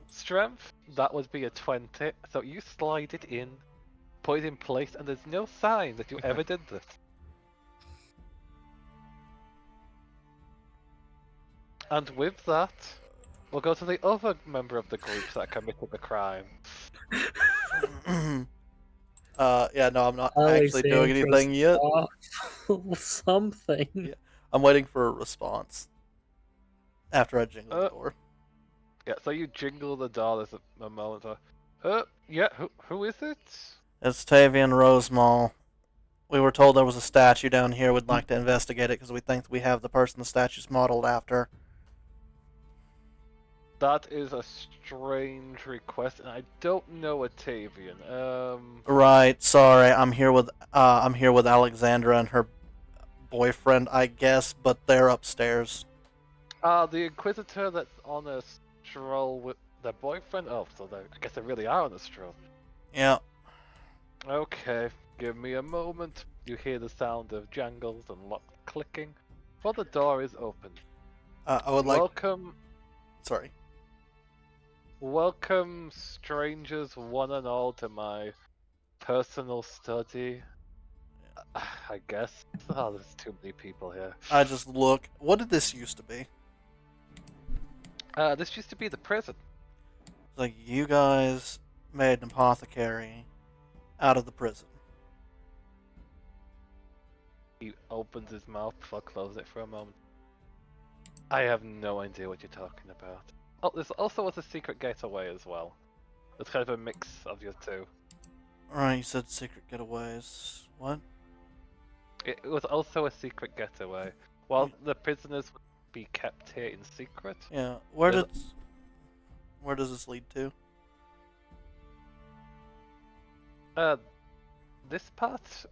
strength, that would be a 20. So you slide it in, put it in place, and there's no sign that you ever did this. And with that, we'll go to the other member of the group that committed the crime. Yeah, no, I'm not actually doing anything yet. Something. Yeah. I'm waiting for a response. After I jingle the door. Yeah, so you jingle the door. There's a moment. Yeah, who is it? It's Tavian Rosemall. We were told there was a statue down here. We'd like to investigate it because we think we have the person the statue's modeled after. That is a strange request, and I don't know Atavian. Right. Sorry, I'm here with Alexandra and her boyfriend, I guess, but they're upstairs. The Inquisitor that's on a stroll with their boyfriend. Oh, so I guess they really are on a stroll. Yeah. Okay, give me a moment. You hear the sound of jangles and lock clicking, for the door is open. I would like. Welcome. Sorry. Welcome, strangers, one and all, to my personal study. I guess. Oh, there's too many people here. I just look. What did this used to be? This used to be the prison. Like, you guys made an apothecary out of the prison. He opens his mouth before I close it for a moment. I have no idea what you're talking about. Oh, there's also was a secret getaway as well. It's kind of a mix of your two. Alright, you said secret getaways. What? It was also a secret getaway. While the prisoners would be kept here in secret. Yeah. Where does this lead to? This part.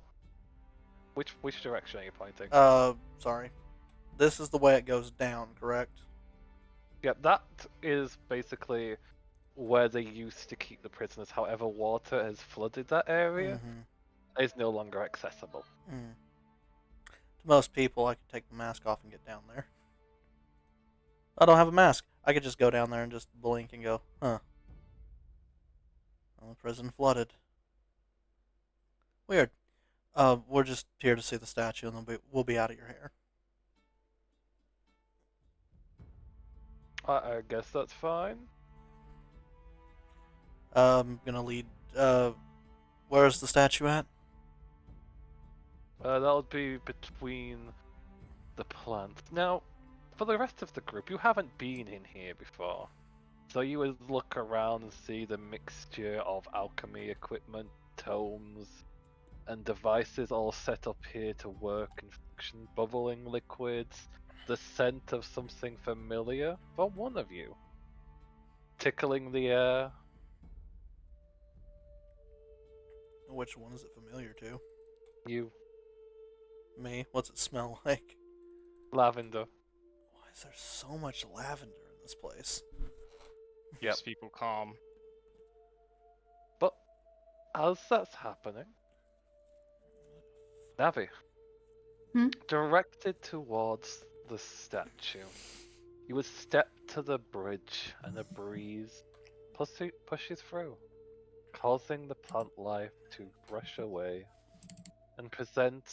Which direction are you pointing? Sorry. This is the way it goes down, correct? Yeah, that is basically where they used to keep the prisoners. However, water has flooded that area. Mm-hmm. It's no longer accessible. Mm. To most people, I could take the mask off and get down there. I don't have a mask. I could just go down there and just blink and go, huh. Well, the prison flooded. Weird. We're just here to see the statue, and we'll be out of your hair. I guess that's fine. Gonna lead. Where's the statue at? That would be between the plants. Now, for the rest of the group, you haven't been in here before. So you would look around and see the mixture of alchemy equipment, tomes, and devices all set up here to work and function. Bubbling liquids, the scent of something familiar for one of you. Tickling the air. Which one is it familiar to? You. Me? What's it smell like? Lavender. Why is there so much lavender in this place? Yep. Keeps people calm. But as that's happening, Navi, directed towards the statue, you would step to the bridge and a breeze pushes through, causing the plant life to brush away and present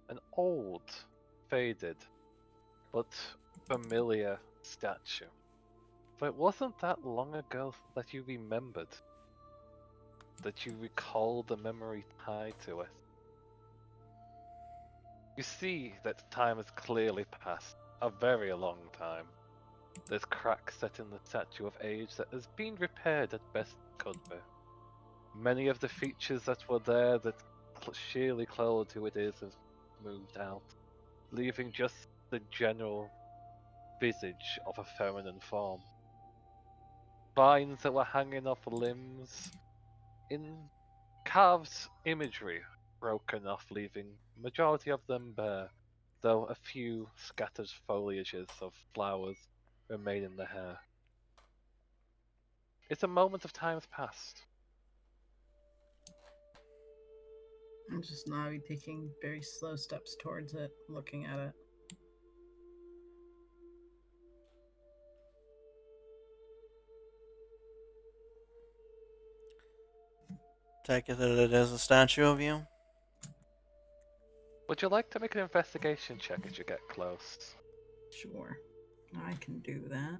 an old, faded, but familiar statue. But it wasn't that long ago that you remembered, that you recalled the memory tied to it. You see that time has clearly passed, a very long time. There's cracks set in the statue of age that has been repaired at best it could be. Many of the features that were there that sheerly clothed who it is have moved out, leaving just the general visage of a feminine form. Vines that were hanging off limbs in carved imagery broken off, leaving majority of them bare, though a few scattered foliages of flowers remain in the hair. It's a moment of time's past. Just Navi taking very slow steps towards it, looking at it. Take it that it is a statue of you. Would you like to make an investigation check as you get close? Sure, I can do that.